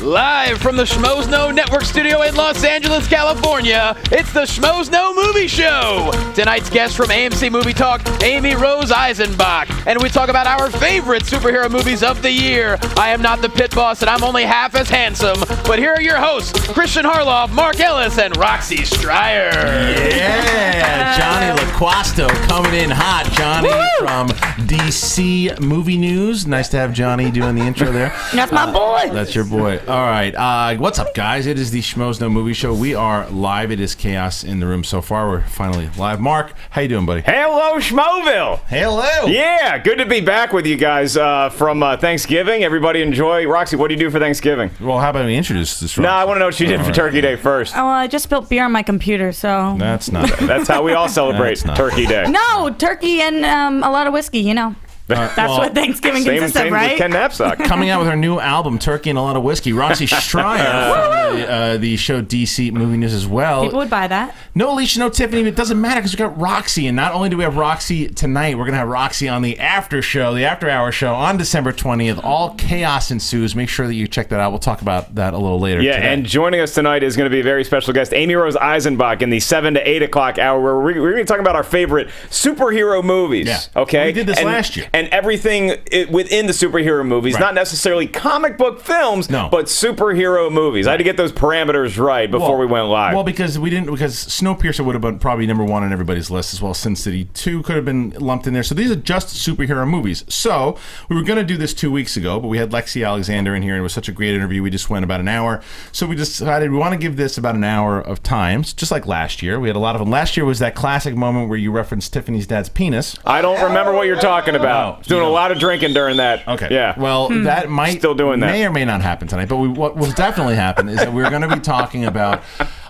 Live from the Schmoes Know Network studio in Los Angeles, California, it's the Schmoes Know Movies Show. Tonight's guest from AMC Movie Talk, Amy Rose Eisenbach. And we talk about our favorite superhero movies of the year. I am not the pit boss and I'm only half as handsome. But here are your hosts, Kristian Harloff, Mark Ellis, and Roxy Striar. Yeah, Johnny LaQuasto coming in hot. Johnny from DC Movie News. Nice to have Johnny doing the intro there. That's my boy. That's your boy. All right. What's up, guys? It is the Schmoes Know Movie Show. We are live. It is chaos in the room so far. We're finally live. Mark, how you doing, buddy? Hello, Schmoville. Hello. Yeah, good to be back with you guys from Thanksgiving. Everybody enjoy. Roxy, what do you do for Thanksgiving? Well, how about we introduce this? No, I want to know what she did for Turkey Day first. Oh, I just spilled beer on my computer, so... That's not it. That's how we all celebrate Turkey Day. No, turkey and a lot of whiskey, you know. That's what Thanksgiving consists of, right? Ken Knapsack. Coming out with her new album, Turkey and a Lot of Whiskey. Roxy Striar from the show DC Movie News as well. People would buy that. No Alicia, no Tiffany, but it doesn't matter because we got Roxy. And not only do we have Roxy tonight, we're going to have Roxy on the after show, the after-hour show on December 20th. All chaos ensues. Make sure that you check that out. We'll talk about that a little later today. And joining us tonight is going to be a very special guest, Amy Rose Eisenbach, in the 7 to 8 o'clock hour, where we're going to be talking about our favorite superhero movies. Yeah. Okay? We did this last year. And everything within the superhero movies, Right. not necessarily comic book films, No. but superhero movies. I had to get those parameters right before we went live. Well, because Snowpiercer would have been probably number one on everybody's list as well. Sin City 2 could have been lumped in there. So these are just superhero movies. So we were going to do this 2 weeks ago, but we had Lexi Alexander in here, and it was such a great interview. We just went about an hour. So we decided we want to give this about an hour of time, just like last year. We had a lot of them. Last year was that classic moment where you referenced Tiffany's dad's penis. I don't remember what you're talking about. Doing a lot of drinking during that. Okay. Yeah. Well, that might Still doing that. may or may not happen tonight. But what will definitely happen is that we're going to be talking about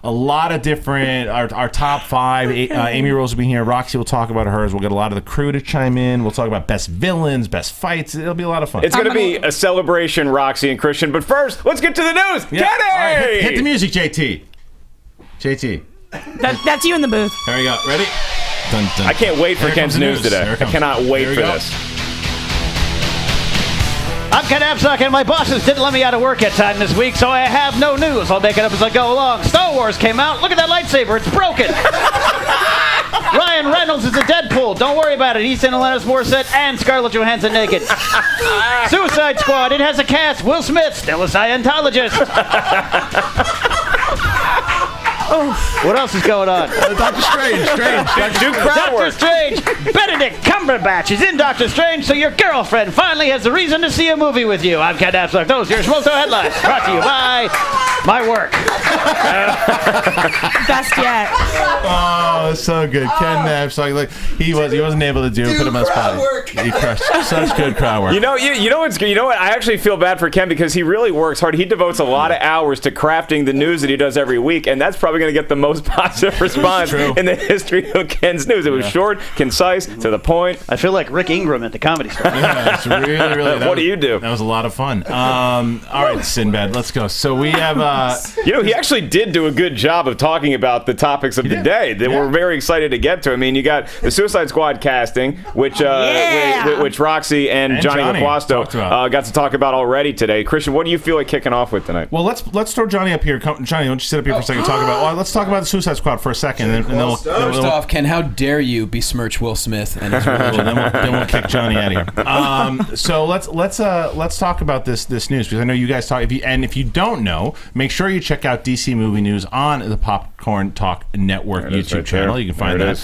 a lot of different our top five. Amy Rose will be here. Roxy will talk about hers. We'll get a lot of the crew to chime in. We'll talk about best villains, best fights. It'll be a lot of fun. It's going to be a celebration, Roxy and Kristian. But first, let's get to the news. Yeah. Get it! All right, hit the music, JT. JT. That's you in the booth. There we go. Ready? Dun, dun. I can't wait for Here Ken's comes the news today. Here it I comes. cannot wait Here we for go. this. I'm Ken Knapsack, and my bosses didn't let me out of work at time this week, so I have no news. I'll make it up as I go along. Star Wars came out. Look at that lightsaber. It's broken. Ryan Reynolds is a Deadpool. Don't worry about it. He's in Alanis Morissette and Scarlett Johansson naked. Suicide Squad. It has a cast. Will Smith, still a Scientologist. What else is going on? Doctor Strange. Doctor Strange. Benedict Cumberbatch is in Doctor Strange, so your girlfriend finally has a reason to see a movie with you. I'm Ken Knapsack. Those are your Schmoes Know headlines. Brought to you by my work. Best yet. Oh, so good. Ken Knapsack. Like he wasn't able to do it. Put him on the spot. He crushed. Such good crowd work. You know what? I actually feel bad for Ken because he really works hard. He devotes a lot of hours to crafting the news that he does every week, and that's probably going to get the most positive response in the history of Ken's news. It was short, concise, to the point. I feel like Rick Ingram at the Comedy Store. Yeah, it's really. What do you do? That was a lot of fun. All right, Sinbad, let's go. So we have. He actually did do a good job of talking about the topics of the day that we're very excited to get to. I mean, you got the Suicide Squad casting, which Roxy and Johnny LaQuasto got to talk about already today. Kristian, what do you feel like kicking off with tonight? Well, let's throw Johnny up here. Johnny, why don't you sit up here for a second? Let's talk about the Suicide Squad for a second, and then First off, Ken, how dare you besmirch Will Smith and his religion? then we'll kick Johnny out of here. So let's talk about this news because I know you guys talk. If you don't know, make sure you check out DC Movie News on the Popcorn Talk Network YouTube channel. You can find that.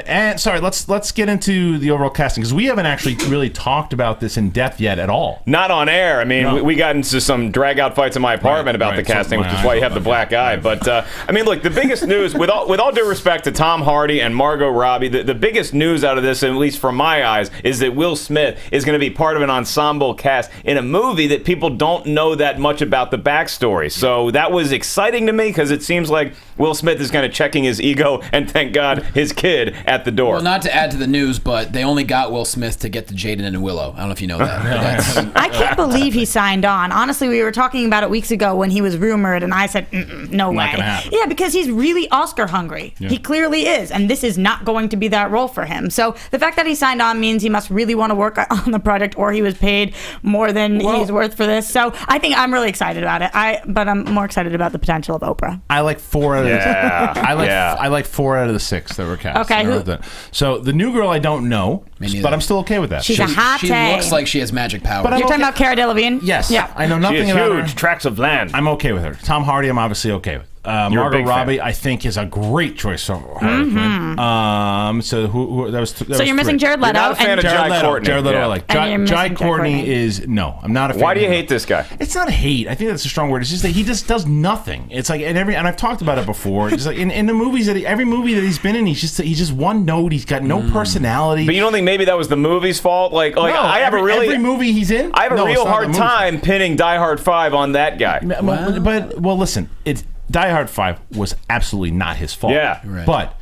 And sorry, let's get into the overall casting because we haven't actually really talked about this in depth yet at all. Not on air. I mean, we got into some drag-out fights in my apartment about the casting, which is why you have the black eye. But I mean, look, the biggest news, with all due respect to Tom Hardy and Margot Robbie, the biggest news out of this, at least from my eyes, is that Will Smith is going to be part of an ensemble cast in a movie that people don't know that much about the backstory. So that was is exciting to me because it seems like Will Smith is kind of checking his ego and, thank God, his kid at the door. Well, not to add to the news, but they only got Will Smith to get to Jaden and Willow. I don't know if you know that. I can't believe he signed on. Honestly, we were talking about it weeks ago when he was rumored, and I said, no way. Not gonna happen. Yeah, because he's really Oscar hungry. Yeah. He clearly is, and this is not going to be that role for him. So the fact that he signed on means he must really want to work on the project, or he was paid more than he's worth for this. So I think I'm really excited about it. But I'm more excited about the potential of Oprah. I like 4 out of I like 4 out of the 6 that were cast. Okay, so the new girl I don't know, but I'm still okay with that. She's a hot She looks like she has magic power. But You're talking about Cara Delevingne? Yes. Yeah. I know nothing She is about huge her. tracts of land. I'm okay with her. Tom Hardy, I'm obviously okay with. You're a Margot big Robbie, fan. I think, is a great choice for Harley Quinn. So who that was? So you're missing Jared Leto. You're not a fan and of Jai Courtney. Jared Leto, Yeah. I like. And you're Jai missing Jai Courtney Courtney. is no. I'm not a fan. Why do you of him. hate this guy? It's not hate. I think that's a strong word. It's just that he just does nothing. It's like and I've talked about it before. It's like in the movies every movie that he's been in, he's just one note. He's got no personality. But you don't think maybe that was the movie's fault? Like no, I have every movie he's in. I have a No, it's real not the hard movie. time pinning Die Hard 5 on that guy. But listen, it's Die Hard 5 was absolutely not his fault. Yeah. Right. But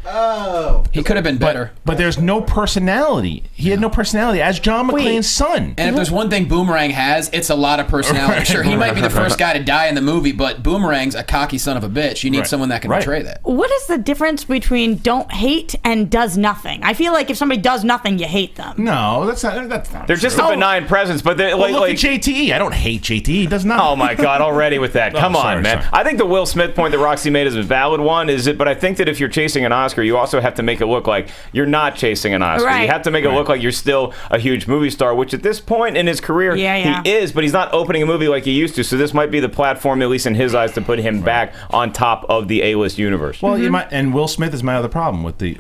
he could have been better. but there's no personality. He had no personality as John McClane's son. And if there's one thing Boomerang has, it's a lot of personality. Sure, he might be the first guy to die in the movie, but Boomerang's a cocky son of a bitch. You need someone that can portray that. What is the difference between don't hate and does nothing? I feel like if somebody does nothing, you hate them. No, that's not. They're just a benign presence, but they're Well, like look at JTE. I don't hate JTE. He does not. Oh my God! Already with that, come sorry, on, man. sorry. I think the Will Smith point that Roxy made is a valid one. But I think that if you're chasing an Oscar, you also have to make it look like you're not chasing an Oscar. Right. You have to make it look like you're still a huge movie star, which at this point in his career he is. But he's not opening a movie like he used to. So this might be the platform, at least in his eyes, to put him back on top of the A-list universe. Well, you might, and Will Smith is my other problem with the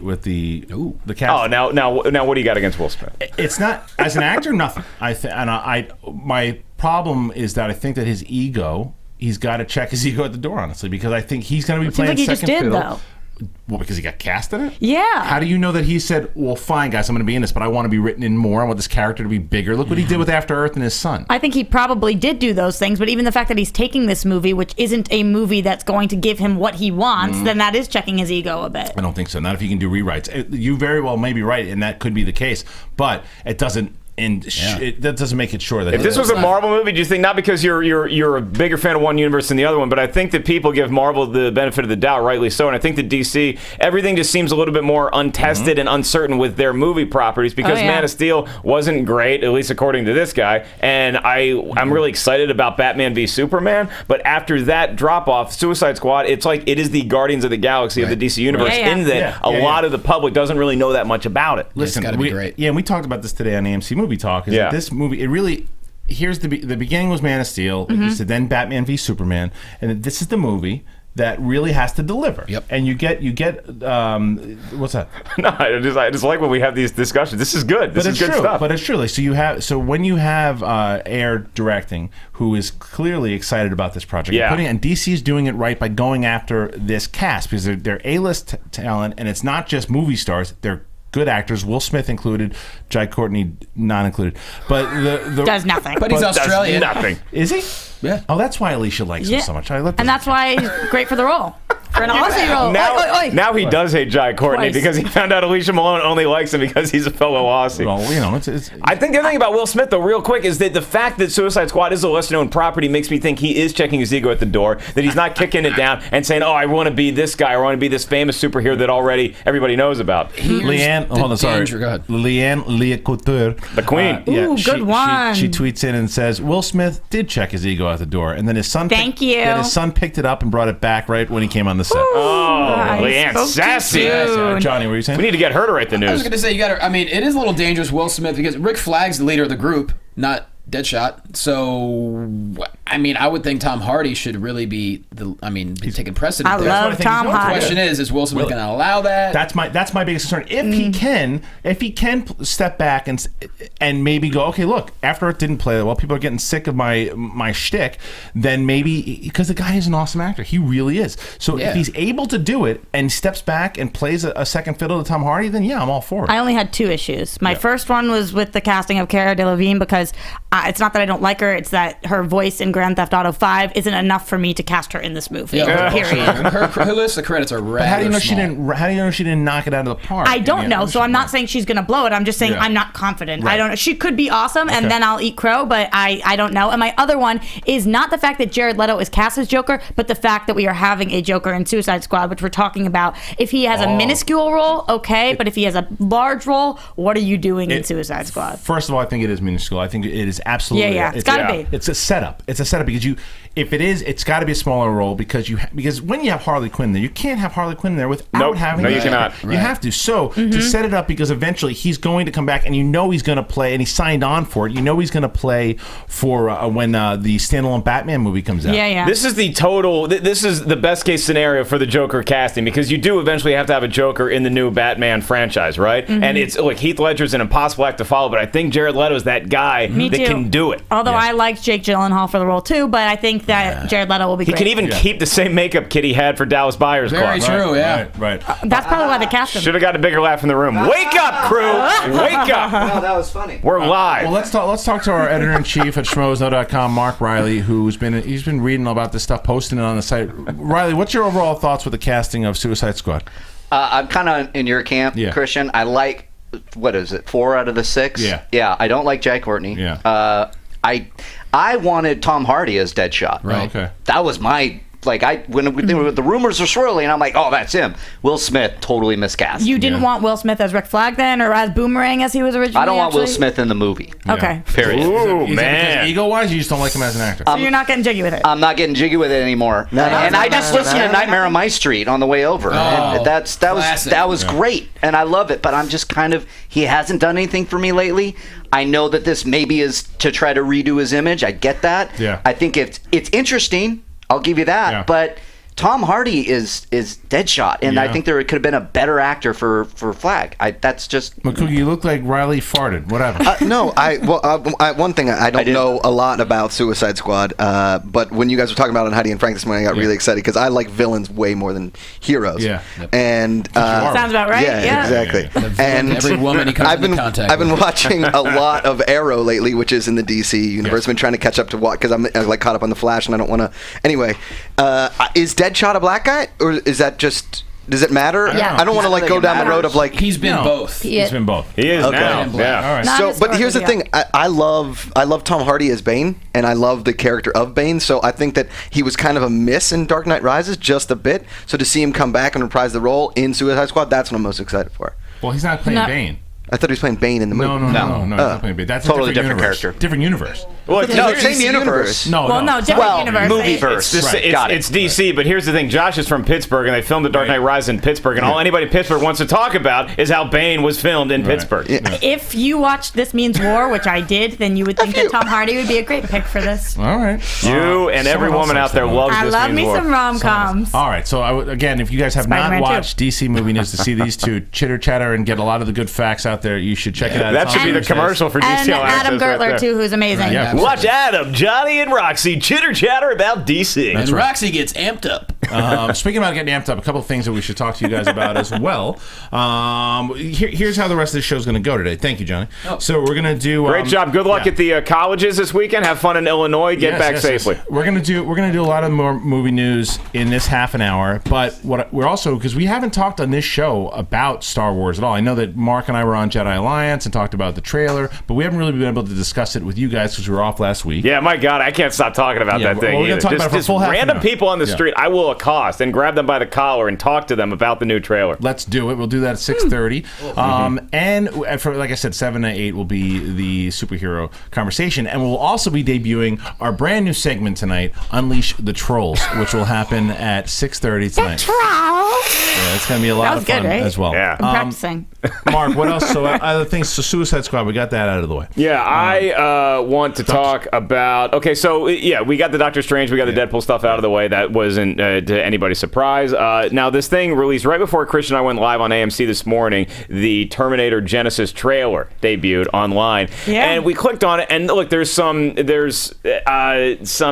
cast. Oh, now, what do you got against Will Smith? It's not as an actor, nothing. My problem is that I think that his ego. He's got to check his ego at the door, honestly, because I think he's going to be playing like he second just did, fiddle. though. Well, because he got cast in it? Yeah. How do you know that he said, well, fine, guys, I'm going to be in this, but I want to be written in more. I want this character to be bigger. Look what he did with After Earth and his son. I think he probably did do those things, but even the fact that he's taking this movie, which isn't a movie that's going to give him what he wants, then that is checking his ego a bit. I don't think so. Not if you can do rewrites. You very well may be right, and that could be the case, but it doesn't. And that doesn't make it sure that If this was a Marvel movie, do you think, not because you're a bigger fan of one universe than the other one, but I think that people give Marvel the benefit of the doubt, rightly so, and I think that DC, everything just seems a little bit more untested and uncertain with their movie properties, because Man of Steel wasn't great, at least according to this guy, and I'm really excited about Batman v Superman, but after that drop-off, Suicide Squad, it's like it is the Guardians of the Galaxy of the DC universe, in that a lot of the public doesn't really know that much about it. Listen, it's gotta be great. Yeah, and we talked about this today on AMC Movie Talk. Is that this movie, it really, here's the beginning was Man of Steel, you said then Batman v Superman, and this is the movie that really has to deliver. Yep. And you get what's that? No, I just like when we have these discussions. This is good. This is good stuff. But it's true. Like, so when you have Ayer directing, who is clearly excited about this project, and DC is doing it right by going after this cast, because they're A-list talent, and it's not just movie stars. They're good actors, Will Smith included, Jai Courtney not included. But the Does nothing. But he's Australian. Nothing. is he? Yeah. Oh, that's why Alicia likes him so much. And that's why he's great for the role. For an Aussie role. Now he does hate Jai Courtney Twice. because he found out Alicia Malone only likes him because he's a fellow Aussie. Well, you know, it's I think the other thing about Will Smith, though, real quick, is that the fact that Suicide Squad is a lesser-known property makes me think he is checking his ego at the door, that he's not kicking it down and saying, oh, I want to be this guy, or I want to be this famous superhero that already everybody knows about. Leanne, hold on, sorry. Go ahead. Leanne Couture, The Queen. Ooh, good one. She tweets in and says, Will Smith did check his ego out the door, and then his son Thank you. Then his son picked it up and brought it back right when he came on the set. Oh, I Leanne, spoke too sassy. soon. Johnny, what were you saying? We need to get her to write the I was news. going to say, it is a little dangerous, Will Smith, because Rick Flag's the leader of the group, not Deadshot. So, I would think Tom Hardy should really be taking precedent I there. love Tom The Hardy. question is Will Smith going to allow that? That's my biggest concern. If he can step back and maybe go, okay, look, After Earth didn't play that well, people are getting sick of my shtick, then maybe, because the guy is an awesome actor, he really is. So if he's able to do it and steps back and plays a second fiddle to Tom Hardy, then I'm all for it. I only had two issues. My first one was with the casting of Cara Delevingne, because It's not that I don't like her. It's that her voice in Grand Theft Auto 5 isn't enough for me to cast her in this movie. Yeah, Period. Her list of credits are rather How do you know small. How do you know she didn't knock it out of the park? I don't know, so I'm not saying she's gonna blow it. I'm just saying Yeah. I'm not confident. Right. I don't know. She could be awesome, and then I'll eat crow, but I don't know. And my other one is not the fact that Jared Leto is cast as Joker, but the fact that we are having a Joker in Suicide Squad, which we're talking about. If he has a minuscule role, okay, but if he has a large role, what are you doing in Suicide Squad? First of all, I think it is minuscule. I think it is absolutely. Yeah. It's gotta be. It's a setup. It's a setup because if it is, it's got to be a smaller role because when you have Harley Quinn there, you can't have Harley Quinn there without having. No, you cannot. You have to. So to set it up because eventually he's going to come back, and he's going to play, and he signed on for it. He's going to play for when the standalone Batman movie comes out. Yeah. This is this is the best case scenario for the Joker casting because you do eventually have to have a Joker in the new Batman franchise, right? And it's Heath Ledger's an impossible act to follow, but I think Jared Leto is that guy that can do it. Although I liked Jake Gyllenhaal for the role too, but I think that Jared Leto will be He great. can even keep the same makeup kit he had for Dallas Buyers Club. Very true, yeah. Right. That's probably why they cast him. Should have got a bigger laugh in the room. Wake up, crew! Wake up! No, that was funny. We're live. Well, let's talk to our editor-in-chief at schmoesknow.com, Mark Riley, he's been reading about this stuff, posting it on the site. Riley, what's your overall thoughts with the casting of Suicide Squad? I'm kind of in your camp, Yeah. Kristian. I like, what is it, 4 out of the 6? Yeah. I don't like Jai Courtney. Yeah. I wanted Tom Hardy as Deadshot. Right. Okay. That was my... when the rumors were swirling, I'm like, oh, that's him. Will Smith, totally miscast. You didn't want Will Smith as Rick Flag then, or as Boomerang as he was originally? I don't want Will actually? Smith in the movie. Okay. Period. Ooh, Is it man. because ego-wise, you just don't like him as an actor? So you're not getting jiggy with it. I'm not getting jiggy with it anymore. And I just listened to Nightmare on My Street on the way over. And that was great, and I love it. But I'm just kind of, he hasn't done anything for me lately. I know that this maybe is to try to redo his image. I get that. Yeah. I think it's interesting. I'll give you that. Yeah. But Tom Hardy is Deadshot, and I think there could have been a better actor for Flag. That's just... McCookie, you look like Riley farted. Whatever. No, one thing I don't know a lot about Suicide Squad, but when you guys were talking about it on Heidi and Frank this morning, I got really excited because I like villains way more than heroes. Yeah. And Sounds about right. Yeah. Exactly. And Every woman he comes into contact I've been with. watching a lot of Arrow lately, which is in the DC universe. I've been trying to catch up to what because I'm like caught up on the Flash, and I don't want to. Anyway, is Deadshot a black guy, or is that just? Does it matter? Yeah. I don't want to like go down the road of like. He's been both. He's been both. He is Okay. now. And black. Yeah. All right. Not So, as but here's the Scorpio. thing: I love Tom Hardy as Bane, and I love the character of Bane. So I think that he was kind of a miss in Dark Knight Rises, just a bit. So to see him come back and reprise the role in Suicide Squad, that's what I'm most excited for. Well, he's not playing No. Bane. I thought he was playing Bane in the movie. No, he's not playing Bane. That's Totally a different universe. character. Different universe. Well, No, it's- same universe. Well, no, different Well, universe. movieverse. It's DC, but here's the thing. Josh is from Pittsburgh, and they filmed The Dark Knight Rises in Pittsburgh, and all anybody in Pittsburgh wants to talk about is how Bane was filmed in Pittsburgh. If you watched This Means War, which I did, then you would think that Tom Hardy would be a great pick for this. All right. You and every Someone else woman out likes there that loves I this love Means me War. some rom-coms. All right. So again, if you guys have Spider-Man not 2. watched DC Movie News to see these two chitter chatter and get a lot of the good facts out there, you should check it out. That It's should on be the Thursdays. commercial for DC And All Adam Access right Gertler, there. too, who's amazing. Yeah. Watch Adam, Johnny, and Roxy chitter chatter about DC. And Roxy gets amped up. Speaking about getting amped up, a couple of things that we should talk to you guys about as well. Here's how the rest of the show is going to go today. Thank you, Johnny. So we're going to do Great job. Good luck at the colleges this weekend. Have fun in Illinois. Get back safely. We're gonna do a lot of more movie news in this half an hour. But what we're also, because we haven't talked on this show about Star Wars at all. I know that Mark and I were on Jedi Alliance and talked about the trailer, but we haven't really been able to discuss it with you guys because we were off last week. Yeah, my God, I can't stop talking about Yeah, that thing. well, we're gonna either. talk about it for a Just full half an random hour. people on the Yeah. street, I will accost and grab them by the collar and talk to them about the new trailer. Let's do it. We'll do that at 6:30. And for, like I said, 7 to 8 will be the superhero conversation. And we'll also be debuting our brand new segment tonight, Unleash the Trolls, which will happen at 6:30 tonight. Yeah, it's going to be a lot That of was good, fun right? as well. Yeah. I'm practicing. Mark, what else? So other things. So Suicide Squad, we got that out of the way. Yeah, I want to talk about. Okay, so yeah, we got the Doctor Strange, we got the Deadpool stuff out of the way. That wasn't didn't to anybody's surprise. Now, this thing released right before Kristian and I went live on AMC this morning. The Terminator Genesis trailer debuted online, and we clicked on it. And look, there's some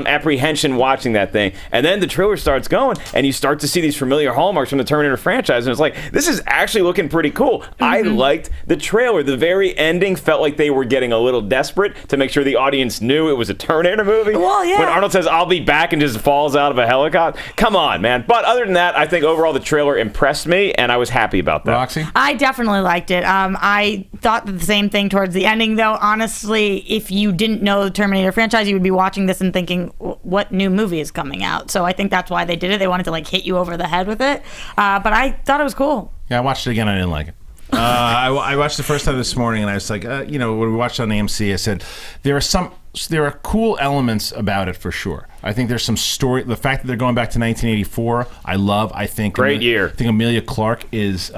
apprehension watching that thing, and then the trailer starts going, and you start to see these familiar hallmarks from the Terminator franchise, and it's like, this is actually looking pretty cool. I liked the trailer. The very ending felt like they were getting a little desperate to make sure the audience knew it was a Terminator movie. Well, yeah. When Arnold says, "I'll be back," and just falls out of a helicopter. Come on, man. But other than that, I think overall the trailer impressed me, and I was happy about that. Roxy? I definitely liked it. I thought the same thing towards the ending, though. Honestly, if you didn't know the Terminator franchise, you would be watching this and thinking, what new movie is coming out? So I think that's why they did it. They wanted to like hit you over the head with it. But I thought it was cool. Yeah, I watched it again. I didn't like it. I watched the first time this morning, and I was like, when we watched it on AMC, I said there are cool elements about it for sure. I think there's some story. The fact that they're going back to 1984, I love. I think great year. I think Emilia Clarke is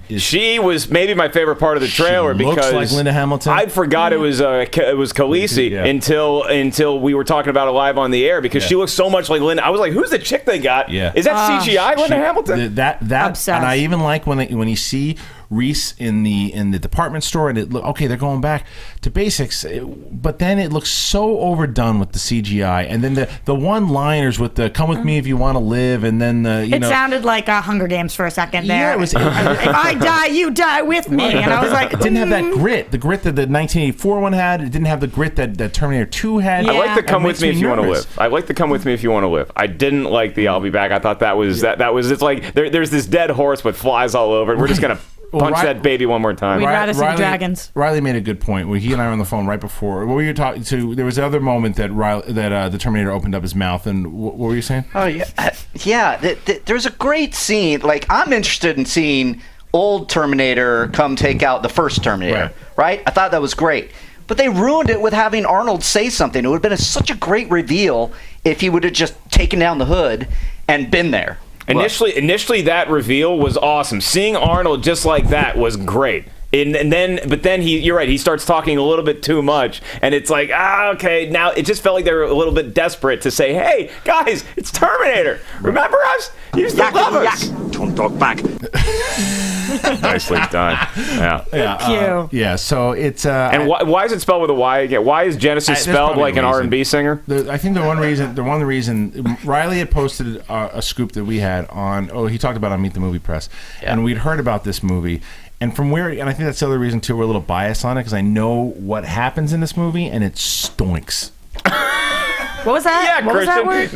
she was maybe my favorite part of the trailer because looks like Linda Hamilton. I forgot it was Khaleesi until we were talking about it live on the air because she looks so much like Linda. I was like, who's the chick they got? Yeah. Is that CGI Linda Hamilton? That Obsessed. And I even like when you see Reese in the department store, and they're going back to basics, but then it looks so overdone with the CGI, and then the one-liners with the "come with me if you want to live," and then it sounded like Hunger Games for a second there. Yeah, it was. If I die, you die with me, and I was like, it didn't have that grit, the grit that the 1984 one had. It didn't have the grit that Terminator 2 had. Yeah. I like the "come with me if you want to live." I like the "come with me if you want to live." I didn't like the "I'll be back." I thought that was that was it's like there's this dead horse with flies all over it. We're just gonna punch that baby one more time. We'd rather see dragons. Riley made a good point. He and I were on the phone right before. What were you talking to? There was another moment that the Terminator opened up his mouth, and what were you saying? Oh yeah, there's a great scene. Like, I'm interested in seeing old Terminator come take out the first Terminator. Right? I thought that was great. But they ruined it with having Arnold say something. It would have been such a great reveal if he would have just taken down the hood and been there. Initially, that reveal was awesome. Seeing Arnold just like that was great. But then you're right, he starts talking a little bit too much, and it's like, okay, now it just felt like they were a little bit desperate to say, hey, guys, it's Terminator. Remember us? You used to love us. Don't talk back. Nicely done. Yeah. So it's and why is it spelled with a Y again? Why is Genesis spelled like an R&B singer? I think the one reason Riley had posted a scoop that we had on. He talked about on Meet the Movie Press, and we'd heard about this movie. And I think that's the other reason too. We're a little biased on it because I know what happens in this movie, and it stinks. What was that? Yeah, what Kristian, was that word?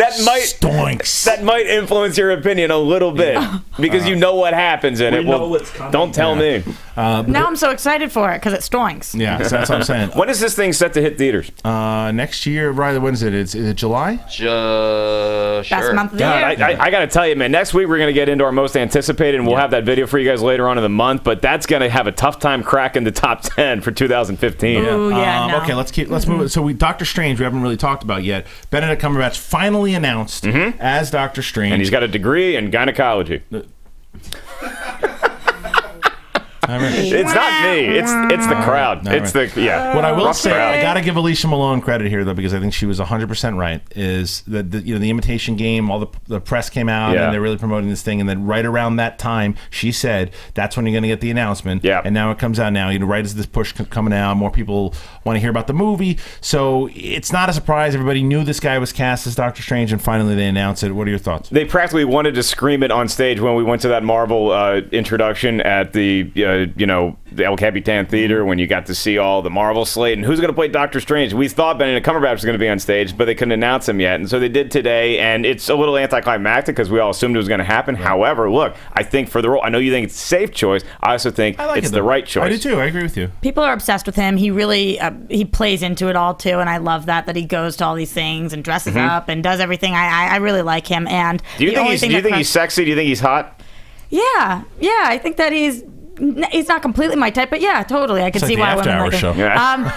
That might influence your opinion a little bit because you know what happens in it. Know what's coming. Don't tell me. Now I'm so excited for it because it stinks. Yeah, so that's what I'm saying. When is this thing set to hit theaters? Next year, Riley. When is it? Is it July? Sure. Best month of the year. I got to tell you, man. Next week we're going to get into our most anticipated, and we'll have that video for you guys later on in the month. But that's going to have a tough time cracking the top 10 for 2015. Ooh, yeah. No. Okay, let's move it. So Doctor Strange, we haven't really talked about yet. Benedict Cumberbatch finally announced as Doctor Strange, and he's got a degree in gynecology. It's not me. It's the crowd. It's the What I will say, crowd. I got to give Alicia Malone credit here though, because I think she was 100% right. Is that the Imitation Game? All the press came out and they're really promoting this thing, and then right around that time, she said that's when you're going to get the announcement. Yeah. And now it comes out now. Right as this push coming out, more people want to hear about the movie. So it's not a surprise. Everybody knew this guy was cast as Doctor Strange, and finally they announced it. What are your thoughts? They practically wanted to scream it on stage when we went to that Marvel introduction at the El Capitan Theater when you got to see all the Marvel slate and who's going to play Doctor Strange. We thought Benedict Cumberbatch was going to be on stage, but they couldn't announce him yet, and so they did today, and it's a little anticlimactic because we all assumed it was going to happen. Right. However, look, I think for the role, I know you think it's a safe choice. I also think it's the right choice. I do too. I agree with you. People are obsessed with him. He really he plays into it all too, and I love that he goes to all these things and dresses up and does everything. I really like him. And do you think he's sexy? Do you think he's hot? Yeah. I think that he's not completely my type, but yeah, totally. I can see why women like him.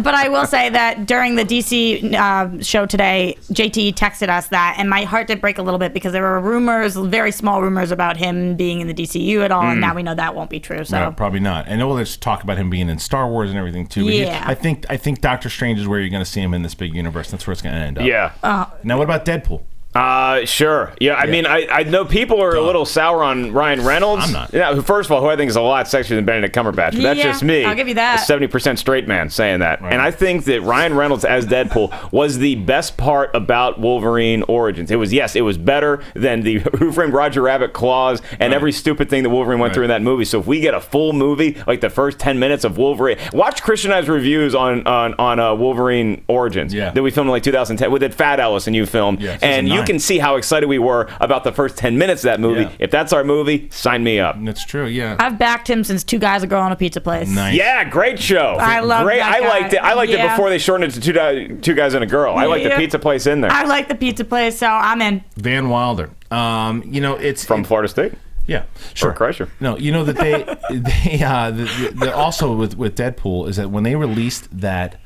But I will say that during the DC show today, JT texted us that, and my heart did break a little bit because there were rumors, very small rumors about him being in the DCU at all, and now we know that won't be true. So no, probably not. And there's talk about him being in Star Wars and everything too. But I think Doctor Strange is where you're going to see him in this big universe. That's where it's going to end up. Yeah. Now, what about Deadpool? Sure. Yeah, I mean, I know people are a little sour on Ryan Reynolds. I'm not. Yeah, first of all, who I think is a lot sexier than Benedict Cumberbatch. But that's just me. I'll give you that. A 70% straight man saying that. Right. And I think that Ryan Reynolds as Deadpool was the best part about Wolverine Origins. It was better than the Who Framed Roger Rabbit clause and every stupid thing that Wolverine went through in that movie. So if we get a full movie, like the first 10 minutes of Wolverine, watch Kristian and I's reviews on Wolverine Origins that we filmed in like 2010 with Fat Ellis and you filmed. Yeah, and you can see how excited we were about the first 10 minutes of that movie. Yeah. If that's our movie, sign me up. That's true, yeah. I've backed him since Two Guys, a Girl, on a Pizza Place. Nice. Yeah, great show. I love that guy. I liked it. I liked it before they shortened it to two guys and a girl. I like the Pizza Place in there. I like the Pizza Place, so I'm in. Van Wilder. It's from Florida State. Yeah, sure. Or Kreischer. No, you know that they also with Deadpool is that when they released that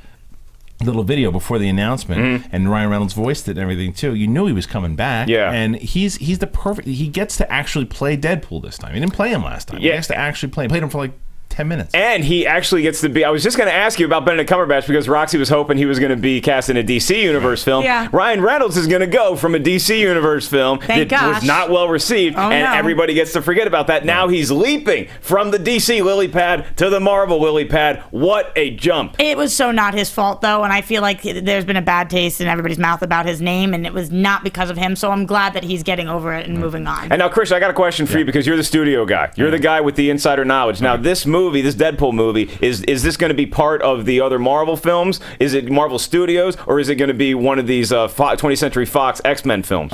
little video before the announcement, and Ryan Reynolds voiced it and everything too, you knew he was coming back. Yeah, and he's the perfect. He gets to actually play Deadpool this time. He didn't play him last time. Yeah, he has to actually play him. Played him for like 10 minutes. And he actually gets to be... I was just going to ask you about Benedict Cumberbatch because Roxy was hoping he was going to be cast in a DC Universe film. Yeah. Ryan Reynolds is going to go from a DC Universe film that was not well received, everybody gets to forget about that. Now he's leaping from the DC lily pad to the Marvel lily pad. What a jump. It was so not his fault, though, and I feel like there's been a bad taste in everybody's mouth about his name, and it was not because of him, so I'm glad that he's getting over it and moving on. And now, Chris, I got a question for you because you're the studio guy. You're the guy with the insider knowledge. Now, this movie, this Deadpool movie, is this going to be part of the other Marvel films? Is it Marvel Studios, or is it going to be one of these 20th Century Fox X-Men films?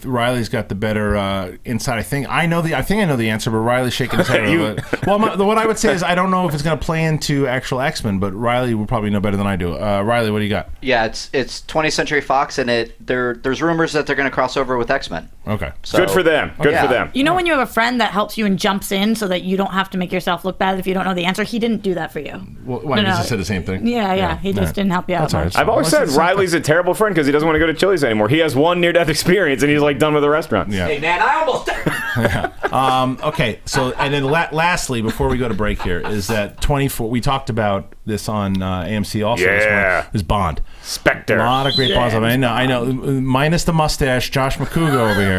Riley's got the better insight. I think I know the answer, but Riley's shaking his head. What I would say is I don't know if it's going to play into actual X-Men, but Riley will probably know better than I do. Riley, what do you got? Yeah, it's 20th Century Fox, and there's rumors that they're going to cross over with X-Men. Okay, so, good for them. Good for them. You know when you have a friend that helps you and jumps in so that you don't have to make yourself look bad if you don't know the answer? He didn't do that for you. Well, why did he say the same thing? Yeah. He just didn't help you out much. I've always said Riley's a terrible friend because he doesn't want to go to Chili's anymore. He has one near-death experience and he's like done with the restaurant. Yeah. Hey man, I almost. Okay, so and then lastly, before we go to break here, is that 24. We talked about this on AMC also. Yeah. This Bond. Spectre. A lot of great Bonds. I know. Minus the mustache, Josh McCouga over here.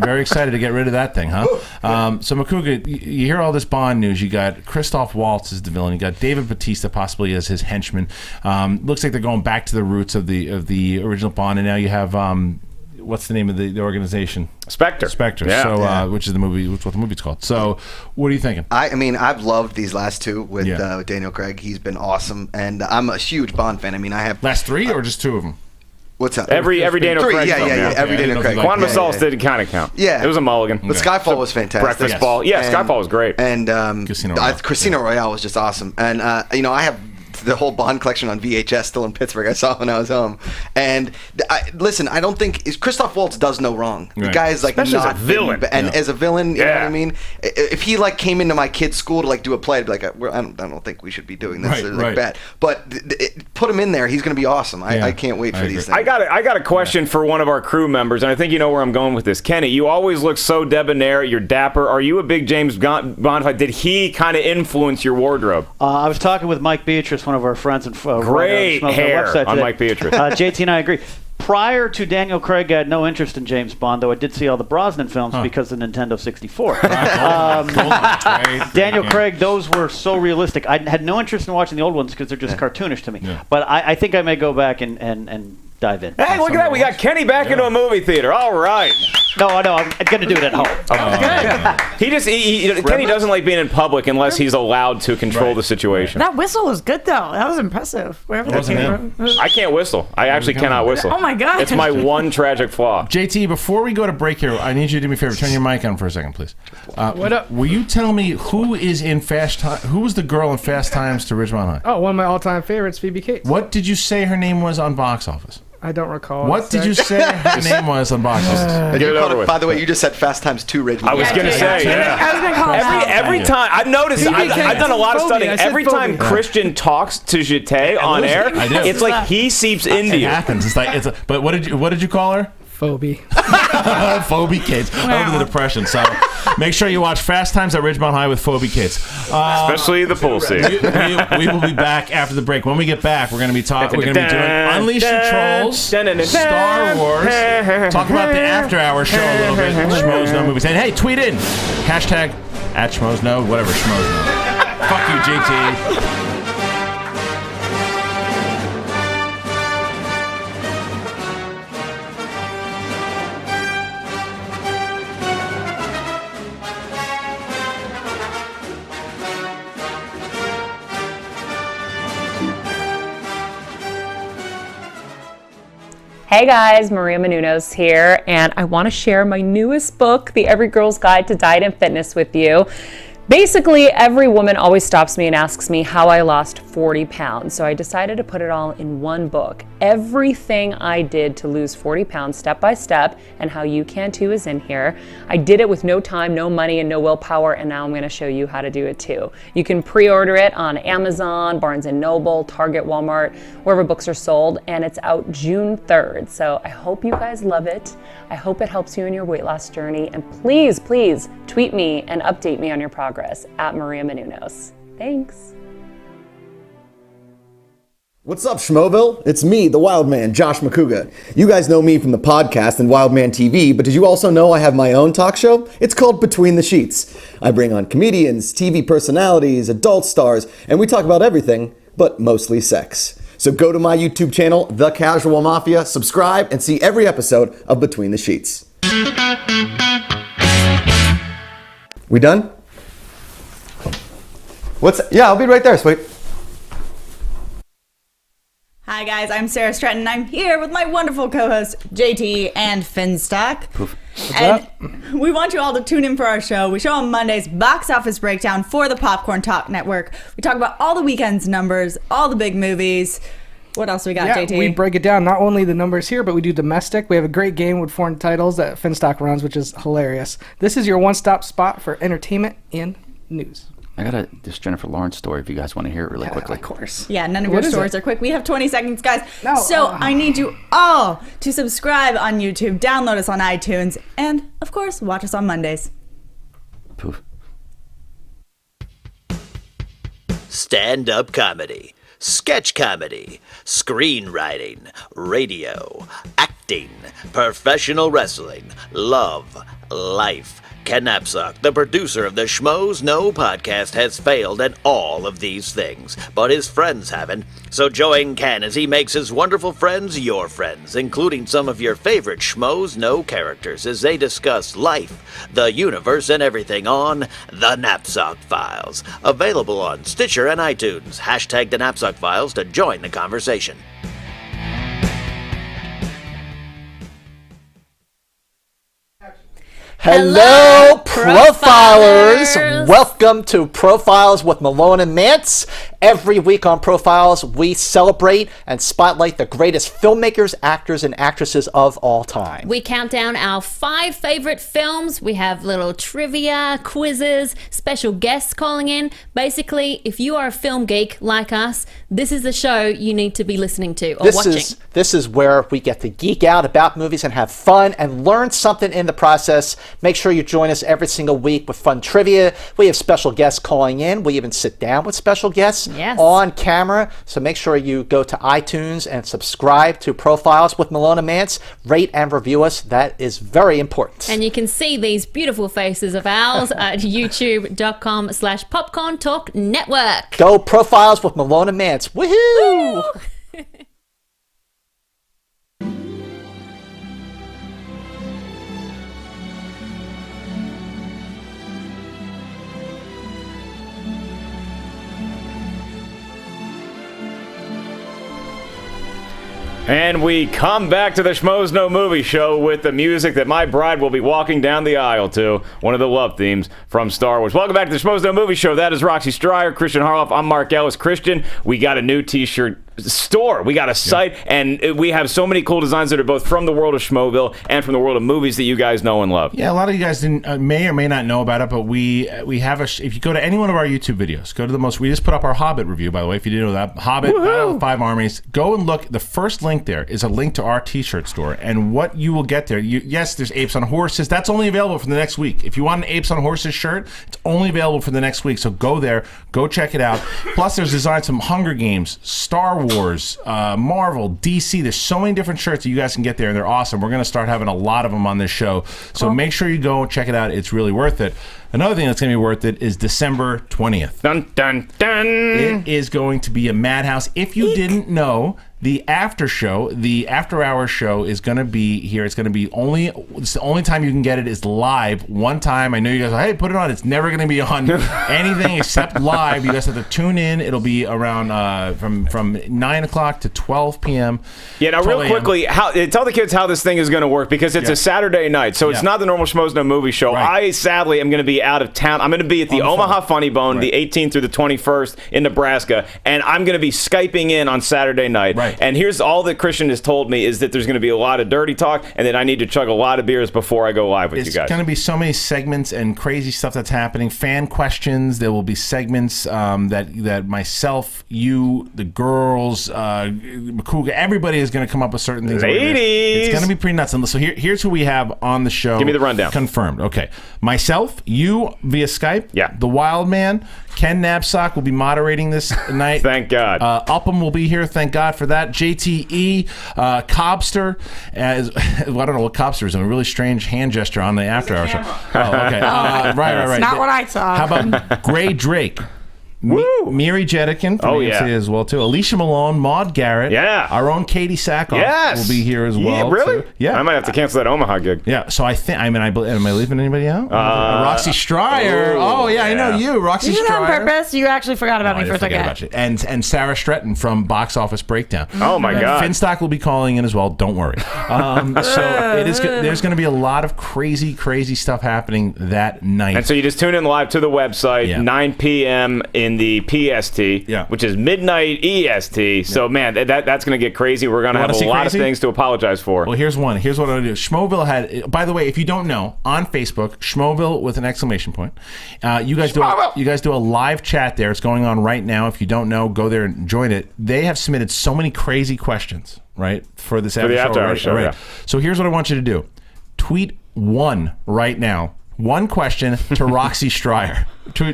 Very excited to get rid of that thing, huh? So McCouga, you hear all this Bond news. You got Christoph Waltz as the villain. You got David Bautista possibly as his henchman. Looks like they're going back to the roots of the original Bond, and now you have what's the name of the organization? Spectre. Yeah. So, which is the movie? Which what the movie's called? So, what are you thinking? I mean, I've loved these last two with Daniel Craig. He's been awesome, and I'm a huge Bond fan. I mean, I have last three or just two of them. What's up? Every Daniel Craig film. Every Daniel Craig. Quantum of Solace didn't kind of count. Yeah. It was a mulligan. But Skyfall was fantastic. Breakfast Ball. Yeah, Skyfall was great. And Casino Royale was just awesome. And, I have the whole Bond collection on VHS still in Pittsburgh. I saw it when I was home. And listen, I don't think Christoph Waltz does no wrong. The guy is like especially not as a villain. And as a villain, you know what I mean? If he like came into my kid's school to like do a play, I'd be like, I don't think we should be doing this. It's like bad. But put him in there. He's going to be awesome. I can't wait for these things. I got a question for one of our crew members, and I think you know where I'm going with this. Kenny, you always look so debonair. You're dapper. Are you a big James Bond fan? Did he kind of influence your wardrobe? I was talking with Mike Beatrice, one of our friends, and great hair on Mike Beatrice. JT and I agree. Prior to Daniel Craig, I had no interest in James Bond, though I did see all the Brosnan films because of the Nintendo 64. Daniel Craig, those were so realistic. I had no interest in watching the old ones because they're just cartoonish to me. Yeah. But I think I may go back and dive in. Hey, look at that. We got Kenny back into a movie theater. All right. No, I'm going to do it at home. Kenny doesn't like being in public unless he's allowed to control the situation. That whistle was good, though. That was impressive. Wherever that came from. I can't whistle. I actually cannot whistle. Oh, my God. It's my one tragic flaw. JT, before we go to break here, I need you to do me a favor. Turn your mic on for a second, please. What up? Will you tell me who is in who was the girl in Fast Times to Ridgemont High? Oh, one of my all-time favorites, Phoebe Cates. What did you say her name was on box office? I don't recall. What did you say her name was on box office? By the way, you just said Fast Times 2 Ridgemont. I was going to say, every time, I've noticed, I've done a lot of studying. Every time Kristian talks to Jete on air, it's like he seeps into you. It happens. But what did you call her? Phobie. Phobie Kids. Over the depression. So make sure you watch Fast Times at Ridgemont High with Phobie Kids. Especially the pool scene. We will be back after the break. When we get back, we're going to be talking. We're going to be doing Unleash the Trolls, Star Wars. Talk about the After Hours show a little bit. Schmoes Know Movies. And hey, tweet in hashtag at Schmoes Know, whatever Schmoes Know. Fuck you, JT. Hey guys, Maria Menounos here, and I want to share my newest book, The Every Girl's Guide to Diet and Fitness, with you. Basically, every woman always stops me and asks me how I lost 40 pounds, so I decided to put it all in one book. Everything I did to lose 40 pounds step by step, and how you can too, is in here. I did it with no time, no money, and no willpower, and now I'm going to show you how to do it too. You can pre-order it on Amazon, Barnes & Noble, Target, Walmart, wherever books are sold, and it's out June 3rd. So I hope you guys love it. I hope it helps you in your weight loss journey, and please, please tweet me and update me on your progress at Maria Menounos. Thanks. What's up, Schmoville? It's me, the Wild Man, Josh McCouga. You guys know me from the podcast and Wild Man TV, but did you also know I have my own talk show? It's called Between the Sheets. I bring on comedians, TV personalities, adult stars, and we talk about everything, but mostly sex. So go to my YouTube channel, The Casual Mafia, subscribe, and see every episode of Between the Sheets. We done? Yeah, I'll be right there, sweet. Hi guys, I'm Sarah Stratton. I'm here with my wonderful co-host JT and Finstock. And we want you all to tune in for our show. We show on Mondays box office breakdown for the Popcorn Talk Network. We talk about all the weekend's numbers, all the big movies. What else we got, JT? We break it down, not only the numbers here, but we do domestic. We have a great game with foreign titles that Finstock runs, which is hilarious. This is your one-stop spot for entertainment and news. I got this Jennifer Lawrence story if you guys want to hear it really quickly. Of course. Yeah, none of your stories are quick. We have 20 seconds, guys. I need you all to subscribe on YouTube, download us on iTunes, and, of course, watch us on Mondays. Poof. Stand-up comedy, sketch comedy, screenwriting, radio, acting, professional wrestling, love, life. Ken Napzok, the producer of the Schmoes Know podcast, has failed at all of these things, but his friends haven't. So join Ken as he makes his wonderful friends your friends, including some of your favorite Schmoes Know characters as they discuss life, the universe, and everything on The Napzok Files. Available on Stitcher and iTunes. Hashtag The Napzok Files to join the conversation. Hello, Profilers! Welcome to Profiles with Malone and Mance. Every week on Profiles, we celebrate and spotlight the greatest filmmakers, actors, and actresses of all time. We count down our 5 favorite films. We have little trivia, quizzes, special guests calling in. Basically, if you are a film geek like us, this is the show you need to be listening to or watching. This is where we get to geek out about movies and have fun and learn something in the process. Make sure you join us every single week with fun trivia. We have special guests calling in. We even sit down with special guests on camera. So make sure you go to iTunes and subscribe to Profiles with Malone and Mance. Rate and review us. That is very important. And you can see these beautiful faces of ours at youtube.com/Popcorn Talk Network. Go Profiles with Malone and Mance. Woohoo! And we come back to the Schmoes Know Movies Show with the music that my bride will be walking down the aisle to, one of the love themes from Star Wars. Welcome back to the Schmoes Know Movies Show. That is Roxy Striar, Kristian Harloff. I'm Mark Ellis. Kristian, we got a new t-shirt store. We got a site, and we have so many cool designs that are both from the world of Schmoville and from the world of movies that you guys know and love. Yeah, a lot of you guys may or may not know about it, but we have if you go to any one of our YouTube videos, go to we just put up our Hobbit review, by the way, if you didn't know that. Hobbit, Battle of the Five Armies. Go and look. The first link there is a link to our t-shirt store, and what you will get there, yes, there's Apes on Horses. That's only available for the next week. If you want an Apes on Horses shirt, it's only available for the next week, so go there, go check it out. Plus, there's designs from Hunger Games, Star Wars, Marvel, DC. There's so many different shirts that you guys can get there, and they're awesome. We're going to start having a lot of them on this show, so make sure you go and check it out. It's really worth it. Another thing that's going to be worth it is December 20th. Dun, dun, dun. It is going to be a madhouse. If you didn't know, the after show, the after-hour show is going to be here. It's going to be it's the only time you can get it is live. One time, I know you guys are, hey, put it on. It's never going to be on anything except live. You guys have to tune in. It'll be around from 9 o'clock to 12 p.m. Yeah, now real quickly, tell the kids how this thing is going to work, because it's a Saturday night, so it's not the normal Schmoes Know Movie Show. Right. I, sadly, am going to be out of town. I'm going to be at the Omaha Funny Bone the 18th through the 21st in Nebraska, and I'm going to be Skyping in on Saturday night. Right. And here's all that Kristian has told me is that there's going to be a lot of dirty talk, and that I need to chug a lot of beers before I go live with you guys. It's going to be so many segments and crazy stuff that's happening. Fan questions. There will be segments that myself, you, the girls, Makuga, everybody is going to come up with certain things. Ladies! It's going to be pretty nuts. And so here's who we have on the show. Give me the rundown. Confirmed. Okay. Myself, you via Skype. Yeah. The Wild Man. Ken Knapsack will be moderating this night. Thank God. Upham will be here. Thank God for that. JTE, Cobster. I don't know what Cobster is. A really strange hand gesture on the after hour show. Oh, okay. Right. Not what I saw. How about Gray Drake? Miri Jetikin from AMC as well, too. Alicia Malone, Maude Garrett. Yeah. Our own Katie Sackhoff will be here as well. Yeah, really? Too. Yeah. I might have to cancel that Omaha gig. Yeah, so I think, am I leaving anybody out? Roxy Striar. I know you. Roxy Striar. You did that on purpose. You actually forgot about me for a second. And Sarah Stretton from Box Office Breakdown. Oh, my God. Finstock will be calling in as well. Don't worry. So it is. There's going to be a lot of crazy, crazy stuff happening that night. And so you just tune in live to the website, 9 p.m. in the PST, which is midnight EST. So, man, that's going to get crazy. We're going to have a lot of things to apologize for. Well, here's one. Here's what I'm going to do. Schmoville had, by the way, if you don't know, on Facebook, Schmoville with an exclamation point. You guys do a live chat there. It's going on right now. If you don't know, go there and join it. They have submitted so many crazy questions, right, for this after show. Right. So here's what I want you to do. Tweet one right now. One question to Roxy Striar.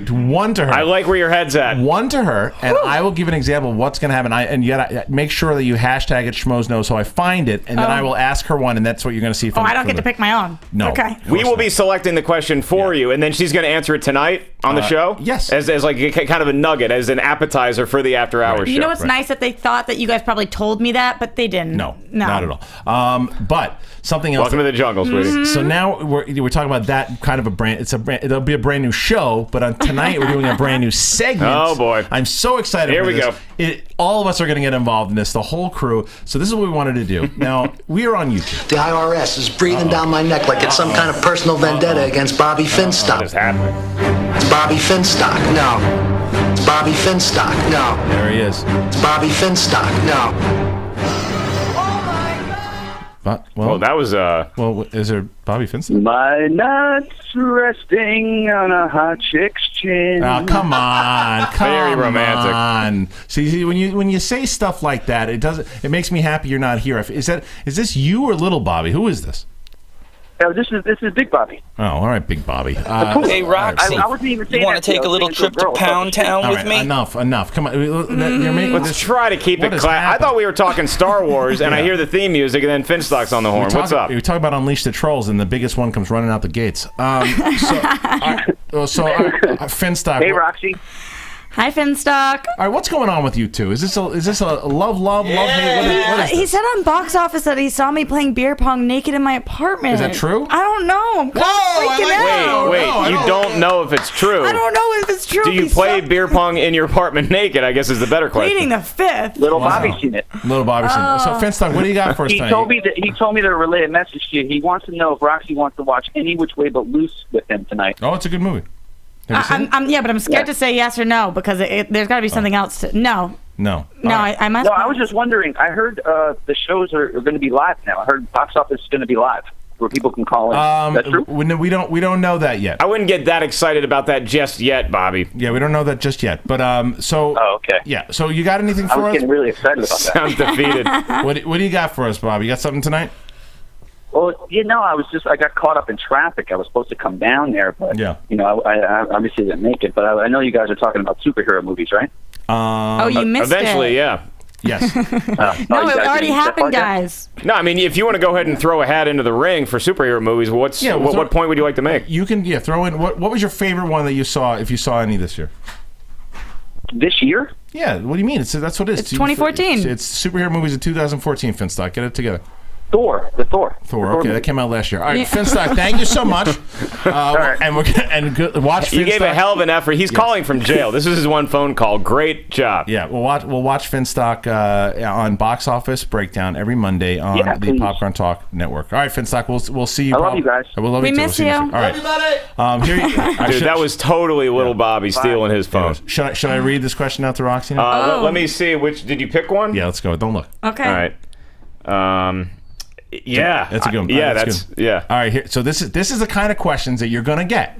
One to her. I like where your head's at. One to her, and I will give an example of what's going to happen. And yet, make sure that you hashtag it Schmoes Know, so I find it, and then I will ask her one, and that's what you're going to see. I don't get to pick my own. No. Okay. We will be selecting the question for you, and then she's going to answer it tonight on the show. Yes. As like kind of a nugget, as an appetizer for the after hours show. You know what's nice that they thought that you guys probably told me that, but they didn't. No, not at all. But something else. Welcome to the jungle, sweetie. Mm-hmm. So now we're talking about that kind of a brand. It'll be a brand new show, but on tonight we're doing a brand new segment. Oh boy, I'm so excited. Here for we this. go. All of us are going to get involved in this, the whole crew. So this is what we wanted to do. Now we are on YouTube. The IRS is breathing down my neck like it's some kind of personal vendetta against Bobby Finstock. What is happening? It's Bobby Finstock. No. It's Bobby Finstock. No. There he is. It's Bobby Finstock. No. Well, that was Well, is there Bobby Finstock? My nuts resting on a hot chick's chin. Oh, come on, Very romantic. On. See, when you say stuff like that, it makes me happy you're not here. Is this you or Little Bobby? Who is this? Oh, this is Big Bobby. Oh, all right, Big Bobby. Hey, Roxy, I wasn't even saying you want to take a little trip to Pound Town with me? Enough. Come on. Let's try to keep it class. I thought we were talking Star Wars, and I hear the theme music, and then Finstock's on the horn. What's up? We talk about Unleash the Trolls, and the biggest one comes running out the gates. Finstock. Hey, Roxy. Hi, Finstock. All right, what's going on with you two? Is this a love hate? What is He this? said on Box Office that he saw me playing beer pong naked in my apartment. Is that true? I don't know. I'm kind of freaking out. Wait, you don't know if it's true. I don't know if it's true. Do you play beer pong in your apartment naked, I guess is the better question. Pleading the fifth. Little Bobby's seen it. Little Bobby's seen it. So, Finstock, what do you got for us tonight? He told me to relay a message to you. He wants to know if Roxy wants to watch Any Which Way But Loose with him tonight. Oh, it's a good movie. But I'm scared to say yes or no because there's got to be something else. No. No. No, I must. No, I was just wondering. I heard the shows are going to be live now. I heard Box Office is going to be live, where people can call in. That's true? We don't know that yet. I wouldn't get that excited about that just yet, Bobby. Yeah, we don't know that just yet. But so. Oh, okay. Yeah. So you got anything for us? I was getting really excited about that. Sounds defeated. What do you got for us, Bobby? You got something tonight? Well, I got caught up in traffic. I was supposed to come down there, but I obviously didn't make it. But I know you guys are talking about superhero movies, right? You missed eventually, it. yeah. Yes. No, it already happened, guys. No, I mean, if you want to go ahead and throw a hat into the ring for superhero movies, what point would you like to make? You can throw in what was your favorite one that you saw, if you saw any this year? This year? Yeah. What do you mean? That's what it is. It's 2014. It's superhero movies of 2014. Finstock, get it together. Thor. Okay, that came out last year. All right, Finstock, thank you so much. And watch Finstock. You gave a hell of an effort. He's calling from jail. This is his one phone call. Great job. Yeah, we'll watch Finstock on Box Office Breakdown every Monday on the Popcorn Talk Network. All right, Finstock, we'll see you. I love you guys. We'll love we you too. miss you. All right, Dude, that was totally little Bobby stealing his phone. Should I read this question out to Roxy? Let me see. Did you pick one? Yeah, let's go. Don't look. Okay. All right. Yeah, that's a good one. Yeah, good. All right, here. So this is the kind of questions that you're gonna get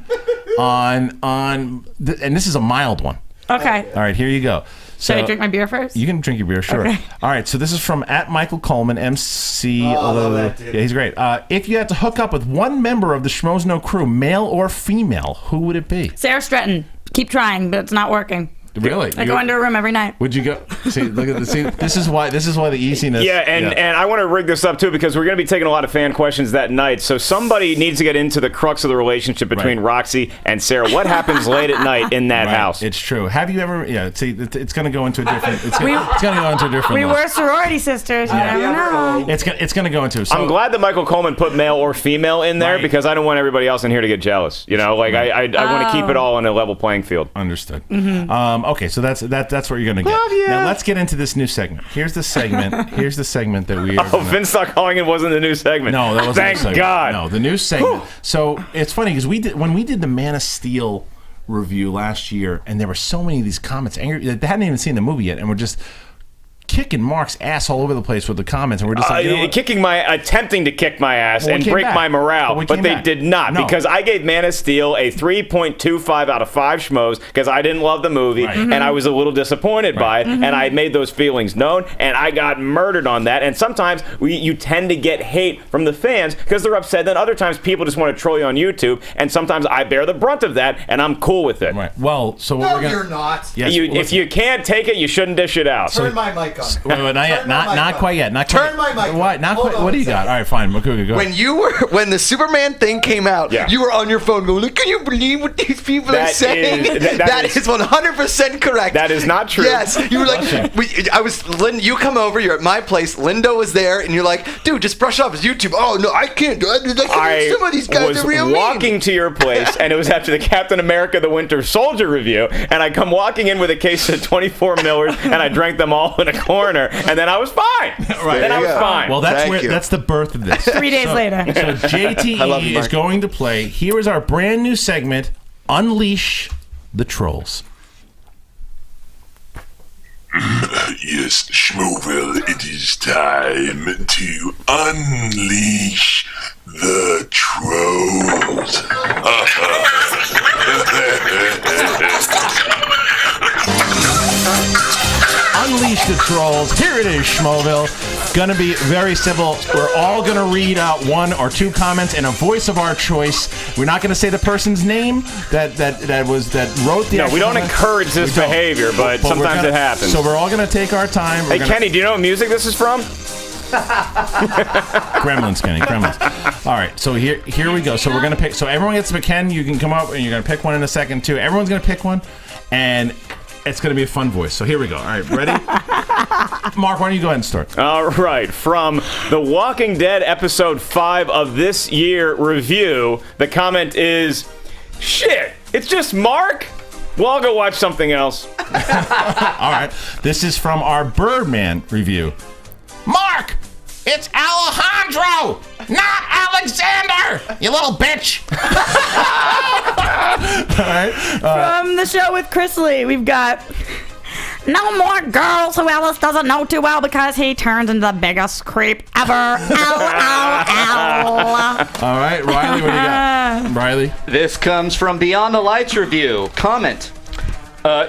and this is a mild one. Okay. All right, here you go. Should I drink my beer first? You can drink your beer, sure. Okay. All right, so this is from @Michael Coleman, MC. That dude. Yeah, he's great. If you had to hook up with one member of the Schmoes Know crew, male or female, who would it be? Sarah Stretton. Keep trying, but it's not working. Really? I go into her room every night. Would you go? See, look at this is why the easiness. Yeah, and I want to rig this up too because we're going to be taking a lot of fan questions that night. So somebody needs to get into the crux of the relationship between Roxy and Sarah. What happens late at night in that house? It's true. Have you ever? Yeah. See, it's going to go into a different. It's going to go into a different. We were sorority sisters. You never know. It's going to go into. So, I'm glad that Michael Coleman put male or female in there because I don't want everybody else in here to get jealous. You know, like I want to keep it all on a level playing field. Understood. Mm-hmm. Okay, so that's what you're going to get. Love you. Now let's get into this new segment. Here's the segment that we are Finstock calling it wasn't the new segment. No, that wasn't Thank the segment. God. No, the new segment. So it's funny because when we did the Man of Steel review last year, and there were so many of these comments, angry, they hadn't even seen the movie yet, and we're just kicking Mark's ass all over the place with the comments, and we're just like, attempting to kick my ass and break my morale, but they did not because I gave Man of Steel a 3.25 out of 5 schmoes because I didn't love the movie and I was a little disappointed by it, and I made those feelings known, and I got murdered on that. And sometimes you tend to get hate from the fans because they're upset. Then other times people just want to troll you on YouTube, and sometimes I bear the brunt of that, and I'm cool with it. Right. Well, so what we're gonna, you're not. Yes, if you can't take it, you shouldn't dish it out. Turn my mic on. Wait, not yet. Not quite yet. Turn my mic on. What? Not Hold quite. on What do a you got? second. All right, fine. Makuga, go ahead. When the Superman thing came out, you were on your phone going, "Can you believe what these people are saying?" That is 100% correct. That is not true. Yes, you were like, you come over, you're at my place, Lindo was there, and you're like, "Dude, just brush off his YouTube." "Oh no, I can't do it. Some of these guys are real mean." I was walking to your place, and it was after the Captain America: The Winter Soldier review, and I come walking in with a case of 24 Millers, and I drank them all in a corner, and then I was fine. Right. Then I was fine. Well, that's the birth of this. 3 days later. So JTE is going to play. Here is our brand new segment, Unleash the Trolls. Yes, Schmoville, it is time to unleash the trolls. Unleash the Trolls. Here it is, Schmoville. Gonna be very simple. We're all gonna read out 1 or 2 comments in a voice of our choice. We're not gonna say the person's name that wrote the. No, we don't encourage this behavior, but sometimes it happens. So we're all gonna take our time. Hey, Kenny, do you know what music this is from? Gremlins, Kenny. Gremlins. All right, so here we go. So we're gonna pick. So everyone gets to pick. Ken, you can come up and you're gonna pick one in a second too. Everyone's gonna pick one, and it's going to be a fun voice. So here we go. All right, ready? Mark, why don't you go ahead and start? All right. From The Walking Dead Episode 5 of this year review, the comment is, "Shit, it's just Mark? Well, I'll go watch something else." All right. This is from our Birdman review. "Mark, it's Alejandro, not Alexander, you little bitch." All right. From the show with Chris Lee, we've got No more girls who Ellis doesn't know too well because he turns into the biggest creep ever. All right, Riley, what do you got? Riley? This comes from Beyond the Lights review. Comment.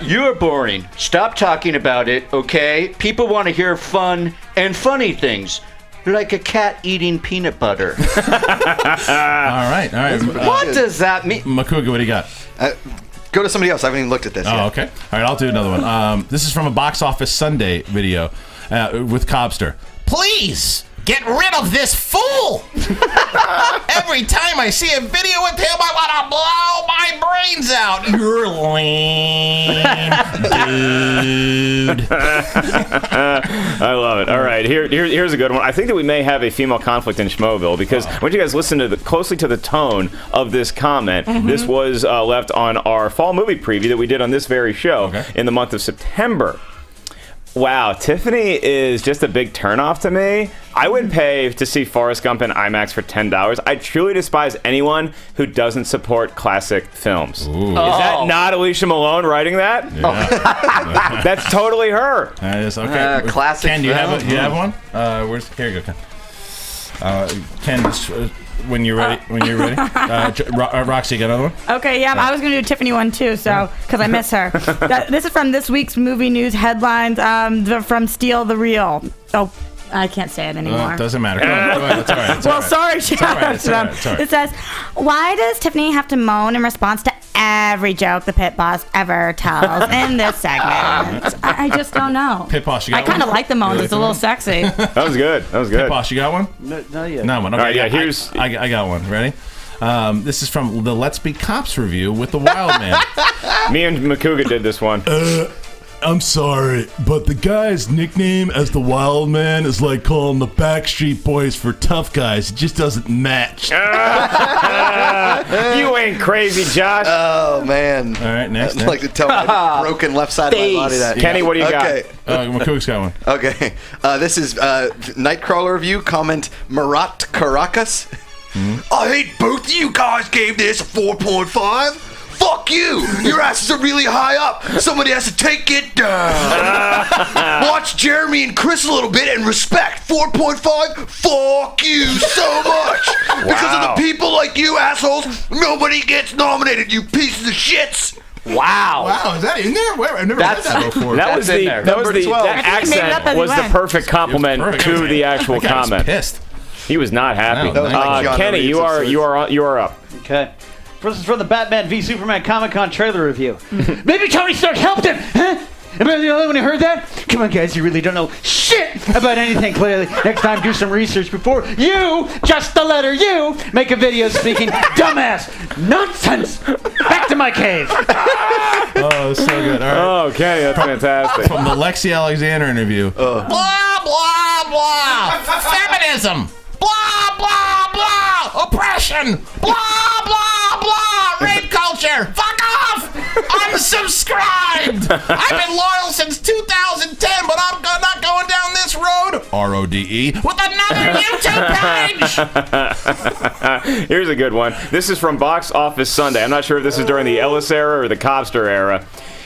You're boring. Stop talking about it, okay? People want to hear fun and funny things. Like a cat eating peanut butter. All right. What does that mean? Makuga, what do you got? Go to somebody else. I haven't even looked at this yet. Oh, okay. All right, I'll do another one. This is from a Box Office Sunday video with Cobster. Please get rid of this fool. Every time I see a video with him, I want to blow my brains out. You're lame, dude. I love it. All right, here's a good one. I think that we may have a female conflict in Schmoeville because I want you guys to listen to closely to the tone of this comment. Mm-hmm. This was left on our fall movie preview that we did on this very show in the month of September. Wow, Tiffany is just a big turnoff to me. I would pay to see Forrest Gump in IMAX for $10. I truly despise anyone who doesn't support classic films. Is that not Alicia Malone writing that? Yeah. That's totally her. That is okay. Classic. Ken, do you have one? Here you go, Ken. Ken, when you're ready. Roxy, you got another one? Okay, yeah, I was going to do Tiffany one too, so because I miss her. This is from this week's movie news headlines from Steal the Reel. Oh, I can't say it anymore. It doesn't matter. Go ahead. It's all right. Well, sorry, it says, why does Tiffany have to moan in response to every joke the Pit Boss ever tells in this segment? I just don't know. Pit Boss, you got one? I kind of like the moans. It's a little sexy. That was good. Pit Boss, you got one? No, yet. No one. Okay, all right, yeah, here's... I got one. Ready? This is from the Let's Be Cops review with the Wild Man. Me and Makuga did this one. I'm sorry, but the guy's nickname as the Wild Man is like calling the Backstreet Boys for tough guys. It just doesn't match. You ain't crazy, Josh. Oh, man. All right, next. I'd like to tell my broken left side of my body that. Kenny, what do you got? Makuga's got one. Okay. This is Nightcrawler review. Comment Marat Caracas. I hate both of you guys gave this a 4.5. Fuck you! Your asses are really high up. Somebody has to take it down. Watch Jeremy and Chris a little bit and respect. 4.5. Fuck you so much. Because of the people like you assholes, nobody gets nominated. You pieces of shits. Wow. Wow, is that in there? I've never heard that before. That accent was the perfect compliment to the actual comment. Pissed. He was not happy. Kenny, you are up. Okay. This is from the Batman v Superman Comic-Con trailer review. Maybe Tony Stark helped him! Huh? Am I the only one who heard that? Come on, guys, you really don't know shit about anything, clearly. Next time, do some research before you, just the letter U, make a video speaking dumbass nonsense. Back to my cave. Oh, so good. All right. Oh, Kenny, that's fantastic. From the Lexi Alexander interview. Blah, blah, blah. Feminism. Blah, blah, blah. Oppression. Blah, blah, blah. Rape culture. Fuck off. Unsubscribed. I've been loyal since 2010, but I'm not going down this road. RODE. With another YouTube page. Here's a good one. This is from Box Office Sunday. I'm not sure if this is during the Ellis era or the Cobster era.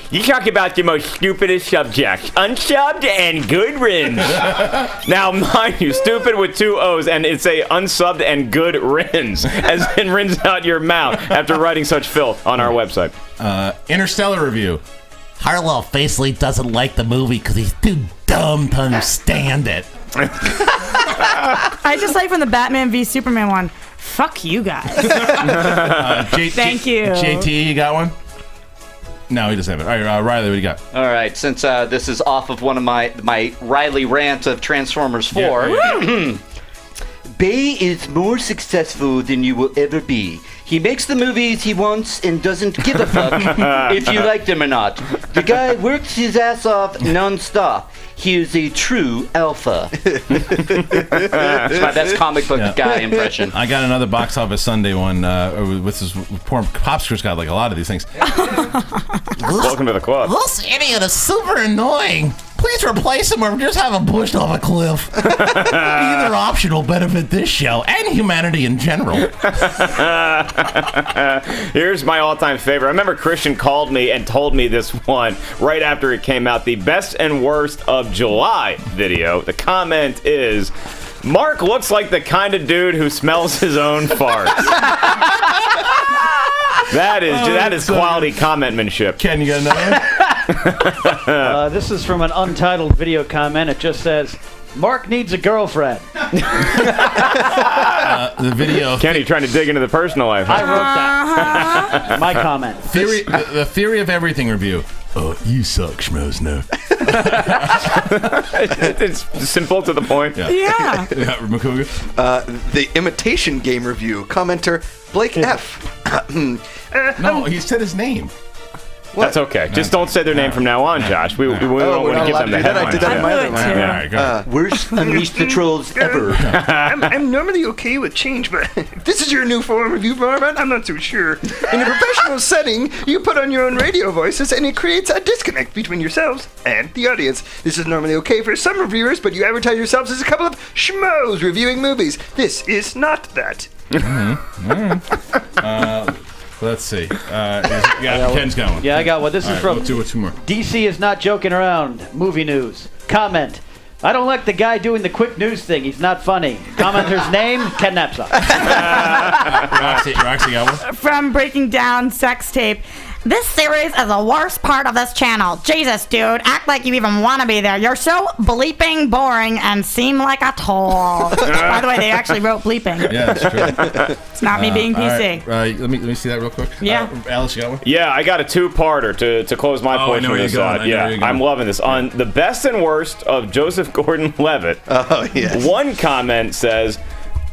You talk about the most stupidest subjects, unsubbed and good rins. Now, mind you, stupid with two O's, and it's a unsubbed and good rins, as in rins out your mouth after writing such filth on our website. Interstellar review. Harlow Facely doesn't like the movie because he's too dumb to understand it. I just like from the Batman v Superman one. Fuck you guys. Thank you. JT, you got one? No, he doesn't have it. All right, Riley, what do you got? All right, since this is off of one of my Riley rant of Transformers 4. Yeah. Bay is more successful than you will ever be. He makes the movies he wants and doesn't give a fuck if you like them or not. The guy works his ass off non-stop. He is a true alpha. That's my best comic book guy impression. I got another Box Office Sunday one with this poor Popsker's got like a lot of these things. Welcome to the club. This idiot is super annoying. Please replace him or just have him pushed off a cliff. Either option will benefit this show and humanity in general. Here's my all-time favorite. I remember Kristian called me and told me this one right after it came out, the best and worst of July video. The comment is, Mark looks like the kind of dude who smells his own farts. That is quality commentmanship. Ken, you got another one? This is from an untitled video comment. It just says, Mark needs a girlfriend. The video. Kenny trying to dig into the personal life. I wrote that. My comment. The Theory of Everything review. Oh, you suck, Schmoes Know. It's simple to the point. Yeah. Makuga? The Imitation Game review. Commenter Blake F. No, he said his name. That's okay. Just don't say their name from now on, Josh. We don't want to give them the headline. I did that in my other line. Worst Unleash the Trolls ever. I'm normally okay with change, but if this is your new form review format, I'm not so sure. In a professional setting, you put on your own radio voices, and it creates a disconnect between yourselves and the audience. This is normally okay for some reviewers, but you advertise yourselves as a couple of schmoes reviewing movies. This is not that. Let's see. Ken's got one. Yeah, I got one. This is from Let's do two more. DC is not joking around. Movie news. Comment. I don't like the guy doing the quick news thing. He's not funny. Commenter's name, Ken Napsok. Roxy got one. From Breaking Down Sex Tape. This series is the worst part of this channel. Jesus, dude. Act like you even want to be there. You're so bleeping boring and seem like a tool. By the way, they actually wrote bleeping. Yeah, that's true. It's not me being PC. All right, let me see that real quick. Yeah. Alice, you got one? Yeah, I got a two-parter to close my portion of this out. Yeah, I'm loving this. On the best and worst of Joseph Gordon-Levitt, one comment says,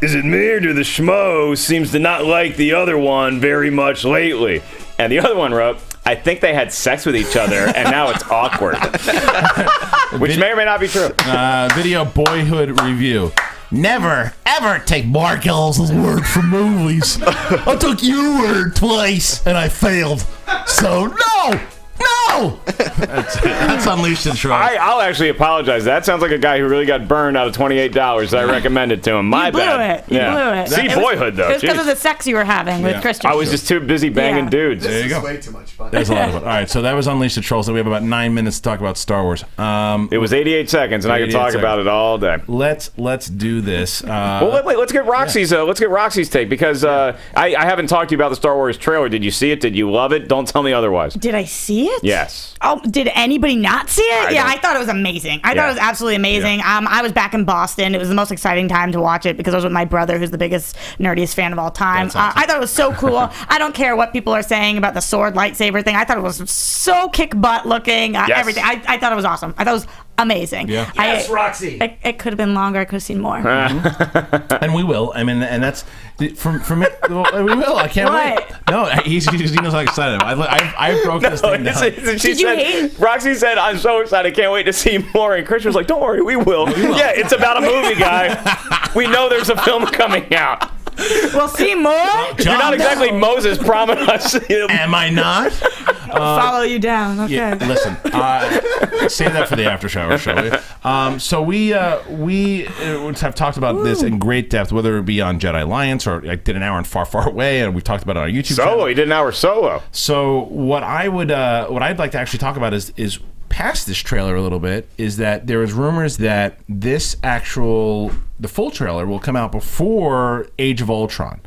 "Is it me or do the schmo seems to not like the other one very much lately?" And the other one wrote, "I think they had sex with each other, and now it's awkward." Which may or may not be true. Video Boyhood review. Never, ever take Mark Ellis' word for movies. I took your word twice, and I failed. So, no! That's Unleashed the Trolls. I'll actually apologize. That sounds like a guy who really got burned out of $28 that I recommended to him. My bad. You blew it. See, Boyhood, though. It was because of the sex you were having with Kristian. I was just too busy banging dudes. There you go. Way too much fun. There's a lot of fun. All right, so that was Unleashed the Trolls. So we have about 9 minutes to talk about Star Wars. It was 88 seconds, and I could talk about it all day. Let's do this. Well, wait, let's get Roxy's. Let's get Roxy's take because I haven't talked to you about the Star Wars trailer. Did you see it? Did you love it? Don't tell me otherwise. Did I see it? Yes. Oh, did anybody not see it? I thought it was amazing. I thought it was absolutely amazing. Yeah. I was back in Boston. It was the most exciting time to watch it because I was with my brother, who's the biggest, nerdiest fan of all time. That's awesome. I thought it was so cool. I don't care what people are saying about the sword lightsaber thing. I thought it was so kick butt looking. Everything. I thought it was awesome. I thought it was amazing. Yeah. Yes, Roxy. It could have been longer. I could have seen more. And we will. I mean, and that's from it. We will. I can't wait. No, he knows how excited I am. I broke this thing down. Roxy said, "I'm so excited. I can't wait to see more." And Kristian was like, "Don't worry, we will." Yeah, it's about a movie, guy. We know there's a film coming out. We'll see more. You're not exactly Moses promising us. Am I not? Follow you down. Okay. Yeah, listen, save that for the after shower, shall we? So we have talked about this in great depth, whether it be on Jedi Alliance or I did an hour on Far, Far Away, and we've talked about it on our YouTube channel. He did an hour solo. So what I'd like to actually talk about is past this trailer a little bit, is that there is rumors that the full trailer will come out before Age of Ultron.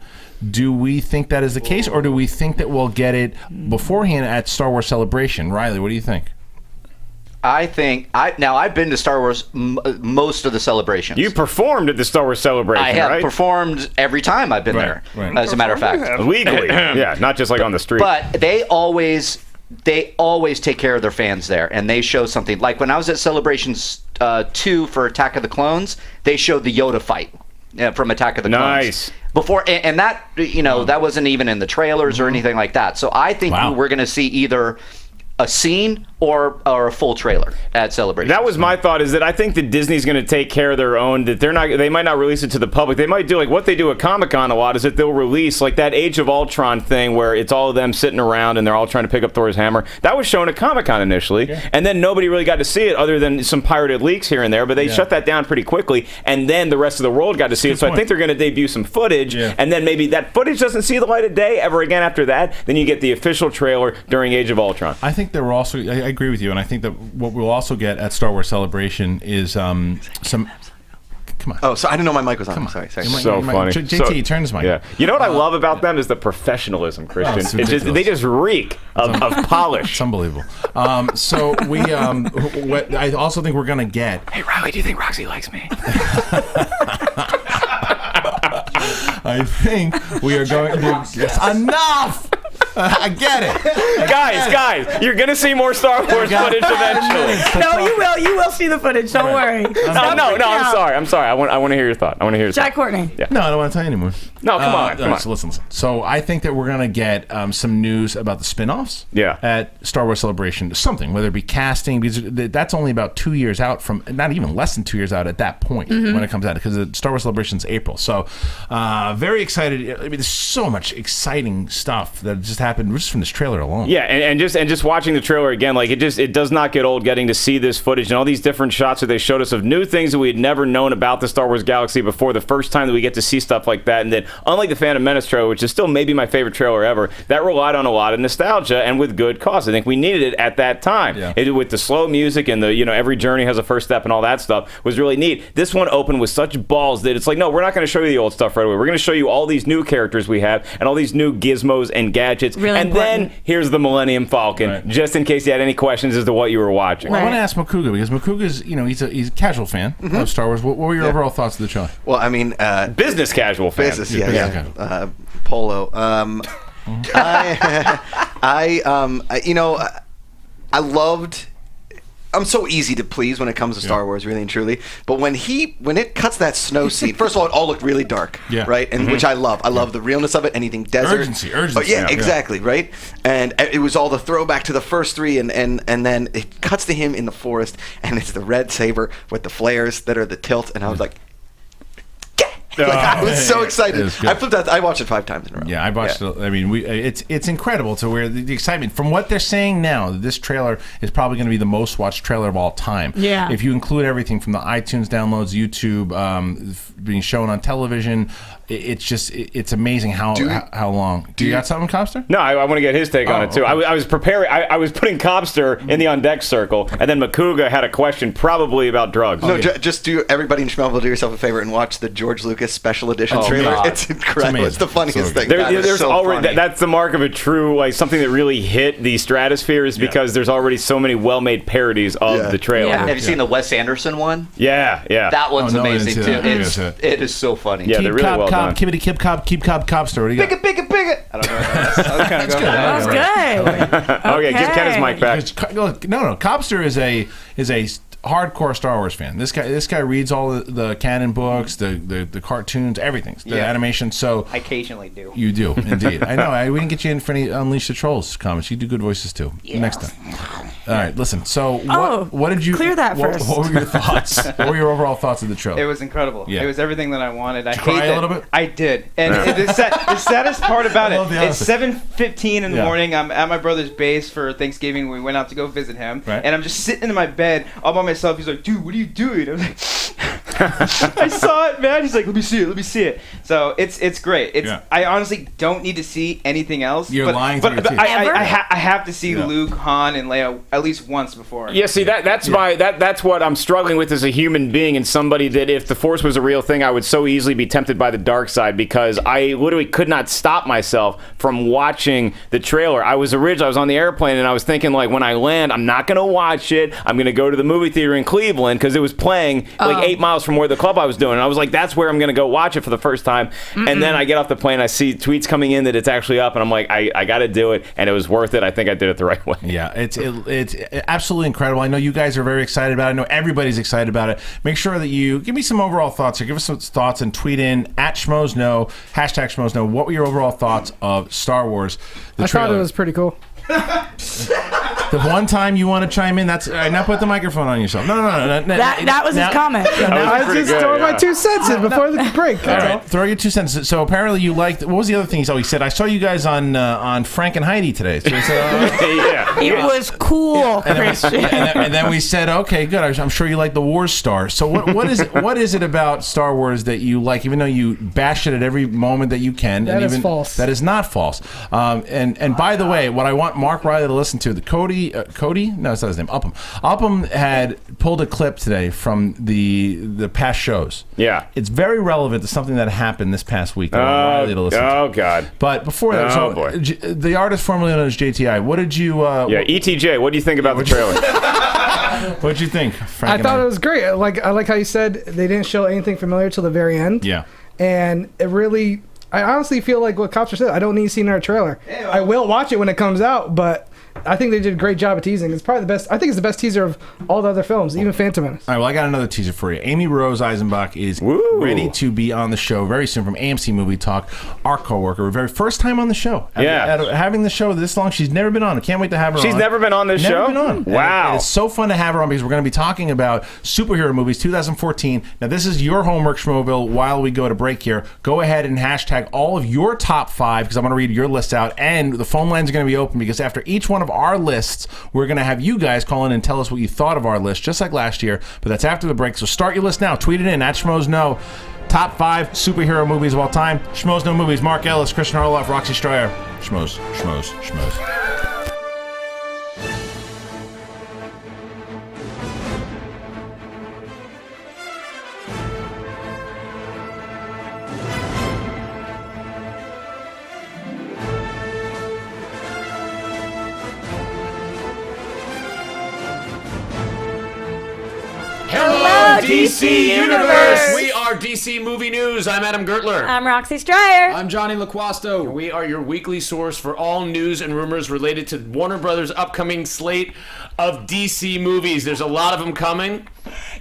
Do we think that is the case, or do we think that we'll get it beforehand at Star Wars Celebration? Riley, what do you think? I think I've been to Star Wars most of the celebrations. You performed at the Star Wars Celebration, I have right? performed every time I've been there. Right. As a matter of fact, legally, yeah, not just like on the street. But they always take care of their fans there, and they show something. Like when I was at Celebrations 2 for Attack of the Clones, they showed the Yoda fight from Attack of the Clones. Nice. Before, and that, that wasn't even in the trailers or anything like that. So I think we're going to see either a scene or a full trailer at Celebration. That was my thought, is that I think that Disney's going to take care of their own, that they might not release it to the public. They might do like what they do at Comic-Con a lot, is that they'll release like that Age of Ultron thing where it's all of them sitting around and they're all trying to pick up Thor's hammer. That was shown at Comic-Con initially, and then nobody really got to see it other than some pirated leaks here and there, but they shut that down pretty quickly, and then the rest of the world got to see it. So I think they're going to debut some footage, and then maybe that footage doesn't see the light of day ever again after that. Then you get the official trailer during Age of Ultron. I think there were also, I agree with you, and I think that what we'll also get at Star Wars Celebration is some. Come on. Oh, so I didn't know my mic was on. Come on. Sorry. So funny. JT, turn his mic. Yeah. You know what I love about them is the professionalism, Kristian. They just reek of polish. It's unbelievable. So we, what I also think we're gonna get. Hey Riley, do you think Roxy likes me? I think we are going to. Enough. I get it. Guys, you're gonna see more Star Wars footage eventually. No, you will. You will see the footage. Don't worry. No. I'm sorry. I want to hear your thought. Jack Courtney. Yeah. No, I don't want to tell you anymore. No, come on. So listen. So I think that we're gonna get some news about the spin-offs. Yeah. At Star Wars Celebration, something, whether it be casting, because that's only about 2 years out from, not even less than 2 years out at that point when it comes out, because Star Wars Celebration's April. So very excited. I mean, there's so much exciting stuff that just happened just from this trailer alone. Yeah, and just watching the trailer again, like it does not get old getting to see this footage and all these different shots that they showed us of new things that we had never known about the Star Wars galaxy before. The first time that we get to see stuff like that, and then unlike the Phantom Menace trailer, which is still maybe my favorite trailer ever, that relied on a lot of nostalgia and with good cause. I think we needed it at that time. Yeah. With the slow music and the every journey has a first step and all that stuff was really neat. This one opened with such balls that it's like, no, we're not going to show you the old stuff right away. We're going to show you all these new characters we have and all these new gizmos and gadgets. Really and important. Then here's the Millennium Falcon, just in case you had any questions as to what you were watching. Well, I want to ask Makuga, because Makuga's, he's a casual fan of Star Wars. What were your overall thoughts of the trailer? Well, I mean, business casual fan. Business, Polo. I loved. I'm so easy to please when it comes to Star Wars, really and truly. But when it cuts that snow scene, first of all, it all looked really dark, right? And which I love. I love the realness of it. Anything desert, urgency. Oh, yeah, exactly, right? And it was all the throwback to the first three, and then it cuts to him in the forest, and it's the red saber with the flares that are the tilt, and I was like. I was so excited. I flipped out. I watched it 5 times in a row. Yeah, I watched it. I mean, it's incredible to where the excitement from what they're saying now. This trailer is probably going to be the most watched trailer of all time. Yeah. If you include everything from the iTunes downloads, YouTube, being shown on television, it's amazing how long. Do you got something, Cobster? No, I want to get his take on it too. Okay. I was preparing. I was putting Cobster in the on deck circle, and then Makuga had a question probably about drugs. No, just do everybody in Schmoeville, do yourself a favor and watch the George Lucas special edition trailer. God. It's incredible. It's the funniest thing. There's already that's the mark of a true something that really hit the stratosphere is because there's already so many well-made parodies of the trailer. Yeah. Have you seen the Wes Anderson one? Yeah. That one's amazing too. It is so funny. Yeah, they're really well done. Kibbity kip cob Cobster. What do you got? Bigot. I don't know. That was good. Okay, give Ken his mic back. No. Cobster is a hardcore Star Wars fan. This guy reads all the canon books, the cartoons, everything, the animation. So I occasionally do. You do indeed. I know. We didn't get you in for any Unleash the Trolls comments. You do good voices too. Yeah. Next time. All right. Listen. So what did you clear that first? What were your thoughts? What were your overall thoughts of the trailer? It was incredible. Yeah. It was everything that I wanted. Did you cry a little bit? I did. And the saddest part about it, it's 7:15 in the morning. I'm at my brother's base for Thanksgiving. We went out to go visit him, and I'm just sitting in my bed all by myself. He's like, "Dude, what are you doing?" I'm like, "I saw it, man." He's like, "Let me see it." So it's great. I honestly don't need to see anything else. You're lying through your teeth. I have to see Luke, Han, and Leia at least once before. Yeah, see that's what I'm struggling with as a human being and somebody that if the Force was a real thing, I would so easily be tempted by the dark side because I literally could not stop myself from watching the trailer. I was on the airplane and I was thinking like when I land, I'm not gonna watch it. I'm gonna go to the movie theater in Cleveland because it was playing like 8 miles from where the club I was doing. And I was like, that's where I'm gonna go watch it for the first time. And then I get off the plane, I see tweets coming in that it's actually up, and I'm like, I got to do it, and it was worth it. I think I did it the right way. Yeah, it's absolutely incredible. I know you guys are very excited about it. I know everybody's excited about it. Make sure that you give me some overall thoughts here. Give us some thoughts and tweet in at Schmoes Know, #Schmoes Know. What were your overall thoughts of Star Wars? I thought it was pretty cool. The one time you want to chime in, that's now put the microphone on yourself. No. That was his comment. I was just throwing my 2 cents in before the break. All right, throw your 2 cents. So apparently you liked. What was the other thing he said? I saw you guys on Frank and Heidi today. So he said, It was cool, Christian. and then we said, okay, good. I'm sure you like the Wars star. So what is it about Star Wars that you like, even though you bash it at every moment that you can? That is false. That is not false. And by the way, what I want Mark Riley to listen to, the Cody? No, it's not his name. Upham had pulled a clip today from the past shows. Yeah. It's very relevant to something that happened this past week. That I want Riley to listen to. Oh, God. But before that, boy. The artist formerly known as JTI, what did you... ETJ, what do you think about the trailer? What did you think, Frank? I thought it was great. I like how you said they didn't show anything familiar till the very end. Yeah. And it really... I honestly feel like what Copster said, I don't need to see another trailer. I will watch it when it comes out, but I think they did a great job of teasing. It's probably the best. I think it's the best teaser of all the other films, even Phantom Menace. All right, well, I got another teaser for you. Amy Rose Eisenbach is ready to be on the show very soon from AMC Movie Talk, our coworker. Her very first time on the show. Having the show this long, she's never been on. I can't wait to have her on. She's never been on this show? Never been on. Wow. And it's so fun to have her on because we're going to be talking about superhero movies 2014. Now, this is your homework, Schmoville, while we go to break here. Go ahead and hashtag all of your top 5 because I'm going to read your list out. And the phone lines are going to be open because after each one of our lists, we're going to have you guys call in and tell us what you thought of our list, just like last year. But that's after the break. So start your list now. Tweet it in at Schmoes Know. Top 5 superhero movies of all time. Schmoes Know Movies. Mark Ellis, Kristian Harloff, Roxy Striar. Schmoes. Hello, DC Universe! We are DC Movie News. I'm Adam Gertler. I'm Roxy Striar. I'm Johnny LaQuasto. And we are your weekly source for all news and rumors related to Warner Brothers' upcoming slate of DC movies. There's a lot of them coming.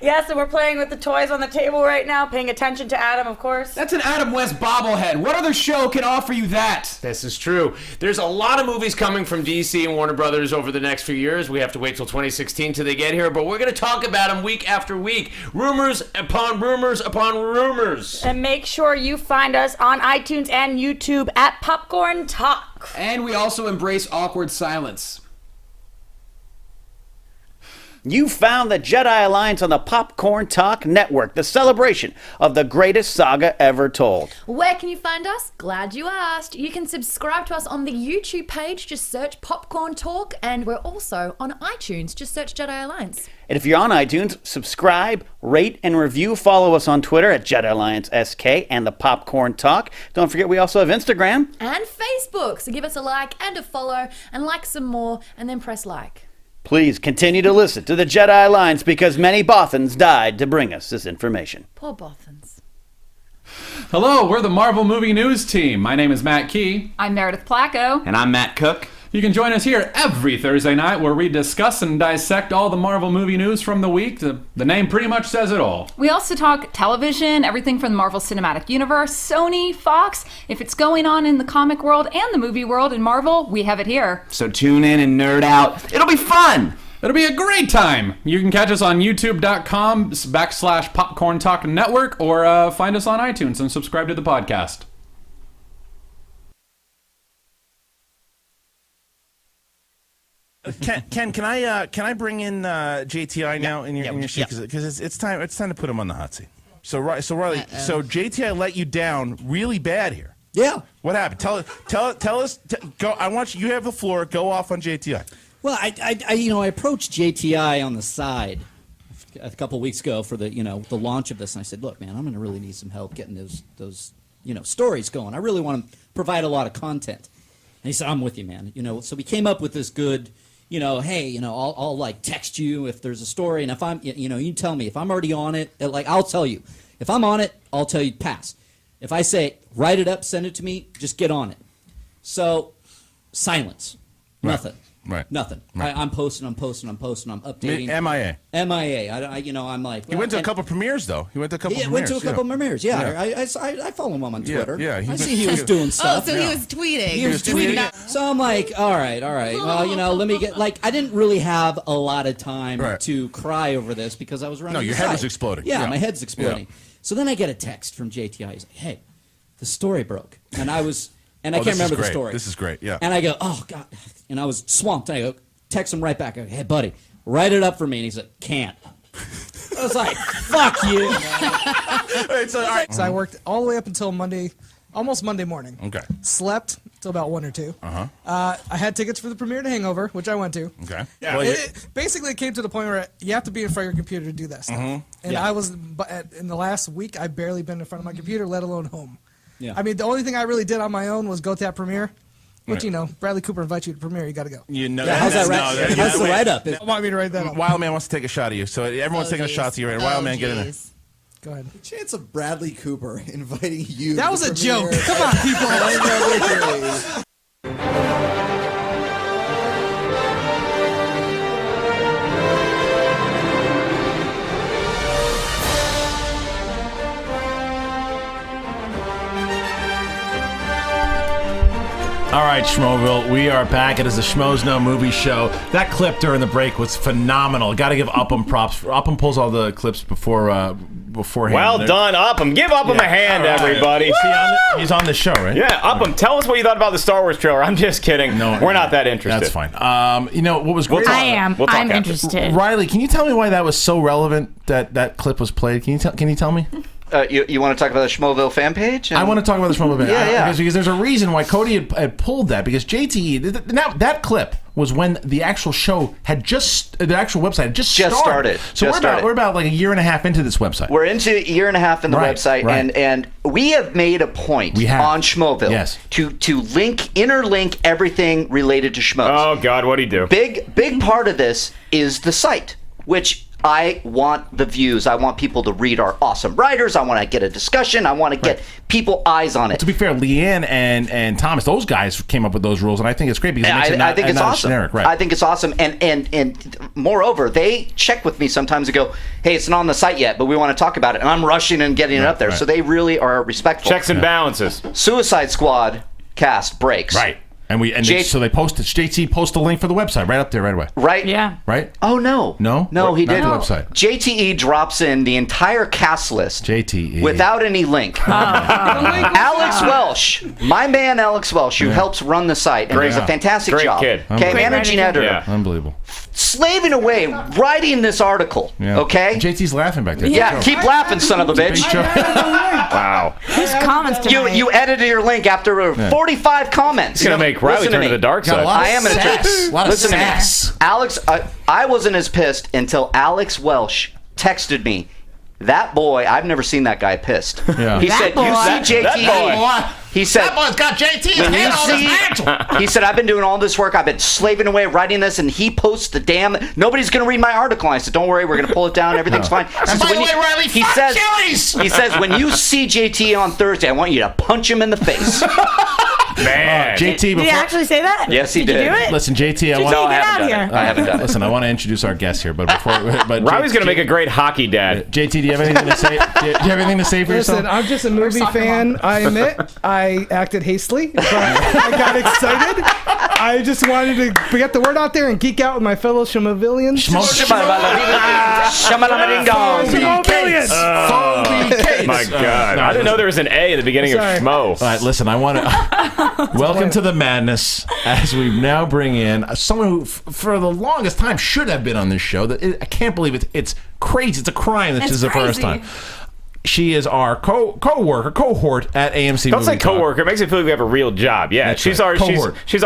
Yes, and we're playing with the toys on the table right now, paying attention to Adam, of course. That's an Adam West bobblehead. What other show can offer you that? This is true. There's a lot of movies coming from DC and Warner Brothers over the next few years. We have to wait till 2016 till they get here, but we're going to talk about them week after week. Rumors upon rumors upon rumors. And make sure you find us on iTunes and YouTube at Popcorn Talk. And we also embrace awkward silence. You found the Jedi Alliance on the Popcorn Talk Network, the celebration of the greatest saga ever told. Where can you find us? Glad you asked. You can subscribe to us on the YouTube page, just search Popcorn Talk, and we're also on iTunes, just search Jedi Alliance. And if you're on iTunes, subscribe, rate, and review. Follow us on Twitter at Jedi Alliance SK and the Popcorn Talk. Don't forget we also have Instagram. And Facebook, so give us a like and a follow, and like some more, and then press like. Please continue to listen to the Jedi Alliance because many Bothans died to bring us this information. Poor Bothans. Hello, we're the Marvel Movie News Team. My name is Matt Key. I'm Meredith Placco. And I'm Matt Cook. You can join us here every Thursday night where we discuss and dissect all the Marvel movie news from the week. The name pretty much says it all. We also talk television, everything from the Marvel Cinematic Universe, Sony, Fox. If it's going on in the comic world and the movie world in Marvel, we have it here. So tune in and nerd out. It'll be fun! It'll be a great time. You can catch us on youtube.com/Popcorn Talk Network or find us on iTunes and subscribe to the podcast. Ken, can I bring in JTI now in your seat because it's time to put him on the hot seat. So Riley, so JTI let you down really bad here. Yeah. What happened? Tell us. Go. I want you. You have the floor. Go off on JTI. Well, I approached JTI on the side a couple of weeks ago for the launch of this, and I said, look, man, I'm going to really need some help getting those stories going. I really want to provide a lot of content. And he said, I'm with you, man. So we came up with this good. Hey, I'll like text you if there's a story, and if I'm, you tell me if I'm already on it. Like I'll tell you if I'm on it, I'll tell you pass. If I say write it up, send it to me, just get on it. So silence, nothing. Right. Nothing. Right. I'm posting. I'm updating. MIA. I'm like. He went to a couple premieres though. He went to a couple. Yeah, premieres, went to a couple premieres. Yeah, I follow him on Twitter. Yeah. I see he was doing stuff. Oh, so he was tweeting. He was tweeting. So I'm like, all right. Well, let me get. I didn't really have a lot of time to cry over this because I was running. No, your head was exploding. Yeah, my head's exploding. Yeah. So then I get a text from JTI. He's like, hey, the story broke, and I can't remember the story. This is great. Yeah. And I go, oh God, and I was swamped. And I go, text him right back. I go, hey buddy, write it up for me. And he's like, can't. I was like, fuck you. So I worked all the way up until Monday, almost Monday morning. Okay. Slept till about 1 or 2. Uh-huh. I had tickets for the premiere to Hangover, which I went to. Okay. Yeah. Basically, it came to the point where you have to be in front of your computer to do that stuff. Mm-hmm. And I was, in the last week, I've barely been in front of my computer, let alone home. Yeah. I mean, the only thing I really did on my own was go to that premiere. Which, Bradley Cooper invites you to premiere, you got to go. How's that How's the write-up? Want me to write that up? Wild Man wants to take a shot of you, so everyone's taking a shot of you. Right? Wild Man, get in there. Go ahead. The chance of Bradley Cooper inviting you. That was a joke. Come on, people. All right, Schmoville, we are back. It is the Schmoes Know Movies Show. That clip during the break was phenomenal. Got to give Upham props. Upham pulls all the clips beforehand. Well done, Upham. Give Upham a hand, everybody. He's on the show, right? Yeah, Upham, tell us what you thought about the Star Wars trailer. I'm just kidding. No, we're not that interested. That's fine. What was great? I'm interested. Riley, can you tell me why that was so relevant that clip was played? Can you tell me? You want to talk about the Schmoville fan page? I want to talk about the Schmoville fan page. Yeah. Because there's a reason why Cody had pulled that. Because JTE, now that clip was when the actual show had the actual website had just started. So we're about like a year and a half into this website. We're into a year and a half in the website, and we have made a point on Schmoville to interlink everything related to Schmoes. Oh God, what'd he do? Big part of this is the site, which I want the views. I want people to read our awesome writers. I want to get a discussion. I want to get people eyes on it. To be fair, Leanne and Thomas, those guys came up with those rules, and I think it's great because it makes I think it's awesome. Generic, right. I think it's awesome. And moreover, they check with me sometimes and go, hey, it's not on the site yet, but we want to talk about it. And I'm rushing and getting it up there. Right. So they really are respectful. Checks and balances. Suicide Squad cast breaks. Right. So they posted. JT posted a link for the website right up there right away. Right? Yeah. Right? Oh no. No, he didn't. The website. JTE drops in the entire cast list. JTE. Without any link. Alex Welsh, my man Alex Welsh, who helps run the site and does a fantastic job. Kid. Okay, managing editor. Yeah. Unbelievable. Slaving away, writing this article. Yeah. Okay? JT's laughing back there. Yeah, keep laughing, son of a bitch. Wow. Whose comments tonight? You edited your link after 45 comments. It's going to make Riley turn to the dark side. I am going to turn. Listen to me. Alex, I wasn't as pissed until Alex Welsh texted me. That boy, I've never seen that guy pissed. Yeah. He said, you see JT. He said, that boy's got JT's head on his mantle. He said, I've been doing all this work. I've been slaving away writing this, and he posts the damn. Nobody's going to read my article. And I said, don't worry, we're going to pull it down. Everything's fine. And by the way, Riley, fuck Chili's. He says, when you see JT on Thursday, I want you to punch him in the face. Man. JT, did he actually say that? Yes, he did. You do it? Listen, JT, I haven't done it. Listen, I want to introduce our guest here, but Riley's going to make a a great hockey dad. JT, do you have anything to say? Do you have anything to say for yourself? Listen, I'm just a movie fan. I admit I acted hastily, but I got excited. I just wanted to get the word out there and geek out with my fellow Schmovillians. My God. I didn't know there was an A at the beginning of Schmo. All right, listen, I want to... Welcome to the madness as we now bring in someone who, for the longest time, should have been on this show. I can't believe it. It's crazy. It's a crime that this is the first time. She is our cohort at AMC. Don't say coworker. It makes me feel like we have a real job. Yeah, she's our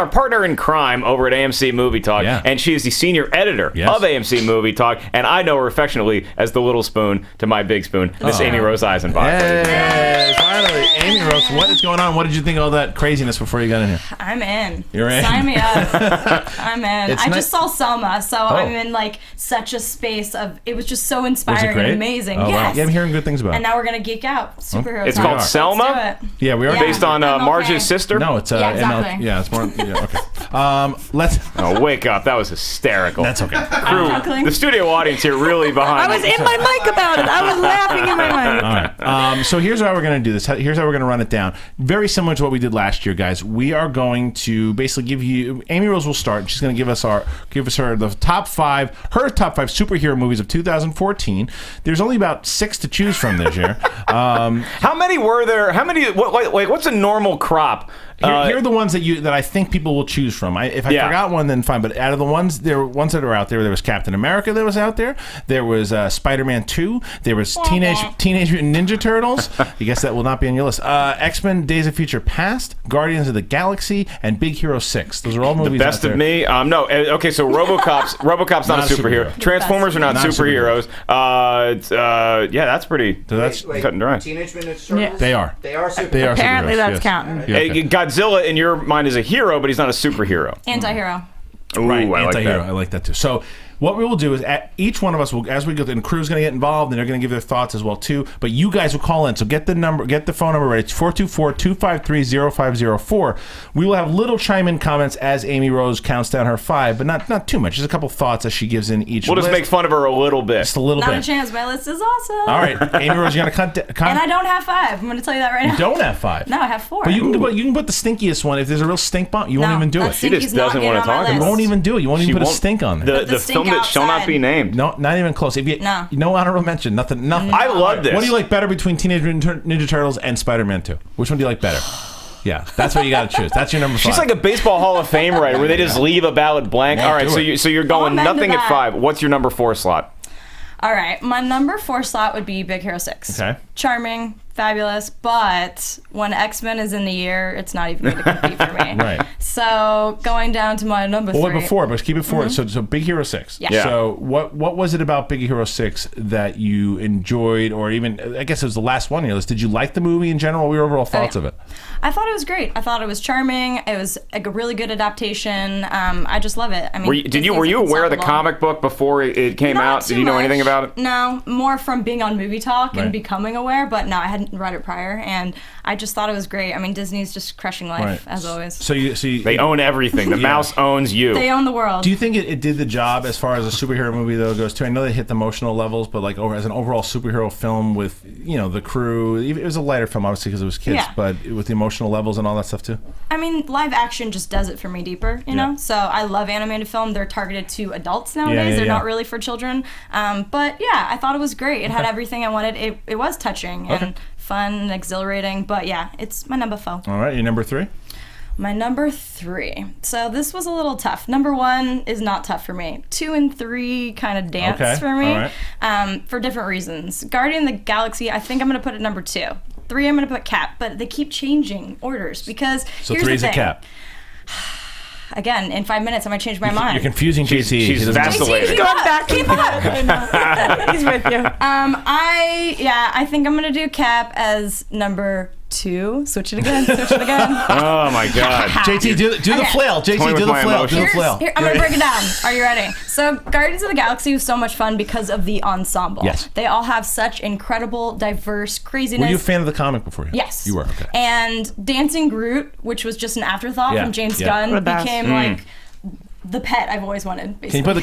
partner in crime over at AMC Movie Talk, and she is the senior editor of AMC Movie Talk, and I know her affectionately as the little spoon to my big spoon, Miss Amy Rose Eisenbach. Hey, finally, Amy Rose. What is going on? What did you think of all that craziness before you got in here? I'm in. You're in. Sign me up. I'm in. I nice. just saw Selma, so I'm in like such a space of. It was just so inspiring and amazing. Oh, yes. wow. Yeah, I'm hearing good things about it. And now we're gonna geek out. Superhero. It's called Selma. Yeah, we are based on Marge's sister. No, it's yeah, exactly. it's more. Yeah, okay. Let's. Oh, wake up! That was hysterical. That's okay. Crew, the studio audience here really behind. I was in my mic about it. I was laughing in my mic. All right. So here's how we're going to do this. Here's how we're going to run it down. Very similar to what we did last year, guys. We are going to basically give you. Amy Rose will start. She's going to give us the top 5 superhero movies of 2014. There's only about 6 to choose from this year. How many were there? How many? What's a normal crop? Here are the ones that I think people will choose from. If I forgot one, then fine. But out of the ones, there were ones that are out there. There was Captain America that was out there. There was Spider-Man 2. There was Teenage Mutant Ninja Turtles. I guess that will not be on your list. X-Men: Days of Future Past, Guardians of the Galaxy, and Big Hero 6. Those are all movies. The best of me. No. Okay, so RoboCop's not a superhero. Transformers are not superheroes. Yeah, that's pretty. So that's cut and dry. Teenage Mutant Ninja Turtles. They are. They are superheroes. They are Apparently, superheroes, that's yes. counting. Yeah, okay. Godzilla, in your mind, is a hero, but he's not a superhero. Anti-hero. Ooh, Right, I like anti-hero. that. I like that too. So what we will do is each one of us will, as we go, and the crew's going to get involved, and they're going to give their thoughts as well too. But you guys will call in. So get the phone number ready. It's 424-253-0504. We will have little chime-in comments as Amy Rose counts down her 5, but not too much. Just a couple thoughts as she gives in each. We'll just list. make fun of her a little bit. Just a little Not bit. a chance. My list is awesome. All right, Amy Rose, you're going to And I don't have 5. I'm going to tell you that right now. You don't have 5. No, I have 4. But you can put the stinkiest one. If there's a real stink bomb, you won't even do it. She just doesn't want to talk about it. You won't even do it. You won't even put a stink on there. The film that shall not be named. No, not even close. If you, no honorable mention. Nothing. I love this. What do you like better between Teenage Mutant Ninja Turtles and Spider-Man 2? Which one do you like better? Yeah, that's what you got to choose. That's your number 5. She's like a baseball Hall of Fame writer where they just leave a ballot blank. All right, so you're going nothing at 5. What's your number 4 slot? All right, my number 4 slot would be Big Hero 6. Okay. Charming, fabulous, but when X-Men is in the year, it's not even going to compete for me. Right. So going down to my number 3. Well, before, but keep it 4. So Big Hero 6. Yeah. So what was it about Big Hero 6 that you enjoyed, or even, I guess it was the last one on your list. Did you like the movie in general? What were your overall thoughts of it? I thought it was great. I thought it was charming. It was a really good adaptation. I just love it. I mean, were you aware of the comic book before it came out? Did you know anything about it? No, more from being on Movie Talk and becoming aware. But no, I hadn't read it prior, and I just thought it was great. I mean, Disney's just crushing life as always. So they own everything. The mouse owns you. They own the world. Do you think it did the job as far as a superhero movie though goes too? I know they hit the emotional levels, but like as an overall superhero film with the crew, it was a lighter film obviously because it was kids, but with the emotional levels and all that stuff too. I mean, live action just does it for me deeper, you know? So I love animated film. They're targeted to adults nowadays. They're not really for children. But yeah, I thought it was great. It had everything I wanted. It was touching and fun and exhilarating. But yeah, it's my number 4. All right, your number 3? My number 3. So this was a little tough. Number 1 is not tough for me. 2 and 3 kind of dance for me for different reasons. Guardian of the Galaxy, I think I'm going to put it number 2. 3, I'm going to put Cap, but they keep changing orders because so here's 3 the is thing. a Cap. Again, in 5 minutes, I might change my mind. You're confusing JT. She's vacillating. Keep up. Keep up. He's with you. I think I'm going to do Cap as number 2. Switch it again. Oh my God. JT, do the flail. JT, do the flail. Do the flail. Here, I'm going to break it down. Are you ready? So Guardians of the Galaxy was so much fun because of the ensemble. Yes. They all have such incredible, diverse craziness. Were you a fan of the comic before? Yes. You were, okay. And Dancing Groot, which was just an afterthought from James Gunn, became like the pet I've always wanted. Basically. Can you put the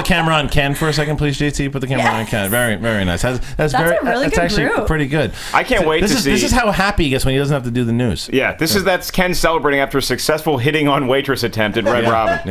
camera on Ken for a second, please, JT? Put the camera on Ken. Very, very nice. That's a really good actually group. pretty good. I can't wait to see. This is how happy he gets when he doesn't have to do the news. Yeah, that's Ken celebrating after a successful hitting on waitress attempt at Red Robin.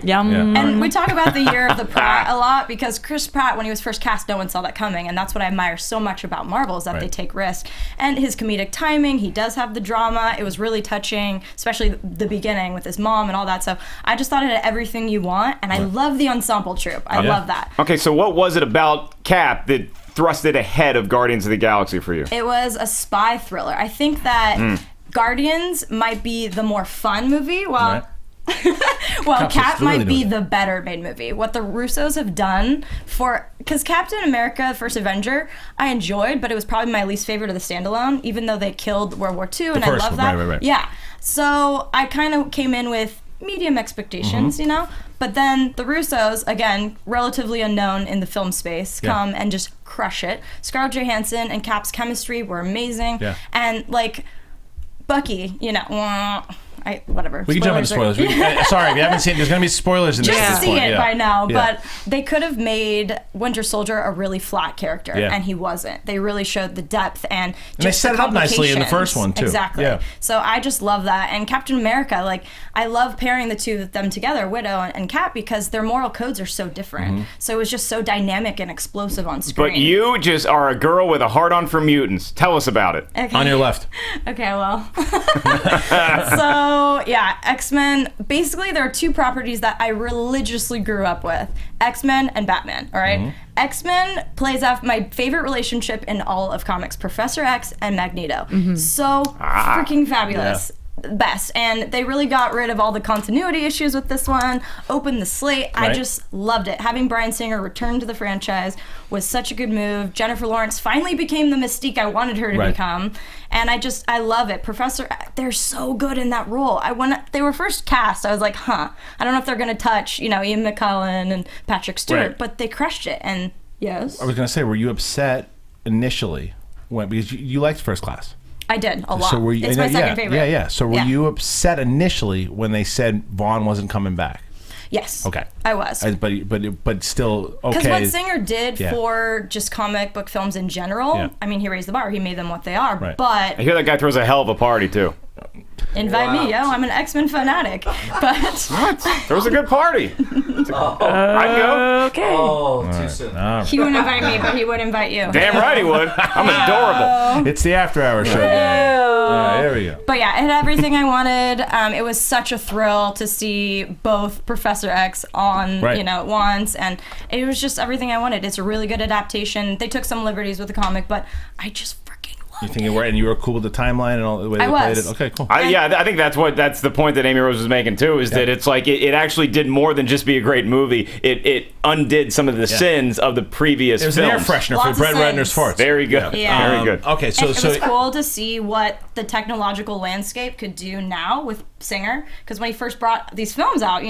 Yum. And we talk about the year of the Pratt a lot because Chris Pratt, when he was first cast, no one saw that coming, and that's what I admire so much about Marvel is that they take risks. And his comedic timing, he does have the drama. It was really touching, especially the beginning with his mom and all that. So I just thought it had everything you want, and I love the ensemble troupe. I love that. Okay, so what was it about Cap that thrust it ahead of Guardians of the Galaxy for you? It was a spy thriller. I think that Guardians might be the more fun movie, while Cap might be the better made movie. What the Russos have done because Captain America: First Avenger, I enjoyed, but it was probably my least favorite of the standalone, even though they killed World War II, and I love that. Right. Yeah, so I kind of came in with medium expectations, you know? But then the Russos, again, relatively unknown in the film space, come and just crush it. Scarlett Johansson and Cap's chemistry were amazing. Yeah. And, like, Bucky, I whatever. We can jump into spoilers. Sorry, if you haven't seen it, there's going to be spoilers in this. Just see it by now, Yeah. but they could have made Winter Soldier a really flat character, and he wasn't. They really showed the depth and they set it up nicely in the first one, too. Exactly. Yeah. So I just love that. And Captain America, like, I love pairing the two of them together, Widow and Cap, because their moral codes are so different. So it was just so dynamic and explosive on screen. But you just are a girl with a hard-on for mutants. Tell us about it. Okay. On your left. Okay, well. So, yeah, X-Men. Basically, there are two properties that I religiously grew up with. X-Men and Batman, all right? X-Men plays off my favorite relationship in all of comics, Professor X and Magneto. So freaking fabulous. Best. And they really got rid of all the continuity issues with this one, opened the slate. I just loved it. Having Bryan Singer return to the franchise was such a good move. Jennifer Lawrence finally became the Mystique I wanted her to become. And I love it. Professor, they're so good in that role. When they were first cast, I was like, I don't know if they're going to touch, Ian McKellen and Patrick Stewart, but they crushed it. And yes. I was going to say, were you upset initially because you liked First Class? I did a lot. So were you, it's my second favorite. Yeah. So were you upset initially when they said Vaughn wasn't coming back? Yes. Okay. I was. But still okay. Because what Singer did for just comic book films in general, I mean, he raised the bar. He made them what they are. But I hear that guy throws a hell of a party too. Invite me, yo. I'm an X-Men fanatic. But what? There was a good party. I'd go. Okay. Oh, too soon. He wouldn't invite me, but he would invite you. Damn right he would. I'm adorable. It's the After Hour show. There we go. But yeah, it had everything I wanted. It was such a thrill to see both Professor X on, at once, and it was just everything I wanted. It's a really good adaptation. They took some liberties with the comic, but I just You think you were, and you were cool with the timeline and all the way they played it? Okay, cool. I think that's the point that Amy Rose was making too, is that it's like it actually did more than just be a great movie. It undid some of the sins of the previous films. It was an air freshener for Brett Ratner's farts. Very good. Yeah. Very good. Okay, so it was cool to see what the technological landscape could do now with Singer, because when he first brought these films out,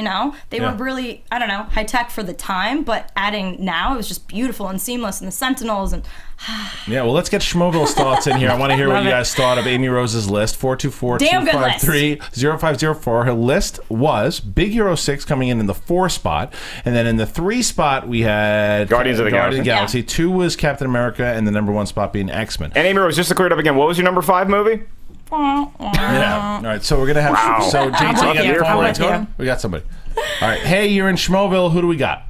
they were really, high tech for the time, but adding now, it was just beautiful and seamless, and the Sentinels and well, let's get Schmoville's thoughts in here. I want to hear what you guys thought of Amy Rose's list. 424-253-0504. Her list was Big Hero 6 coming in the 4 spot, and then in the 3 spot we had Guardians of the Galaxy. 2 was Captain America, and the number 1 spot being X-Men. And Amy Rose, just to clear it up again, what was your number 5 movie? Yeah. All right, so we're gonna have so JT, you got the phone. We got somebody. All right, hey, you're in Schmoville. Who do we got?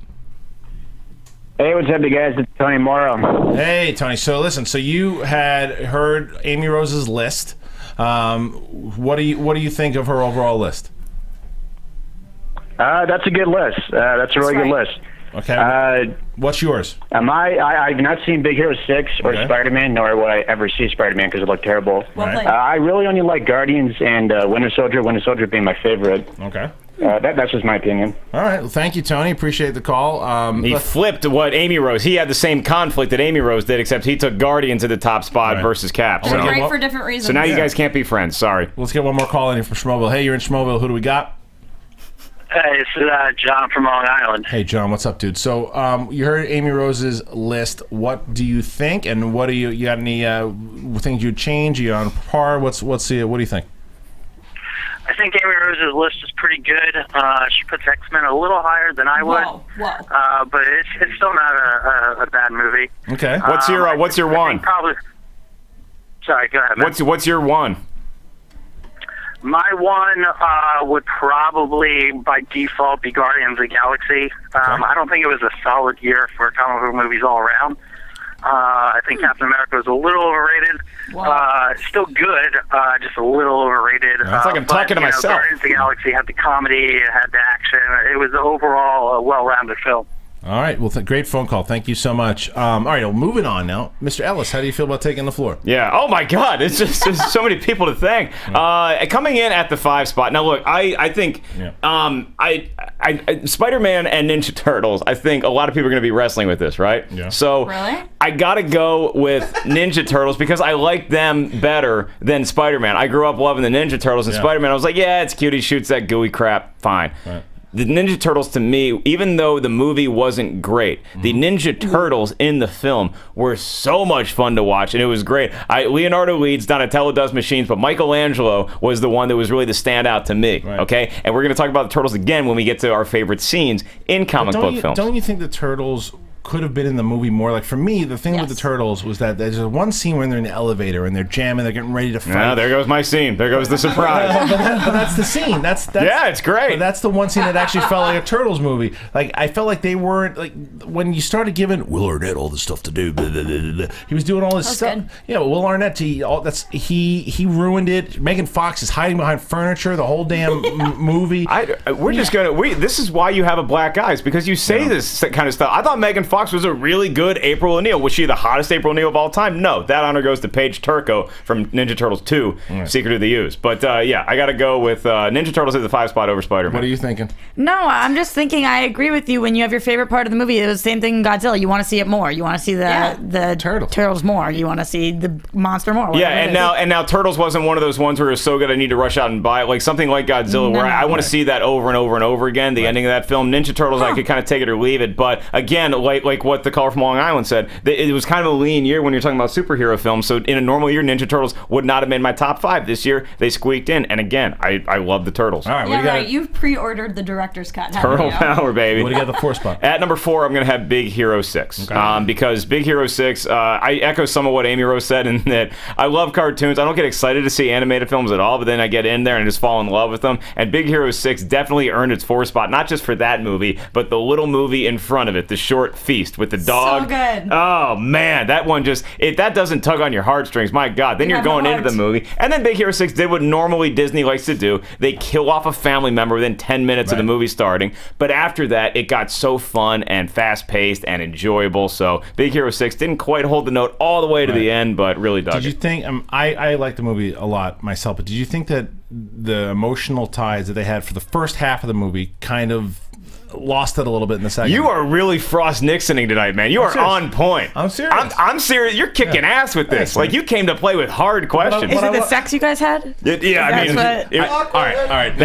Hey, what's up, you guys? It's Tony Morrow. Hey, Tony. So listen, so you had heard Amy Rose's list. What do you think of her overall list? That's a good list. That's a really good list. Okay. What's yours? I've not seen Big Hero 6 or Spider-Man, nor will I ever see Spider-Man because it looked terrible. I really only like Guardians and Winter Soldier being my favorite. Okay. That's just my opinion. All right. Well, thank you, Tony. Appreciate the call. He flipped what Amy Rose. He had the same conflict that Amy Rose did, except he took Guardians to the top spot versus Cap. They're great for different reasons. So now you guys can't be friends. Sorry. Let's get one more call in here from Schmoville. Hey, you're in Schmoville. Got? Hey, this is John from Long Island. Hey, John, what's up, dude? So, you heard Amy Rose's list. What do you think? And what do you got any things you'd change? Are you on par? What do you think? I think Amy Rose's list is pretty good. She puts X-Men a little higher than I would. But it's still not a bad movie. Okay. What's your one? Probably. Sorry, go ahead, man. What's your one? My one would probably, by default, be Guardians of the Galaxy. I don't think it was a solid year for comic book movies all around. I think Captain America was a little overrated. Still good, just a little overrated. It's like I'm talking to myself. Guardians of the Galaxy had the comedy, it had the action. It was overall a well-rounded film. All right. Well, great phone call. Thank you so much. All right. Well, moving on now. Mr. Ellis, how do you feel about taking the floor? Yeah. Oh, my God. It's just there's so many people to thank. Coming in at the 5 spot. Now, look, I think Spider-Man and Ninja Turtles, I think a lot of people are going to be wrestling with this, right? Yeah. So I got to go with Ninja Turtles because I like them better than Spider-Man. I grew up loving the Ninja Turtles, and Spider-Man, I was like, yeah, it's cute. He shoots that gooey crap. Fine. Right. the Ninja Turtles, to me, even though the movie wasn't great, the Ninja Turtles in the film were so much fun to watch, and it was great. Leonardo leads, Donatello does machines, but Michelangelo was the one that was really the standout to me, okay? And we're going to talk about the Turtles again when we get to our favorite scenes in comic book films. Don't you think the Turtles could have been in the movie more? Like, for me, the thing with the Turtles was that there's one scene where they're in the elevator and they're jamming, they're getting ready to fight. Yeah, there goes my scene. There goes the surprise. but that's the scene. That's yeah, it's great. But that's the one scene that actually felt like a Turtles movie. Like, I felt like they weren't, like, when you started giving Will Arnett all this stuff to do, blah, blah, blah, blah, he was doing all this stuff. Good. Yeah, Will Arnett, he ruined it. Megan Fox is hiding behind furniture the whole damn movie. This is why you have a black eye, because you say this kind of stuff. I thought Megan Fox was a really good April O'Neil. Was she the hottest April O'Neil of all time? No. That honor goes to Paige Turco from Ninja Turtles 2, Secret of the Ooze. But yeah, I got to go with Ninja Turtles at the 5 spot over Spider-Man. What are you thinking? No, I'm just thinking I agree with you. When you have your favorite part of the movie, it was the same thing in Godzilla. You want to see it more. You want to see the turtles more. You want to see the monster more. Yeah, and now Turtles wasn't one of those ones where it was so good I need to rush out and buy it. Like something like Godzilla, where I want to see that over and over and over again. The ending of that film. Ninja Turtles, I could kind of take it or leave it. But again, like what the caller from Long Island said, it was kind of a lean year when you're talking about superhero films. So in a normal year, Ninja Turtles would not have made my top 5. This year, they squeaked in. And again, I love the Turtles. All right, yeah, right. You've pre-ordered the director's cut. Turtle power, baby. What do you got the 4 spot? At number 4, I'm going to have Big Hero 6. Okay. Because Big Hero 6, I echo some of what Amy Rose said in that I love cartoons. I don't get excited to see animated films at all, but then I get in there and just fall in love with them. And Big Hero 6 definitely earned its 4 spot, not just for that movie, but the little movie in front of it, The Short Feast with the dog. So good. Oh man, that one that doesn't tug on your heartstrings. My God, then you're going into the movie. And then Big Hero 6 did what normally Disney likes to do. They kill off a family member within 10 minutes of the movie starting. But after that, it got so fun and fast-paced and enjoyable. So Big Hero 6 didn't quite hold the note all the way to the end, but really dug it. Did you think, I like the movie a lot myself, but did you think that the emotional ties that they had for the first half of the movie kind of lost it a little bit in the second? You are really Frost Nixoning tonight, man. You are on point. I'm serious. I'm serious. You're kicking ass with this. Like, you came to play with hard questions. Is it the sex you guys had? Yeah, I mean... all right.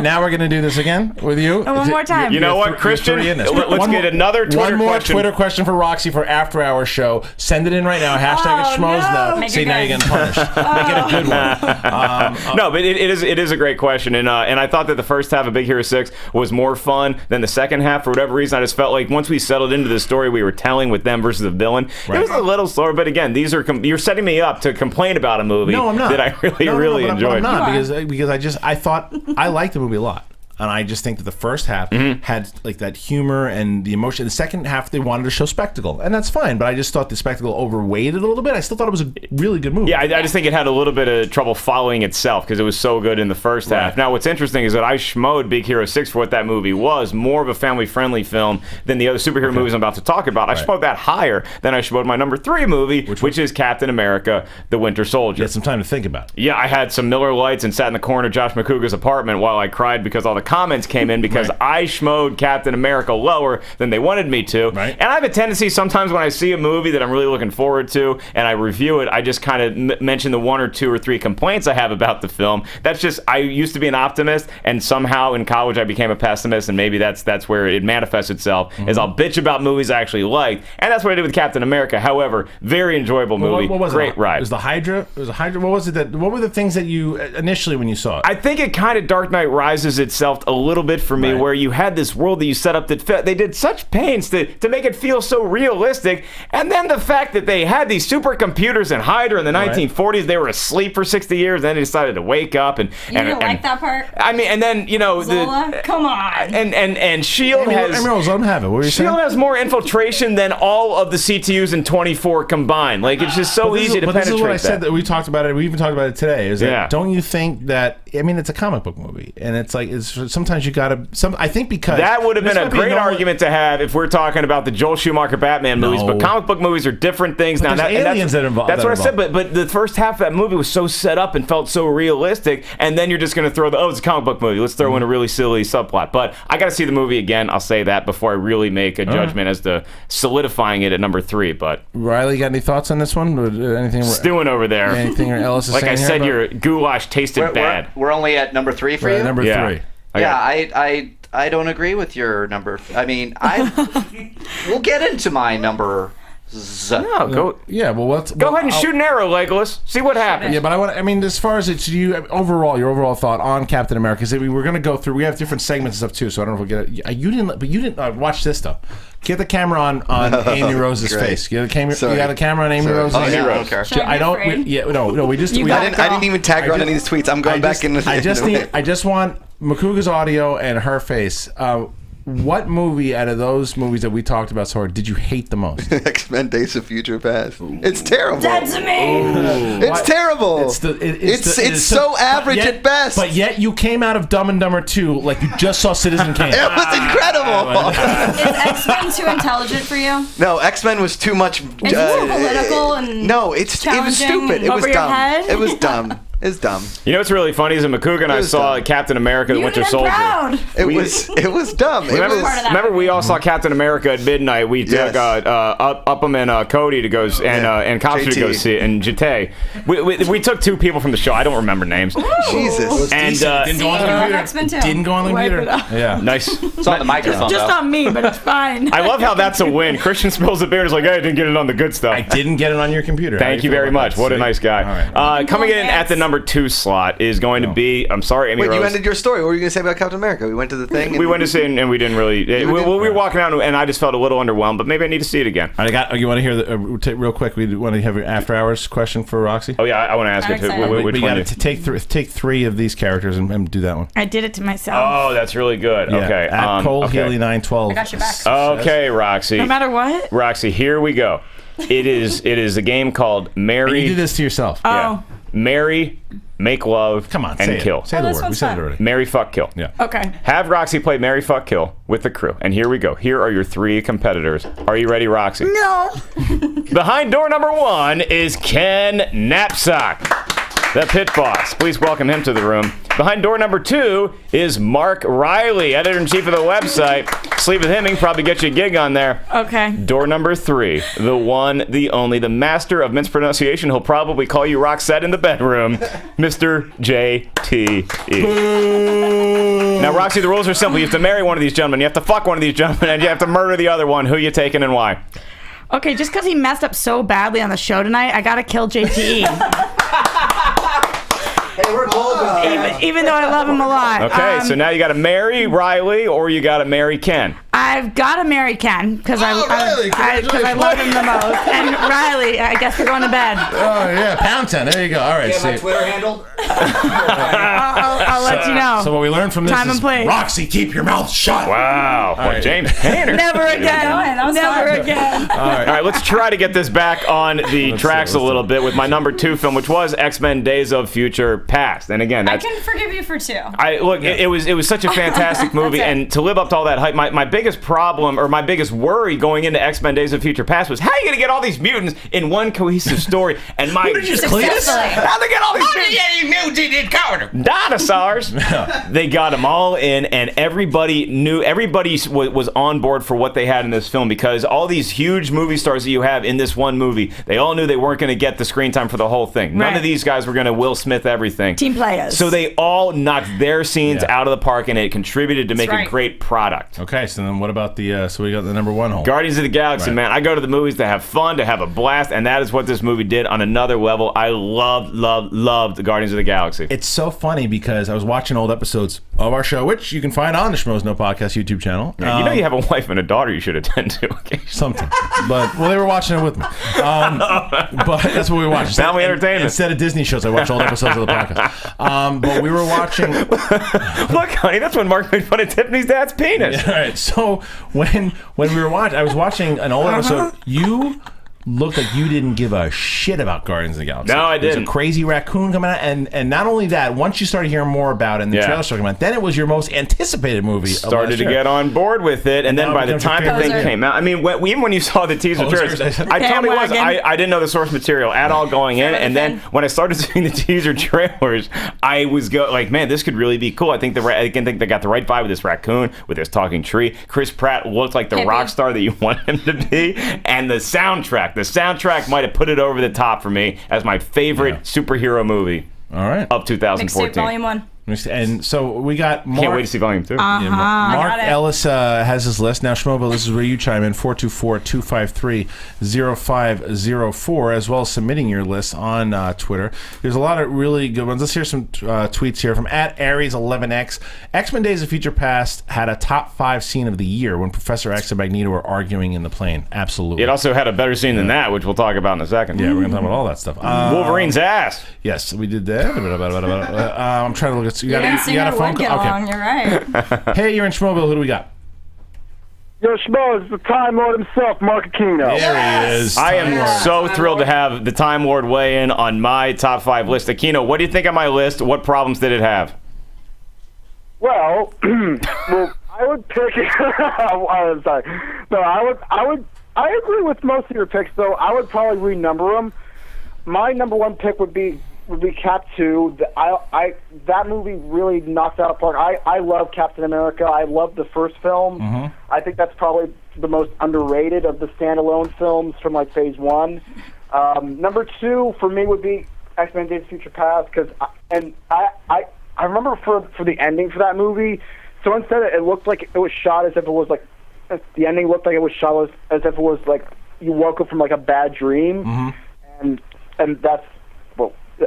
Now we're going to do this again with you. One more time. You know what, Kristian? Let's get another Twitter question. One more Twitter question for Roxy for After Hours Show. Send it in right now. Hashtag Schmoes Know. See, now you're getting punished. Make it a good one. No, but it is a great question. And I thought that the first half of Big Hero 6 was more fun than the second half. For whatever reason, I just felt like once we settled into the story we were telling with them versus the villain, it was a little slower. But again, you're setting me up to complain about a movie that I really enjoyed. I'm not, because I thought I liked the movie a lot. And I just think that the first half had like that humor and the emotion. The second half, they wanted to show spectacle, and that's fine. But I just thought the spectacle overweighted a little bit. I still thought it was a really good movie. Yeah, I just think it had a little bit of trouble following itself because it was so good in the first half. Now, what's interesting is that I schmoed Big Hero 6 for what that movie was, more of a family-friendly film than the other superhero movies I'm about to talk about. I schmoed that higher than I schmoed my number 3 movie, which is Captain America: The Winter Soldier. You had some time to think about it. Yeah, I had some Miller Lights and sat in the corner of Josh McCouga's apartment while I cried because all the comments came in because I schmoed Captain America lower than they wanted me to. And I have a tendency sometimes when I see a movie that I'm really looking forward to and I review it, I just kind of mention the 1 or 2 or 3 complaints I have about the film. That's just, I used to be an optimist, and somehow in college I became a pessimist, and maybe that's where it manifests itself, is I'll bitch about movies I actually liked, and that's what I did with Captain America. However, very enjoyable movie. What was Great ride. It was the Hydra? What was it what were the things that you, initially when you saw it? I think it kind of Dark Knight Rises itself a little bit for me, where you had this world that you set up that they did such pains to make it feel so realistic, and then the fact that they had these supercomputers in Hydra in the 1940s, they were asleep for 60 years, then they decided to wake up and you didn't like that part? I mean, and then Zola? Come on. And Shield has Shield has more infiltration than all of the CTUs in 24 combined. Like, it's just so easy to penetrate. This is what I said that we talked about it. We even talked about it today. Is that don't you think that? I mean, it's a comic book movie, and it's like sometimes you gotta. I think because that would have been a great argument to have if we're talking about the Joel Schumacher Batman movies, but comic book movies are different things. But now aliens that are involved. That's what I said. But the first half of that movie was so set up and felt so realistic, and then you're just going to throw it's a comic book movie. Let's throw in a really silly subplot. But I got to see the movie again. I'll say that before I really make a judgment as to solidifying it at number 3. But Riley, got any thoughts on this one? Anything stewing over there? Anything Ellis is like saying I said, your goulash tasted bad. We're only at number 3 for you. Number 3. Yeah, I don't agree with your number. I mean, we'll get into my number. No, go. Yeah, well, go ahead and shoot an arrow, Legolas. See what happens. Yeah, but I mean, as far as it's your overall thought on Captain America, is that we're going to go through. We have different segments and stuff too, so I don't know if we'll get it. You didn't watch this though. Get the camera on Amy Rose's face. You got the camera on Amy Rose's face. I don't. We just. I didn't even tag her on any of these tweets. I'm going back in. I just want Makuga's audio and her face. What movie out of those movies that we talked about so hard did you hate the most? X-Men: Days of Future Past. It's terrible. Dead to me. It's terrible. It's so average at best. But yet you came out of Dumb and Dumber 2 like you just saw Citizen Kane. It was incredible. Is X-Men too intelligent for you? No, X-Men was too much. It's too political and no, it was stupid. It was dumb. It was dumb. It's dumb. You know what's really funny is that Makuga and I saw Captain America: The Winter Soldier. It was dumb. Remember we all saw Captain America at midnight. We took Upham and Cody to go and Copster to go see it, and Jete. We took two people from the show. I don't remember names. Jesus. And didn't go on the computer. Didn't go on the computer. Yeah, nice. It's on the microphone. Just on me, but it's fine. I love how that's a win. Kristian spills the beer and is like, "Hey, I didn't get it on the good stuff." I didn't get it on your computer. Thank you very much. What a nice guy. Coming in at the number 2 slot is going to be. I'm sorry, Amy Wait, Rose. you ended your story. What were you going to say about Captain America? We went to the thing. We went to see it and we didn't really. We were walking out and I just felt a little underwhelmed. But maybe I need to see it again. You want to hear real quick? We want to have an after hours question for Roxy. Oh yeah, I want to ask it. We got to take 3 of these characters and do that one. I did it to myself. Oh, that's really good. Yeah. Okay. At Cole Healy 912. I got your back. Okay, Roxy. No matter what. Roxy, here we go. It is a game called Marry. You did this to yourself. Oh. Yeah. Marry, make love, and kill. Say the word. We said it already. Marry, fuck, kill. Yeah. Okay. Have Roxy play Marry, fuck, kill with the crew. And here we go. Here are your 3 competitors. Are you ready, Roxy? No. Behind door number 1 is Ken Knapsack, the pit boss. Please welcome him to the room. Behind door number 2 is Mark Riley, editor-in-chief of the website. Sleep with him, he can probably get you a gig on there. Okay. Door number 3, the one, the only, the master of mispronunciation. He'll probably call you Roxette in the bedroom, Mr. JTE. Now, Roxy, the rules are simple. You have to marry one of these gentlemen, you have to fuck one of these gentlemen, and you have to murder the other one. Who you taking and why? Okay, just because he messed up so badly on the show tonight, I gotta kill JTE. Hey, we're bold. Even though I love him a lot. Okay, so now you got to marry Riley or you got to marry Ken. I've got to marry Ken because I love him the most. And Riley, I guess we're going to bed. Oh yeah, Pound Town. There you go. All right. Get my Twitter handle. I'll let you know. So what we learned from this Time is and place. Roxy, keep your mouth shut. Wow. All right. James Tanner. Never again. Never again. All right, let's try to get this back on the tracks a little bit with my number 2 film, which was X-Men: Days of Future Past. And again, I can forgive you for 2. It was such a fantastic movie, and to live up to all that hype, my biggest problem or my biggest worry going into X-Men: Days of Future Past was how are you going to get all these mutants in one cohesive story? And my How'd they get all these mutants in Carter? Dinosaurs. They got them all in, and everybody was on board for what they had in this film, because all these huge movie stars that you have in this one movie, they all knew they weren't going to get the screen time for the whole thing. None of these guys were going to Will Smith everything. Team players. So they all knocked their scenes out of the park, and it contributed to make a great product. Okay, so then what about so we got the number 1 hole. Guardians of the Galaxy, man. I go to the movies to have fun, to have a blast, and that is what this movie did on another level. I loved the Guardians of the Galaxy. It's so funny because I was watching old episodes of our show, which you can find on the Schmoes Know Podcast YouTube channel. Yeah, you know you have a wife and a daughter you should attend to. Okay. Something. But, they were watching it with me. But that's what we watched. Family entertainment. Instead of Disney shows, I watched old episodes of the podcast. But we were watching... Look, honey, that's when Mark made fun of Tiffany's dad's penis. Yeah, all right. So when we were watching, I was watching an old episode. You looked like you didn't give a shit about Guardians of the Galaxy. No, I didn't. There's a crazy raccoon coming out, and not only that, once you started hearing more about it and the trailer started coming out, then it was your most anticipated movie. Started to get on board with it, and then by the time the thing came out, I mean, even when you saw the teaser trailers, I totally was. I didn't know the source material at all going in, and then when I started seeing the teaser trailers, I was like, man, this could really be cool. I think they got the right vibe with this raccoon, with this talking tree. Chris Pratt looked like the rock star that you want him to be, and the soundtrack might have put it over the top for me as my favorite superhero movie. All right. Of 2014. Mixtape Volume 1. And so we got Mark. Can't wait to see Volume 2. Yeah, Mark Ellis has his list. Now, Schmoeville, this is where you chime in, 424-253-0504, as well as submitting your list on Twitter. There's a lot of really good ones. Let's hear some tweets here from @Aries11X. X-Men Days of Future Past had a top 5 scene of the year when Professor X and Magneto were arguing in the plane. Absolutely. It also had a better scene than that, which we'll talk about in a second. Yeah, we're going to talk about all that stuff. Wolverine's ass. Yes, we did that. I'm trying to look at... You got a phone call? Okay. You're right. Hey, you're in Schmoeville. Who do we got? Yo, Schmoes, the Time Lord himself, Mark Aquino. There he is. I am so thrilled to have the Time Lord weigh in on my top 5 list. Aquino, what do you think of my list? What problems did it have? Well, I would pick. I'm sorry. No, I agree with most of your picks, though. I would probably renumber them. My number 1 pick would be Cap 2. That movie really knocked out of the park. I love Captain America. I love the first film. Mm-hmm. I think that's probably the most underrated of the standalone films from like Phase 1. Number 2 for me would be X-Men: Days of Future Past, because I remember for the ending for that movie, someone said it looked like it was shot as if it was like the ending looked like it was shot as if it was like you woke up from like a bad dream, and that's.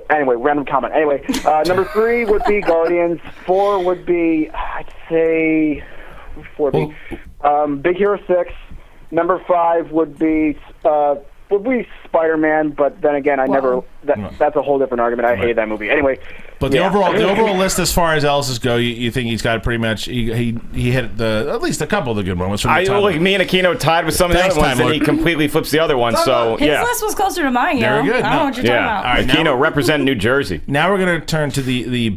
Anyway, random comment. Anyway, number 3 would be Guardians. 4 would be, I'd say, Big Hero 6. Number 5 would be Spider-Man, but then again, that's a whole different argument. I hate that movie. Anyway. But the overall list, as far as Ellis's go, you think he's got pretty much he hit at least a couple of the good ones. Me and Aquino tied with some of the other ones, and he completely flips the other ones. So his list was closer to mine. Very good. I don't know what you're talking about. All right, Aquino represent New Jersey. Now we're going to turn to the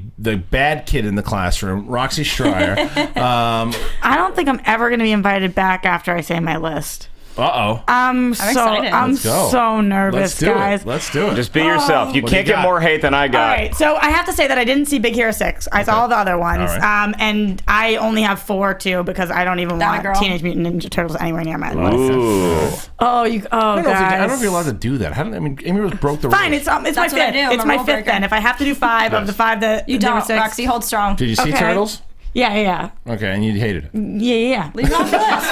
bad kid in the classroom, Roxy Striar. I don't think I'm ever going to be invited back after I say my list. Uh-oh. I'm so nervous, guys. Let's do it. Just be yourself. You can't get more hate than I got. All right, so I have to say that I didn't see Big Hero 6. I saw all the other ones. Right. And I only have 4, too, because I don't even want Teenage Mutant Ninja Turtles anywhere near my list. I don't know guys. if you're allowed to do that. Amy Rose broke the rules. Fine, it's my 5th. It's my 5th then. If I have to do 5 of the 5 that you don't, Roxy, hold strong. Did you see Turtles? Yeah. Okay, and you hated it. Yeah. Leave it off the list.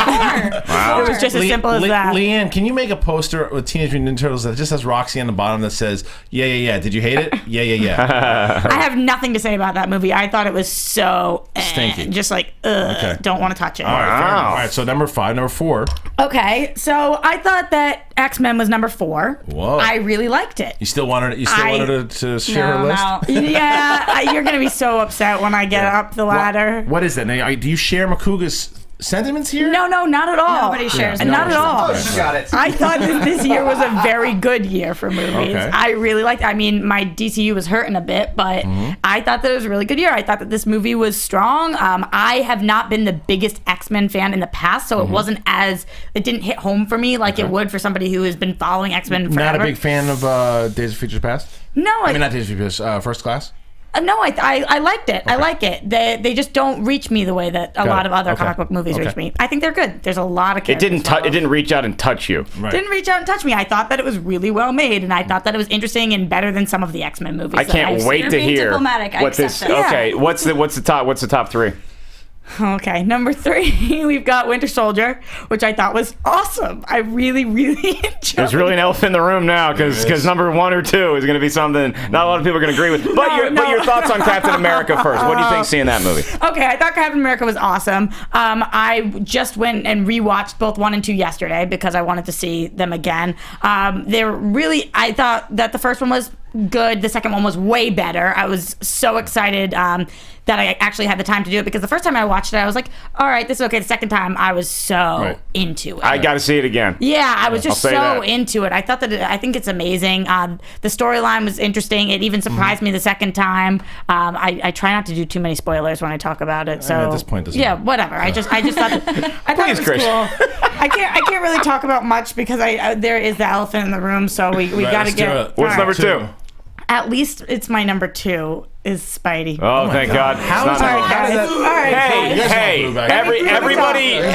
Wow. It was just as simple as that. Leanne, can you make a poster with Teenage Mutant Ninja Turtles that just has Roxy on the bottom that says, yeah. Did you hate it? Yeah. I have nothing to say about that movie. I thought it was so stinky. Just like, don't want to touch it. All right, all right, so number 4. Okay, so I thought that X-Men was number 4. Whoa. I really liked it. You still wanted to share her list? No. Yeah, you're going to be so upset when I get up the ladder. What is that? Now, do you share Makuga's sentiments here? No, not at all. Nobody shares. Not at all. Oh, got it. I thought this year was a very good year for movies. Okay. I really liked. My DCU was hurting a bit, but I thought that it was a really good year. I thought that this movie was strong. I have not been the biggest X-Men fan in the past, so it didn't hit home for me like it would for somebody who has been following X-Men forever. Not a big fan of Days of Future Past? No, not Days of Future Past. First Class. No, I liked it. Okay. I like it. They just don't reach me the way that a lot of other comic book movies reach me. I think they're good. There's a lot of characters. It didn't reach out and touch you. Right. Didn't reach out and touch me. I thought that it was really well made, and I thought that it was interesting and better than some of the X-Men movies. I can't wait to hear what this. Okay, what's the top 3? Okay, number 3, we've got Winter Soldier, which I thought was awesome. I really, really enjoyed it. There's really an elephant in the room now because number 1 or 2 is going to be something not a lot of people are going to agree with. But your thoughts on Captain America first. What do you think seeing that movie? Okay, I thought Captain America was awesome. I just went and rewatched both 1 and 2 yesterday because I wanted to see them again. I thought that the first one was good. The second one was way better. I was so excited that I actually had the time to do it because the first time I watched it, I was like, all right, this is okay. The second time, I was so into it. I got to see it again. Yeah, I was just so into it. I thought I think it's amazing. The storyline was interesting. It even surprised me the second time. I try not to do too many spoilers when I talk about it. So at this point, doesn't matter. Whatever. I just thought I thought it was cool. I can't really talk about much because there is the elephant in the room. So we got to get. What's number 2? At least it's my number 2. is Spidey. Oh, thank God. How is that? Guys. All right, Hey,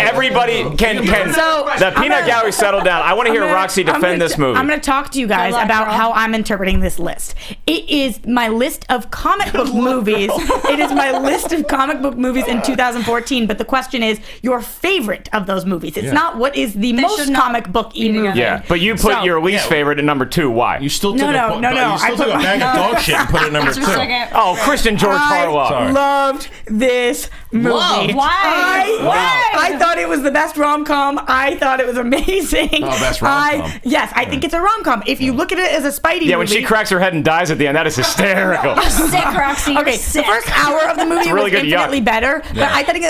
everybody can the peanut gallery settle down. I want to hear Roxy defend this movie. I'm going to talk to you guys about how I'm interpreting this list. It is my list of comic book movies. It is my list of comic book movies in 2014, but the question is your favorite of those movies. It's not what is the most comic book-y movie. Yeah, but you put your least favorite at number 2. Why? You still took a bag of dog shit and put it at number 2. Oh, Kristian George Harlow. I loved this movie. Why? I thought it was the best rom-com. I thought it was amazing. Oh, best rom-com. Yes, I think it's a rom-com. If you look at it as a Spidey movie. Yeah, when she cracks her head and dies at the end, that is hysterical. You're sick, Roxy. Okay, the first hour of the movie really was good infinitely better, but I think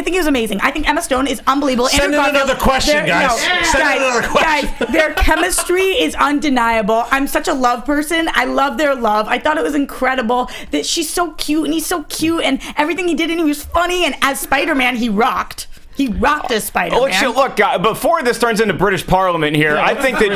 it was amazing. I think Emma Stone is unbelievable. Send in another question, guys. Send in another question. Guys, their chemistry is undeniable. I'm such a love person. I love their love. I thought it was incredible that she's so cute and he's so cute and everything he did, and he was funny, and as Spider-Man, he rocked. He rocked as Spider-Man. Look, before this turns into British Parliament here, I think that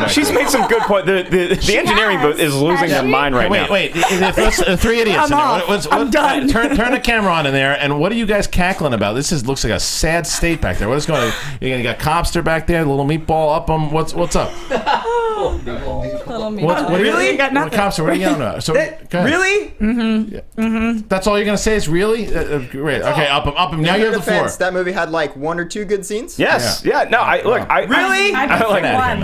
she's made some good points. The engineering booth is losing their mind right now. Wait. Three idiots in there. I'm done. Turn the camera on in there, and what are you guys cackling about? This looks like a sad state back there. What is going on? You got Cobster back there, the little meatball up him. What's up? Really? Got nothing. Cobster, what are you yelling about? So, really? Mm-hmm. That's all you're going to say is really? Great. Okay, up him. Now you have the floor. That movie had like 1 or 2 good scenes. Yes. Yeah. No. Really?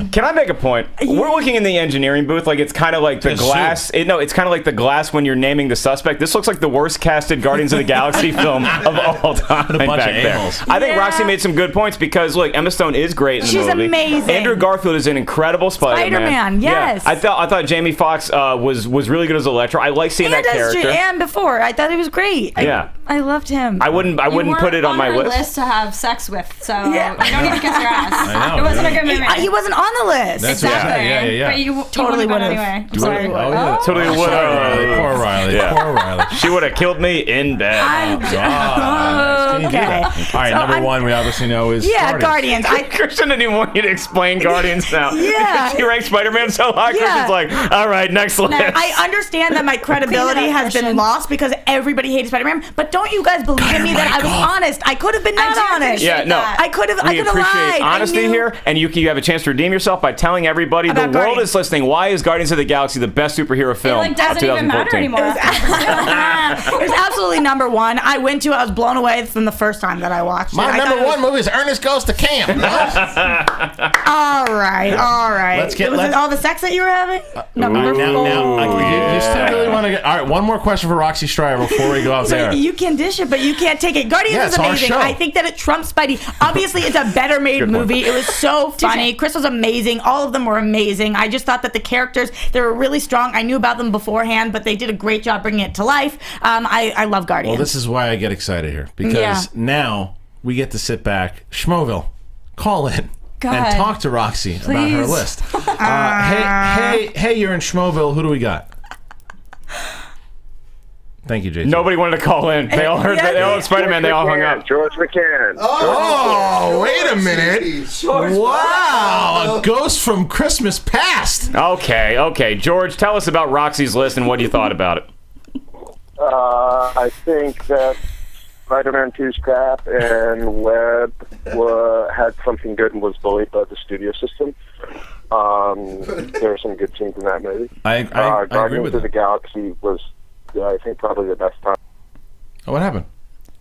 Can I make a point? We're looking in the engineering booth like it's kind of like the glass. It's kind of like the glass when you're naming the suspect. This looks like the worst casted Guardians of the Galaxy film of all time back there. I think Roxy made some good points because look, Emma Stone is great in the movie. She's amazing. Andrew Garfield is an incredible Spider-Man. Yes. Yeah. I thought Jamie Foxx was really good as Electro. I like seeing that character. And before, I thought he was great. Yeah. I loved him. I wouldn't put it on my list. To have sex with, so you don't need to kiss your ass. I know, it wasn't a good movie. He wasn't on the list. That's exactly. Yeah. But you totally would have anyway. Sorry. Totally would have. Poor Riley. Poor Riley. She would have killed me in bed. Okay. All right, number 1 we obviously know is Guardians. Kristian didn't even want you to explain Guardians now. Yeah. She ranked Spider-Man so high. Kristian's like, all right, next list. I understand that my credibility has been lost because everybody hated Spider-Man, but don't you guys believe in me that I was honest? I could have been not honest. Yeah, no. I could have We appreciate lied. honesty here, and you have a chance to redeem yourself by telling everybody the world is listening. Why is Guardians of the Galaxy the best superhero film It doesn't of 2014? even matter anymore. It was absolutely number 1. I went to. I was blown away from the first time that I watched it. My number 1 movie is Ernest Goes to Camp. All right. Was it all the sex that you were having? Now, you still really want to get... All right, one more question for Roxy Striar before we go out there. You can dish it, but you can't take it. Guardians is amazing. I think that it trumps Spidey. Obviously, it's a better made movie. It was so funny. Chris was amazing. All of them were amazing. I just thought that the characters, they were really strong. I knew about them beforehand, but they did a great job bringing it to life. I love Guardians. Well, this is why I get excited here, because now we get to sit back. Schmoville, call in. And talk to Roxy about her list. Hey, you're in Schmoville. Who do we got? Thank you, Jason. Nobody wanted to call in. They all heard Spider-Man. They all hung up. George McCann. Oh, wait a minute. Wow, a ghost from Christmas past. Okay. George, tell us about Roxy's list and what you thought about it. I think that Spider-Man 2's crap and Webb had something good and was bullied by the studio system. There were some good scenes in that movie. I agree Guardians with of the Galaxy was, I think, probably the best time. Oh, what happened?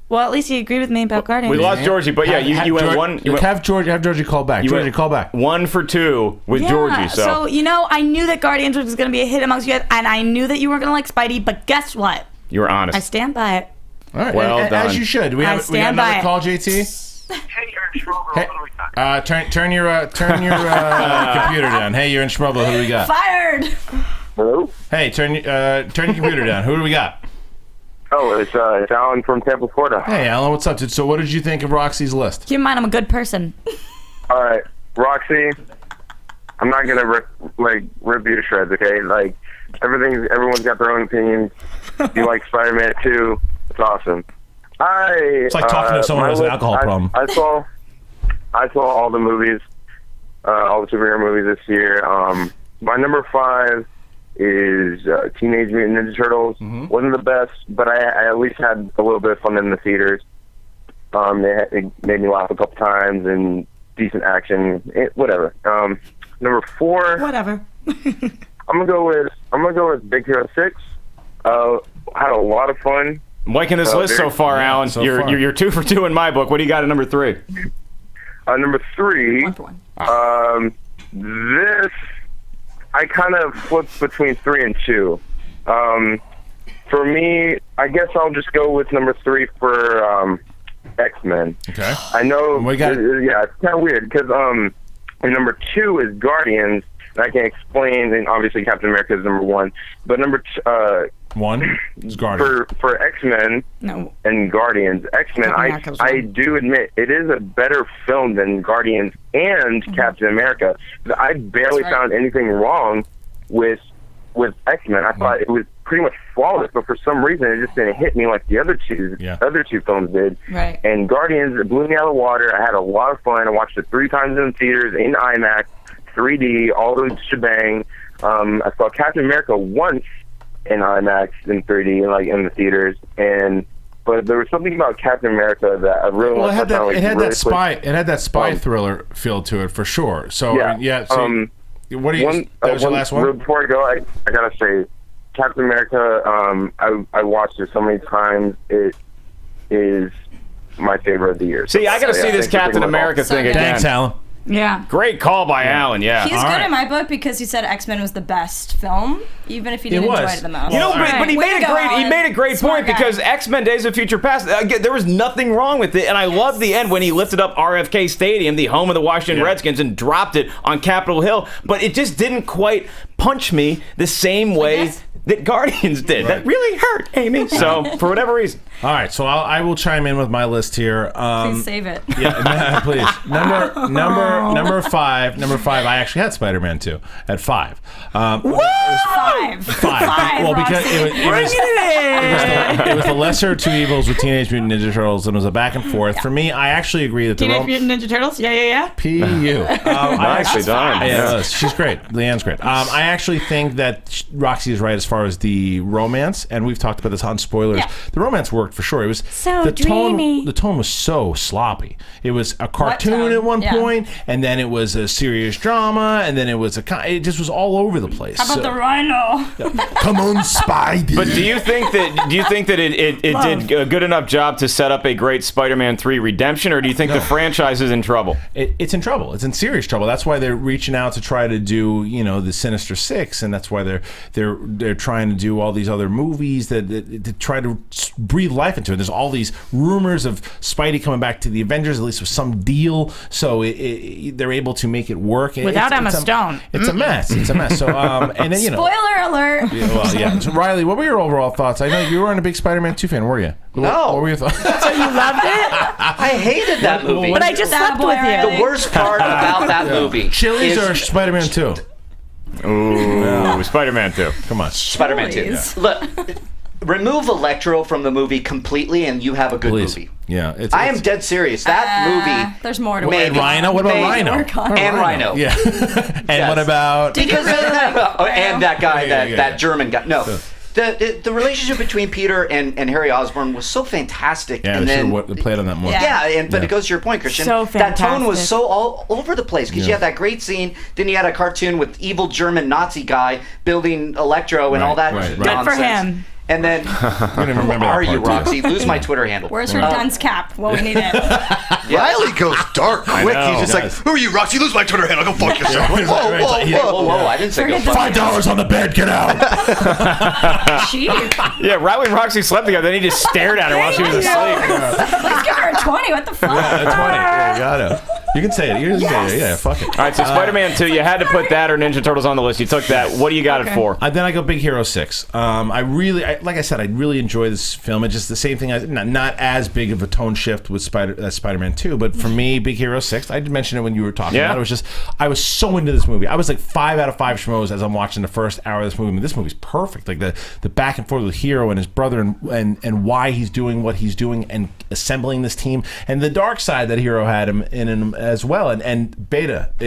Well, at least you agreed with me about Guardians. We lost Georgie, but yeah, you went one. Have Georgie call back. Georgie, call back. 1 for 2 with Georgie. So I knew that Guardians was going to be a hit amongst you guys, and I knew that you weren't going to like Spidey. But guess what? You were honest. I stand by it. All right. Well done. As you should. We got another call, JT. Turn your computer down. Hey, you're in Schmobile. Who do we got? Fired. Hello. Hey, turn your computer down. Who do we got? Oh, it's Alan from Tampa, Florida. Hey, Alan, what's up, dude? So, what did you think of Roxy's list? Keep in mind, I'm a good person. All right, Roxy. I'm not gonna rip you to shreds, okay? Like everyone's got their own opinions. You like Spider-Man 2? It's awesome. It's like talking to someone who has an alcohol problem. I saw all the movies, all the superhero movies this year. My number 5 is Teenage Mutant Ninja Turtles. Wasn't the best, but I at least had a little bit of fun in the theaters. It made me laugh a couple times and decent action. Whatever. Number 4. Whatever. I'm gonna go with Big Hero 6. Had a lot of fun. I'm liking this list so far, Alan. You're 2 for 2 in my book. What do you got at number 3? Number 3. 1 for 1. This I kind of flipped between 3 and 2. For me, I guess I'll just go with number 3 for X-Men. Okay. I know. We got yeah, it's kind of weird because number 2 is Guardians. And I can explain, and obviously Captain America is number 1, but number 1 is Guardians. For X-Men and Guardians, X-Men, I do admit it is a better film than Guardians and Captain America. I barely found anything wrong with X-Men. I thought it was pretty much flawless, but for some reason it just didn't hit me like the other two films did. Right. And Guardians, it blew me out of the water. I had a lot of fun. I watched it 3 times in the theaters, in IMAX, 3D, all the shebang. I saw Captain America once in IMAX in 3D, like in the theaters, but there was something about Captain America that I really Well, wanted to it had that spy thriller feel to it for sure. So what do you? That was your last one. Before I go, I gotta say, Captain America. I watched it so many times. It is my favorite of the year. See, I gotta see this Captain America thing again. Thanks, Alan. Yeah. Great call by Alan, yeah. He's good in my book because he said X-Men was the best film, even if he didn't enjoy it the most. You know, but he made a great point because X-Men Days of Future Past, there was nothing wrong with it, and I love the end when he lifted up RFK Stadium, the home of the Washington Redskins, and dropped it on Capitol Hill, but it just didn't quite punch me the same way that Guardians did. Right. That really hurt, Amy. So, for whatever reason. All right, so I will chime in with my list here. Please save it. Yeah, please. Number 5. I actually had Spider-Man 2 at 5. Five. Well, because it was the lesser of two evils with Teenage Mutant Ninja Turtles, and it was a back and forth. For me, I actually agree that Teenage Mutant Ninja Turtles? Yeah. P.U. Nicely done. Yeah, she's great. Leanne's great. I actually think that Roxy is right as far as the romance, and we've talked about this on spoilers. Yeah. The romance worked for sure. It was so dreamy. The tone was so sloppy. It was a cartoon at one point, and then it was a serious drama, and then it was it just was all over the place. How about the rhino? Come on, Spidey. But do you think that it did a good enough job to set up a great Spider-Man 3 redemption, or do you think the franchise is in trouble? It's in trouble. It's in serious trouble. That's why they're reaching out to try to do the Sinister Six, and that's why they're trying to do all these other movies that try to breathe life into it. There's all these rumors of Spidey coming back to the Avengers, at least with some deal, so they're able to make it work. Without Emma Stone. It's a mess. It's a mess. So, and then, spoiler alert. Yeah. So, Riley, what were your overall thoughts? I know you weren't a big Spider-Man 2 fan, were you? No. What were your thoughts? So you loved it? I hated that movie. But I just slept with you. The worst part about that movie Chili's or Spider-Man 2? Ooh, Spider-Man 2. Come on. Spider-Man 2. Yeah. Look, remove Electro from the movie completely and you have a good movie. Yeah, I am dead serious. That movie. There's more to it. Rhino? What about Rhino? And Rhino. Yeah. And what about... and that guy, that German guy. No. The relationship between Peter and Harry Osborn was so fantastic. Yeah, and then they played on that more. Yeah, but it goes to your point, Kristian. So that tone was so all over the place because you had that great scene, then you had a cartoon with evil German Nazi guy building Electro and all that nonsense. Good for him. And then, who are you, Roxy? Lose my Twitter handle. Where's her dunce cap? Well, we need it. Riley goes dark quick. He's just like, who are you, Roxy? Lose my Twitter handle. Go fuck yourself. Whoa. I didn't say go fuck $5 on the bed. Get out. Yeah, Riley and Roxy slept together. Then he just stared at her while she was asleep. Let's give her a 20. What the fuck? Yeah, a 20. Yeah, you gotta. You can say it. You can say it. Yeah, fuck it. All right, so Spider-Man 2, you had to put that or Ninja Turtles on the list. You took that. What do you got it for? Then I go Big Hero 6. Like I said, I really enjoy this film. It's just the same thing. Not as big of a tone shift with Spider-Man 2, but for me, Big Hero 6, I did mention it when you were talking about it. I was so into this movie. I was like 5 out of 5 schmoes as I'm watching the first hour of this movie. I mean, this movie's perfect. Like the back and forth with Hero and his brother and why he's doing what he's doing and assembling this team, and the dark side that Hero had him in as well, and Betamax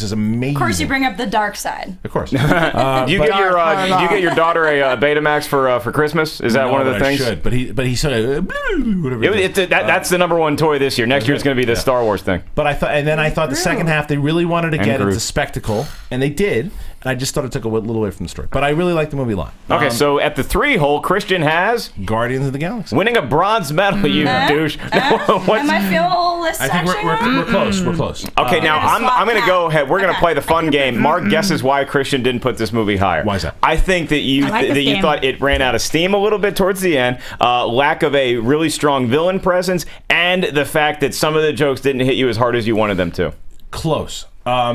is amazing. Of course, you bring up the dark side. Of course. Do you get your daughter a Betamax for Christmas? Is that one of the things? I should, but he said whatever. That's the number one toy this year. Next year it's going to be the Star Wars thing. But I thought the second half they really wanted to get into spectacle, and they did. And I just thought it took a little away from the story. But I really liked the movie a lot. Okay, so at the 3 hole, Kristian has Guardians of the Galaxy, winning a bronze medal. You douche. Am I feeling a little less? I think we're close. We're close. Okay, now I'm going to go ahead. We're going to play the fun game. Mark guesses why Kristian didn't put this movie higher. Why is that? I think that you thought it ran out of steam a little bit towards the end. Lack of a really strong villain presence, and the fact that some of the jokes didn't hit you as hard as you wanted them to. Close. A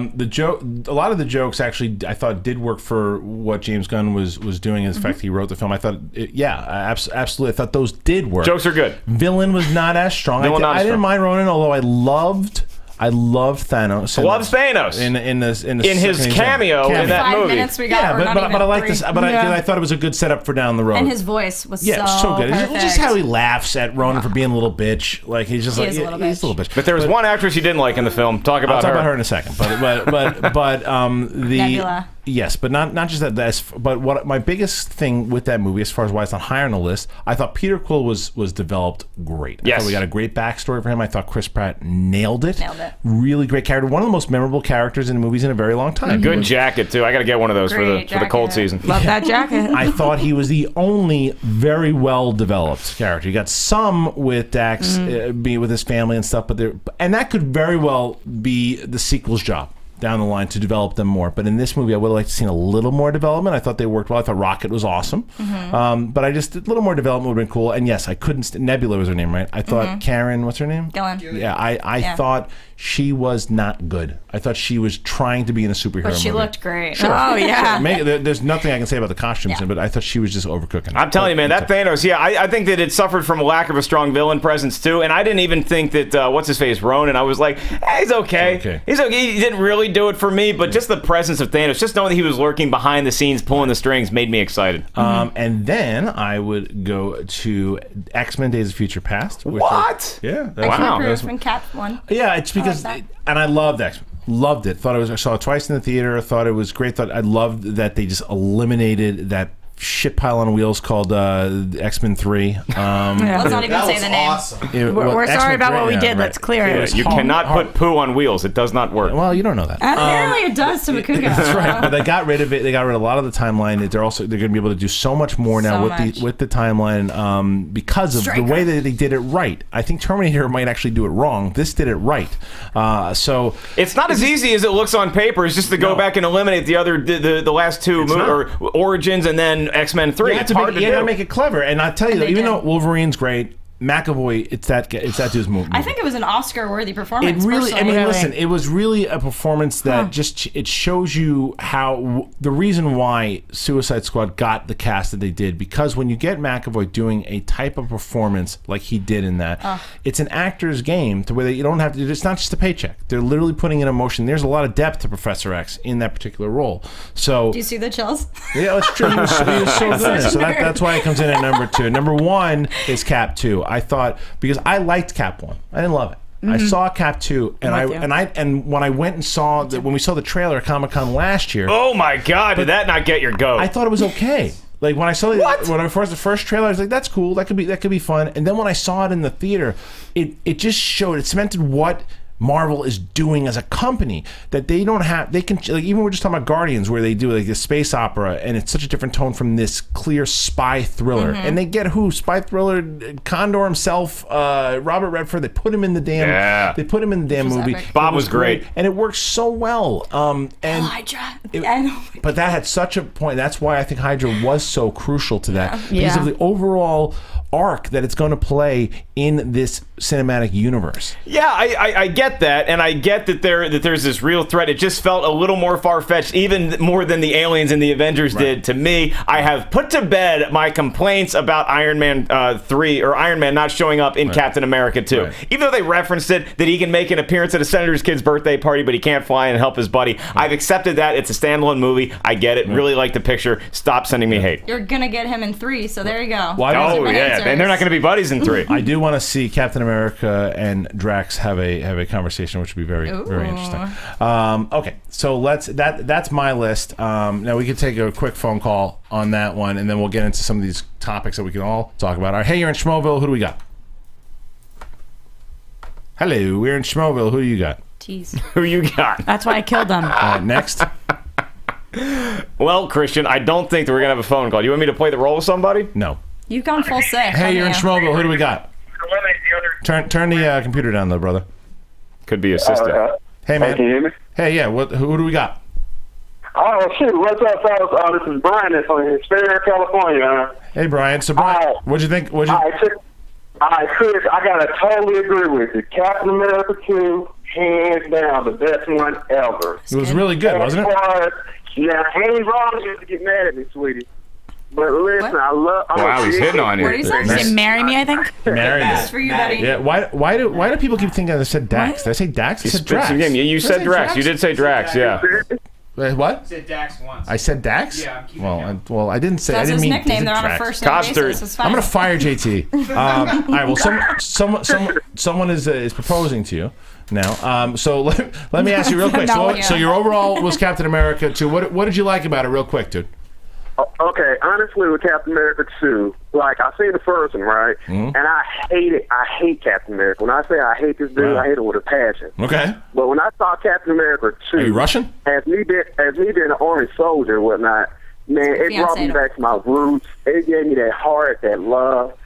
lot of the jokes actually I thought did work for what James Gunn was doing. In fact, he wrote the film. I thought, absolutely. I thought those did work. Jokes are good. Villain was not as strong. I didn't mind Ronan, although I loved Thanos. Loves Thanos in his cameo in that 5 movie. minutes we got. But I like this. But I thought it was a good setup for down the road. And his voice was so good. Perfect. Just how he laughs at Ronan for being a little bitch. Like he's just he's a little bitch. But there was one actress you didn't like in the film. I'll talk about her in a second. But Nebula. Yes, but not just that. But what my biggest thing with that movie, as far as why it's not higher on the list, I thought Peter Quill was developed great. I thought we got a great backstory for him. I thought Chris Pratt nailed it. Really great character. One of the most memorable characters in movies in a very long time. Good jacket too. I got to get one of those for the cold season. Love that jacket. I thought he was the only very well developed character. You got some with Dax being with his family and stuff, and that could very well be the sequel's job down the line to develop them more. But in this movie, I would have liked to seen a little more development. I thought they worked well. I thought Rocket was awesome. But a little more development would have been cool. And yes, I couldn't... Nebula was her name, right? I thought Karen... What's her name? Gillan. Yeah, I thought she was not good. I thought she was trying to be in a superhero movie. But she looked great. Sure. Oh, yeah. Sure. There's nothing I can say about the costumes, but I thought she was just overcooking it. I'm telling you, man, that Thanos, I think that it suffered from a lack of a strong villain presence, too. And I didn't even think that, what's-his-face, Ronan, I was like, he's okay. He's okay. He didn't really do it for me, but just the presence of Thanos, just knowing that he was lurking behind the scenes, pulling the strings, made me excited. And then I would go to X-Men Days of Future Past. What? Wow. From Cap 1. Yeah, it's because... And I loved X-Men. Loved it. I saw it twice in the theater. Thought it was great. I loved that they just eliminated that shit pile on wheels called X-Men 3. Let's not even say the name. Awesome. We're sorry about what we did. Let's clear it. You cannot put poo on wheels. It does not work. Well, you don't know that. Apparently it does to Makuga. That's right. But they got rid of it. They got rid of a lot of the timeline. They're going to be able to do so much more now with the timeline because of the way that they did it right. I think Terminator might actually do it wrong. This did it right. So it's not as easy as it looks on paper. It's just to go back and eliminate the last two Origins and then X-Men 3. It's hard to do. You gotta make it clever. And I tell you, even though Wolverine's great, McAvoy, it's that dude's movie. I think it was an Oscar-worthy performance. It really, listen, it was really a performance that it shows you how the reason why Suicide Squad got the cast that they did, because when you get McAvoy doing a type of performance like he did in that, it's an actor's game to where you don't have to. It's not just a paycheck. They're literally putting in emotion. There's a lot of depth to Professor X in that particular role. So, do you see the chills? Yeah, it's true. He was so good. So that's why it comes in at number 2. Number 1 is Cap 2. I thought, because I liked Cap 1, I didn't love it. I saw Cap 2, and when I went and saw when we saw the trailer at Comic-Con last year. Oh my God! Did that not get your goat? I thought it was okay. Like when I saw the first trailer, I was like, "That's cool. That could be fun." And then when I saw it in the theater, it just showed, it cemented what Marvel is doing as a company, that they can, like, even we're just talking about Guardians, where they do like a space opera and it's such a different tone from this clear spy thriller, and they get spy thriller, Condor himself, Robert Redford, they put him in the damn movie. Bob was great, and it works so well. Hydra. But that had such a point. That's why I think Hydra was so crucial to that, because of the overall arc that it's going to play in this cinematic universe. Yeah, I get that, and I get that there's this real threat. It just felt a little more far-fetched, even more than the aliens and the Avengers did to me. I have put to bed my complaints about Iron Man 3, or Iron Man not showing up in Captain America 2. Even though they referenced it, that he can make an appearance at a senator's kid's birthday party, but he can't fly and help his buddy. I've accepted that. It's a standalone movie. I get it. Really like the picture. Stop sending me hate. You're gonna get him in 3, so there you go. Why? Oh, yeah. and they're not going to be buddies in 3. I do want to see Captain America and Drax have a conversation, which would be very interesting. Okay, so that's my list. Now we can take a quick phone call on that one, and then we'll get into some of these topics that we can all talk about. All right, hey, you're in Schmoeville. Who do we got? Hello, we're in Schmoeville. Who do you got? Jeez. Who you got? That's why I killed them. Next. Well, Kristian, I don't think that we're going to have a phone call. You want me to play the role of somebody? No. You've gone full safe. Hey, you're in Schmoeville. Who do we got? Turn the computer down, though, brother. Could be assistant. Hey, man. Can you hear me? Hey, yeah. Who do we got? Oh, shoot. What's up, fellas? This is Brian. It's from Striar, California. Hey, Brian. So, Brian, what'd you think? All right, Chris, I got to totally agree with you. Captain America 2, hands down, the best one ever. It was really good, wasn't it? Yeah, ain't wrong just to get mad at me, sweetie. But listen, I love... Wow, he's hitting on you. What did he say? He said marry me, I think? Marry me. This is for you, buddy. Yeah, why do people keep thinking I said Dax? Did I say Dax? I said Drax. You said Drax. You did say Drax, yeah. What? You said Dax once. I said Dax? Yeah, I'm keeping Well, I didn't say. That's I didn't his mean. nickname. They're on a first name basis. It's fine. I'm gonna fire JT. All right. Well, someone is proposing to you now. So let me ask you real quick. So your overall was Captain America 2. What did you like about it, real quick, dude? Okay, honestly, with Captain America 2, like, I seen the first one, right? Mm-hmm. And I hate it. I hate Captain America. When I say I hate this dude, I hate it with a passion. Okay. But when I saw Captain America 2... Are you Russian? As me being an Army soldier and whatnot, man, it brought me back to my roots. It gave me that heart, that love.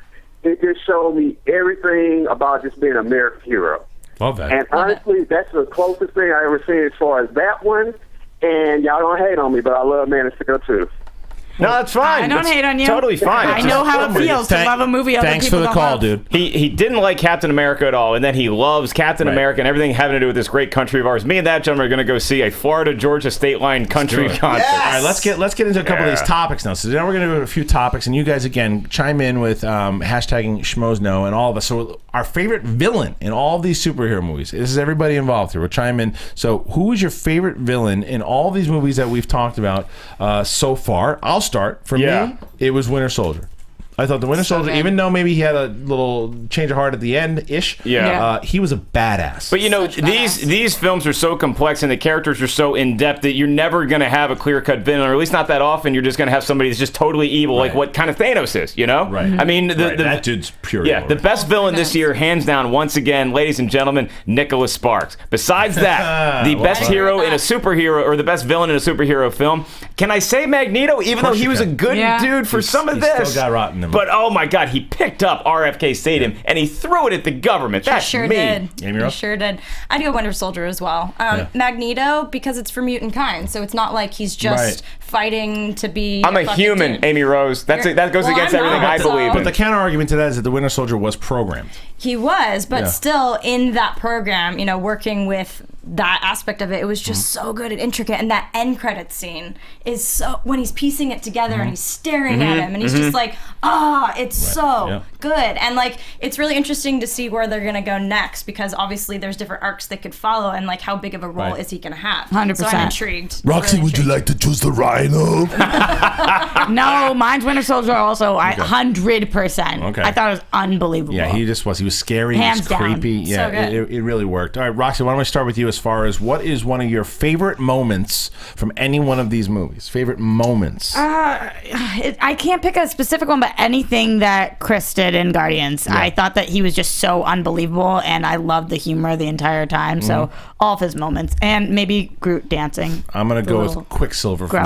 It just showed me everything about just being an American hero. Love that. And honestly, that's the closest thing I ever seen as far as that one. And y'all don't hate on me, but I love Man of Steel too. No, that's fine. I don't hate on you. Totally fine. I know how it feels to love a movie other Thanks people for the don't call, love. dude. He didn't like Captain America at all, and then he loves Captain America and everything having to do with this great country of ours. Me and that gentleman are going to go see a Florida-Georgia state line country concert. Yes! All right, let's get into a couple of these topics now. So now we're going to do a few topics, and you guys, again, chime in with hashtagging Schmoes Know and all of us. So our favorite villain in all of these superhero movies. This is everybody involved here. We'll chime in. So who is your favorite villain in all these movies that we've talked about so far? I'll start. For me, it was Winter Soldier. I thought the Winter Soldier, even though maybe he had a little change of heart at the end-ish, he was a badass. But you know, these films are so complex and the characters are so in-depth that you're never going to have a clear-cut villain, or at least not that often. You're just going to have somebody that's just totally evil, like what kind of Thanos is, you know? Right. I mean, that dude's pure evil. Right? The best villain this year, hands down, once again, ladies and gentlemen, Nicholas Sparks. Besides that, the best hero in a superhero, or the best villain in a superhero film, can I say Magneto, even though he was a good dude for some of this? Still got rotten in him. But oh my God, he picked up RFK Stadium and he threw it at the government. That's He sure mean. did. He sure did. I'd go Winter Soldier as well. Magneto, because it's for mutant kind, so it's not like he's just fighting to be. I'm a human, dude. Amy Rose. That goes against everything I believe. But the counter argument to that is that the Winter Soldier was programmed. He was, but still in that program, you know, working with that aspect of it, it was just so good and intricate. And that end credits scene is so, when he's piecing it together and he's staring at him and he's just like, it's so good. And like, it's really interesting to see where they're gonna go next, because obviously there's different arcs that could follow, and like how big of a role is he gonna have. 100%. So I'm intrigued. Roxy, would you like to choose the Rhino? No, mine's Winter Soldier also. 100%. Okay. I thought it was unbelievable. Yeah, he just was. He was scary. Hands he was creepy. down. Yeah, So good. it really worked. All right, Roxy, why don't we start with you as far as what is one of your favorite moments from any one of these movies? Favorite moments? I can't pick a specific one, but anything that Chris did in Guardians. I thought that he was just so unbelievable, and I loved the humor the entire time. So all of his moments, and maybe Groot dancing. I'm gonna go with Quicksilver. It's gonna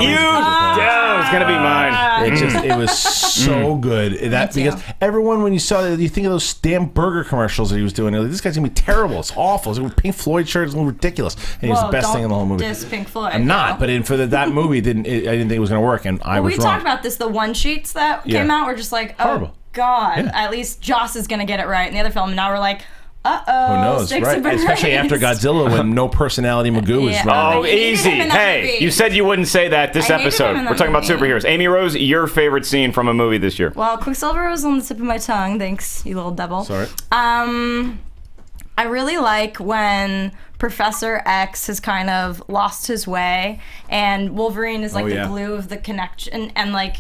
be mine. It was so good. Because everyone, when you saw it, you think of those damn burger commercials that he was doing. Like, this guy's gonna be terrible. It's awful. It's a Pink Floyd shirt. It's ridiculous. And he was the best thing in the whole movie. Diss Pink Floyd. I'm not, but for that movie, I didn't think it was gonna work, and I was we wrong. talked about this. The one sheets that came out were just like, horrible. God, at least Joss is gonna get it right in the other film. And now we're like, who knows, right? Especially after Godzilla, when no personality Magoo was running. Oh, easy. Hey, you said you wouldn't say that this episode. We're talking about superheroes. Amy Rose, your favorite scene from a movie this year? Well, Quicksilver was on the tip of my tongue. Thanks, you little devil. Sorry. I really like when Professor X has kind of lost his way, and Wolverine is like the glue of the connection, and like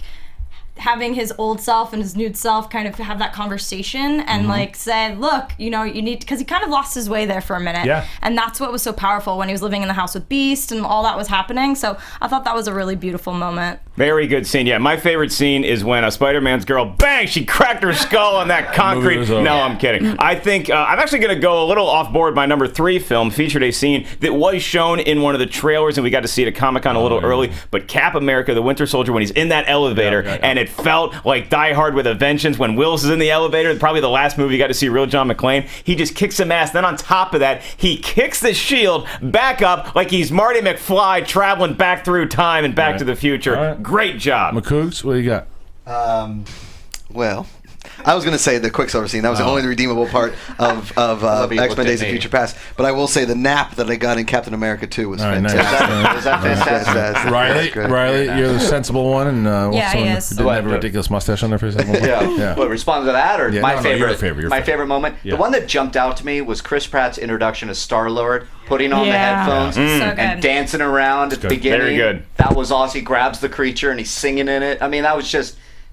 having his old self and his new self kind of have that conversation and like say, look, you know, you need, because he kind of lost his way there for a minute. Yeah. And that's what was so powerful when he was living in the house with Beast and all that was happening. So I thought that was a really beautiful moment. Very good scene. Yeah, my favorite scene is when Spider-Man's girl, bang, she cracked her skull on that concrete. No, I'm kidding. I think I'm actually going to go a little off board. My number 3 film featured a scene that was shown in one of the trailers, and we got to see it at Comic-Con a little early. But Cap America, the Winter Soldier, when he's in that elevator, and it felt like Die Hard with a Vengeance when Willis is in the elevator, probably the last movie you got to see real John McClane. He just kicks some ass. Then on top of that, he kicks the shield back up like he's Marty McFly traveling back through time and Back to the Future. Great job. McCougs, what do you got? Well, I was going to say the Quicksilver scene. That was the only redeemable part of X-Men Days of Future Past. But I will say the nap that I got in Captain America 2 was fantastic. Was that fantastic? Riley, you're the sensible one, and he is. who didn't have a ridiculous mustache on their face. Yeah. What, respond to that or my favorite? Your my favorite moment. Yeah. The one that jumped out to me was Chris Pratt's introduction as Star-Lord, putting on the headphones So and good. dancing around at the beginning. Very good. That was awesome. He grabs the creature and he's singing in it. I mean,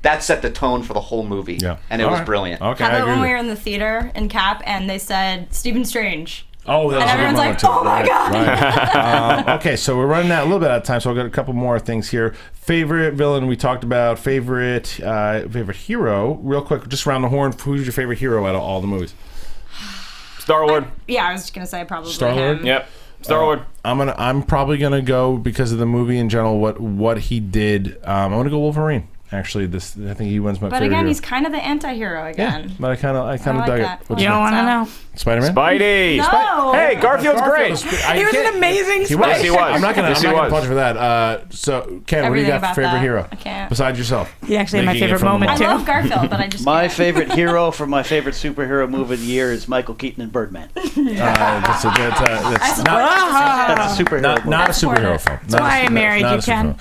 that set the tone for the whole movie. Yeah. And it was brilliant. Okay, How about when we were in the theater in Cap and they said Stephen Strange? Oh, that was and a good everyone's moment like, oh my God. Right. Okay, so we're running out a little bit out of time, so I've got a couple more things here. Favorite villain we talked about. Favorite hero. Real quick, just around the horn. Who's your favorite hero out of all the movies? Star-Lord. I was just gonna say probably Star-Lord? him. Yep. Star-Lord. I'm probably gonna go because of the movie in general. What he did. I'm gonna go Wolverine. Actually, I think he wins my But favorite again, hero. he's kind of the anti-hero again. Yeah, but I kind of like dug that. it. You don't want to know. Spider-Man? Spidey. No. Hey, Garfield's great. He was an amazing He was. Yes, he was. I'm not gonna Yes, he was. punch for that. So, Ken, what do you Everything got about for favorite that. hero? I can't. Besides yourself. He actually had my Making it favorite from the moment, I too. love Garfield, but I just My can't. favorite hero from my favorite superhero movie of the year is Michael Keaton and Birdman. That's a I That's a superhero movie. not a superhero film. That's why I married you, Ken.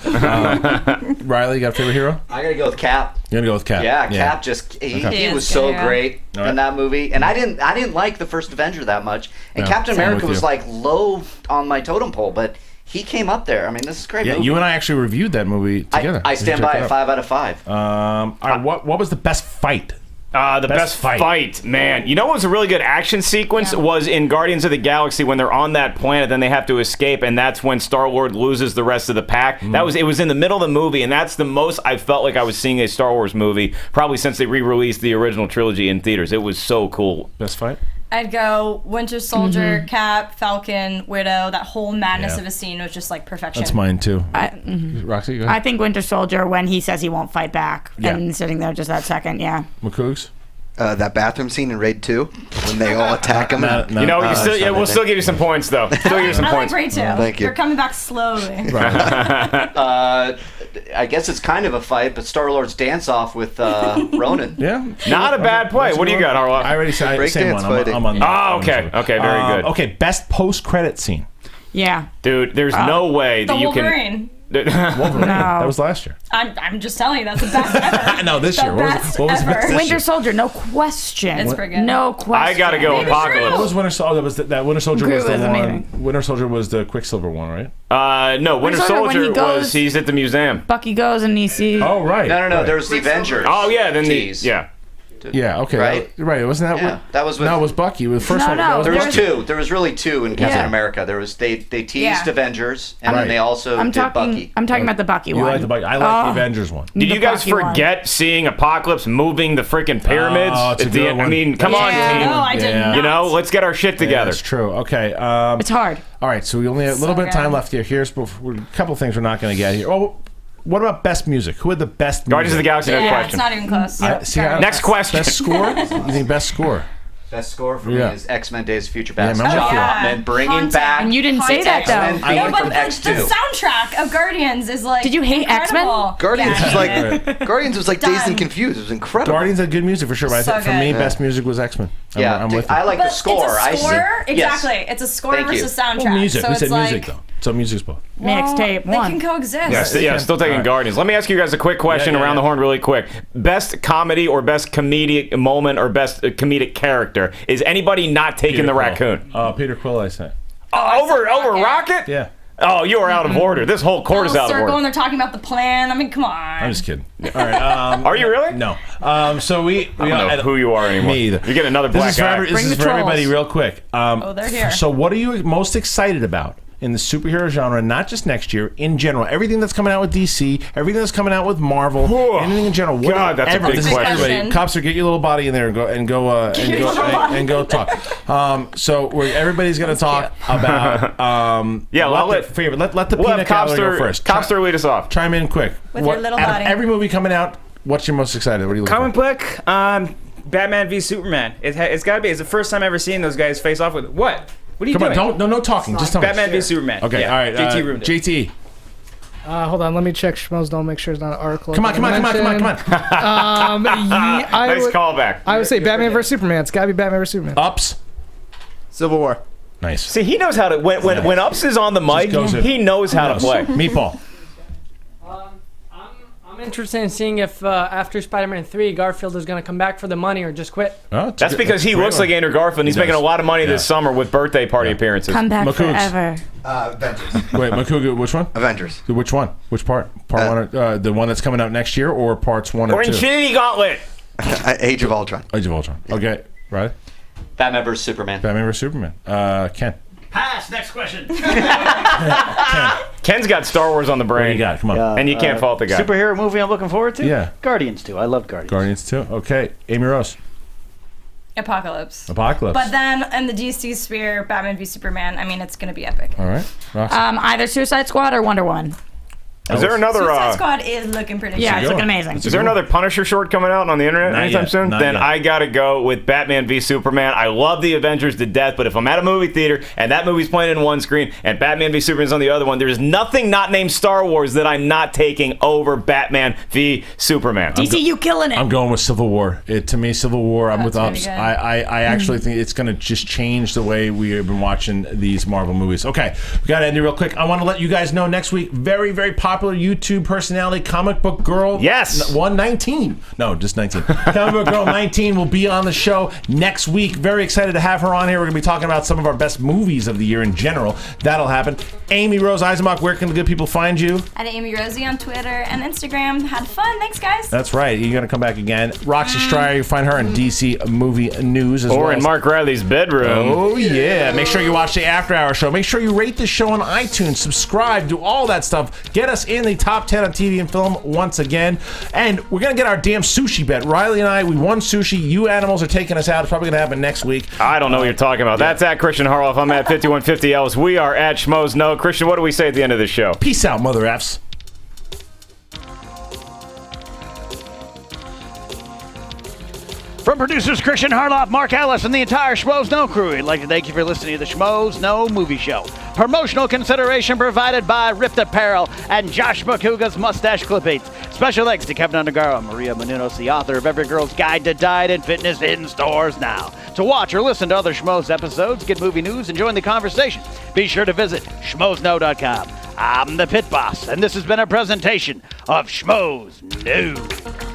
Riley, you got a favorite hero? I gotta go with Cap. You're gonna go with Cap. Yeah, Cap just he Okay. was so Yeah. great in that movie, and I didn't like the first Avenger that much, and Captain America was like low on my totem pole, but he came up there. I mean, this is a great. Yeah, movie. you and I actually reviewed that movie together. I stand by it. 5 out of 5. All right, what was the best fight? The best fight, man. You know what was a really good action sequence was in Guardians of the Galaxy when they're on that planet, then they have to escape, and that's when Star-Lord loses the rest of the pack. It was in the middle of the movie, and that's the most I felt like I was seeing a Star Wars movie probably since they re-released the original trilogy in theaters. It was so cool. Best fight? I'd go Winter Soldier, Cap, Falcon, Widow. That whole madness Yeah. of a scene was just like perfection. That's mine too. Mhm. Roxy, go ahead. I think Winter Soldier when he says he won't fight back and sitting there just that second, McCougs? That bathroom scene in Raid 2 when they all attack him. We'll still give you some points though. Still give you some I points. like Ray too. Thank you. They're coming back slowly. I guess it's kind of a fight, but Star-Lord's dance-off with Ronan. Yeah. Not a bad play. What do you got, Harlow? I already said same one. I'm on Oh, okay. Okay, very good. Okay, best post-credit scene. Yeah. Dude, there's no way The that you Wolverine. Wolverine. That was last year. I'm just telling you, that's the best ever. No, this The year. What was best the best ever. this Winter year? Soldier, no question. It's pretty good. No question. I gotta go Apocalypse. What was Winter Soldier? That was that Winter Soldier Groot was the was one. amazing. Winter Soldier was the Quicksilver one, right? No, Winter Soldier, when he Soldier goes- he's at the museum. Bucky goes and he sees. Oh, right. No. There was the Avengers. Oh yeah, then tease. Yeah, okay. Right? Right. Wasn't that Yeah, that was with- No, it was Bucky. The first one. No, that There was Bucky. two. There was really two in Captain Yeah. America. There was they teased Yeah. Avengers, and Right. then they also I'm did talking. Bucky. I'm talking about the Bucky You one. like the Bucky. I like the Avengers one. Did The you guys Bucky one. forget seeing Apocalypse moving the freaking pyramids? Oh, it's a at the good end? one. I mean, come on, Yeah. team. No, I did Yeah. not. You know, let's get our shit Yeah, together. that's true. Okay. It's hard. All right, so we only have a little So bit of time good. left here. Here's a couple things we're not going to get here. Oh, what about best music? Who had the best Guardians of the music? Galaxy, next Yeah, question. it's not even close. Next question. Best score? You think best score? Best score for Yeah. me is X-Men: Days of Future Past. remember? John Yeah. Ottman bringing Haunting. back. And you didn't say that though. X-Men No, being but from the X2. soundtrack of Guardians is like. Did you hate incredible. Guardians Yeah. was like Guardians was like Dazed Done. and Confused. It was incredible. Guardians had good music for sure, but I So think for me, good. best music was X-Men. Yeah, I'm with you. I like the But score. It's a score. Yes. Exactly. It's a score Thank you. versus soundtrack. Well, music. So We it's said like, music though. So music's both. Mixtape They one. can coexist. Yeah, still taking All right. Guardians. Let me ask you guys a quick question Yeah, around the horn really quick. Best comedy or best comedic moment or best comedic character? Is anybody not taking the raccoon? Peter Quill, I say. Over Rocket? Yeah. Oh, you are out of order. This whole court is out of circle order. and they're talking about the plan. I mean, come on. I'm just kidding. All right. Are you really? No. So we I don't know who you are anymore. Me either. You get another black guy. This is for everybody real quick. They're here. So what are you most excited about in the superhero genre, not just next year, in general? Everything that's coming out with DC, everything that's coming out with Marvel, anything in general. God, that's a big question. Everybody, Copster, get your little body in there and go talk. So everybody's going to talk about let the peanut gallery go first. Copster, lead us off. Chime in quick. With your little out body. of every movie coming out, what's your most excited? What are you looking Comic book, Batman v Superman. It's got to be. It's the first time I've ever seen those guys face off with what? What are you doing? Come on, no talking. Just tell me. Batman v Superman. Okay, yeah, all right. JT ruined it. JT. Hold on, let me check Schmoes Know, make sure it's not an article. Come on. Nice callback. I would say Batman vs Superman. It's got to be Batman vs Superman. Ups. Civil War. Nice. See, he knows how to. When Ups is on the mic, he knows how to play. Meatball. I'm interested in seeing if after Spider-Man 3, Garfield is going to come back for the money or just quit. That's because he looks like Andrew Garfield. He's making a lot of money this summer with birthday party appearances. Come back forever. Avengers. Wait, Makuga, which one? Avengers. Which one? Which part? Part one? The one that's coming out next year, or parts 1 or or 2? Infinity Gauntlet. Age of Ultron. Age of Ultron. Okay, right. Batman vs Superman. Batman vs Superman. Ken. Pass. Next question. Ken's got Star Wars on the brain. What do you got? Come on. And you can't fault the guy. Superhero movie I'm looking forward to? Yeah. Guardians 2. I love Guardians. Guardians 2. Okay. Amy Rose. Apocalypse. Apocalypse. But then in the DC sphere, Batman v Superman, I mean, it's going to be epic. All right. Roxy. Either Suicide Squad or Wonder Woman. Is there another? Suicide Squad is looking pretty. Yeah, it's looking amazing. Is there another Punisher short coming out on the internet anytime soon? Then I gotta go with Batman v Superman. I love the Avengers to death, but if I'm at a movie theater and that movie's playing in one screen and Batman v Superman's on the other one, there's nothing not named Star Wars that I'm not taking over Batman v Superman. DC, you killing it. I'm going with Civil War. To me, Civil War. I'm with Ups. good. I actually think it's going to just change the way we have been watching these Marvel movies. Okay, we got to end it real quick. I want to let you guys know next week, very, very popular YouTube personality, Comic Book Girl. Yes. 119. No, just 19. Comic Book Girl 19 will be on the show next week. Very excited to have her on here. We're going to be talking about some of our best movies of the year in general. That'll happen. Amy Rose Eisenbach, where can the good people find you? At Amy Rosie on Twitter and Instagram. Had fun. Thanks, guys. That's right. You're going to come back again. Roxy Striar, you find her on DC Movie News as well. Or in Mark Riley's bedroom. Oh, yeah. Make sure you watch the After Hour show. Make sure you rate the show on iTunes. Subscribe. Do all that stuff. Get us in the top 10 on TV and film once again. And we're going to get our damn sushi bet. Riley and I, we won sushi. You animals are taking us out. It's probably going to happen next week. I don't know what you're talking about. That's at Kristian Harloff. I'm at 5150 Ellis. We are at Schmoes Know. Kristian, what do we say at the end of the show? Peace out, mother Fs. From producers Kristian Harloff, Mark Ellis, and the entire Schmoes Know crew, we'd like to thank you for listening to the Schmoes Know Movie Show. Promotional consideration provided by Rift Apparel and Josh McCouga's Mustache Clippings. Special thanks to Kevin Undergaro and Maria Menounos, the author of Every Girl's Guide to Diet and Fitness, in stores now. To watch or listen to other Schmoes episodes, get movie news, and join the conversation, be sure to visit schmoesknow.com. I'm the Pit Boss, and this has been a presentation of Schmoes Know.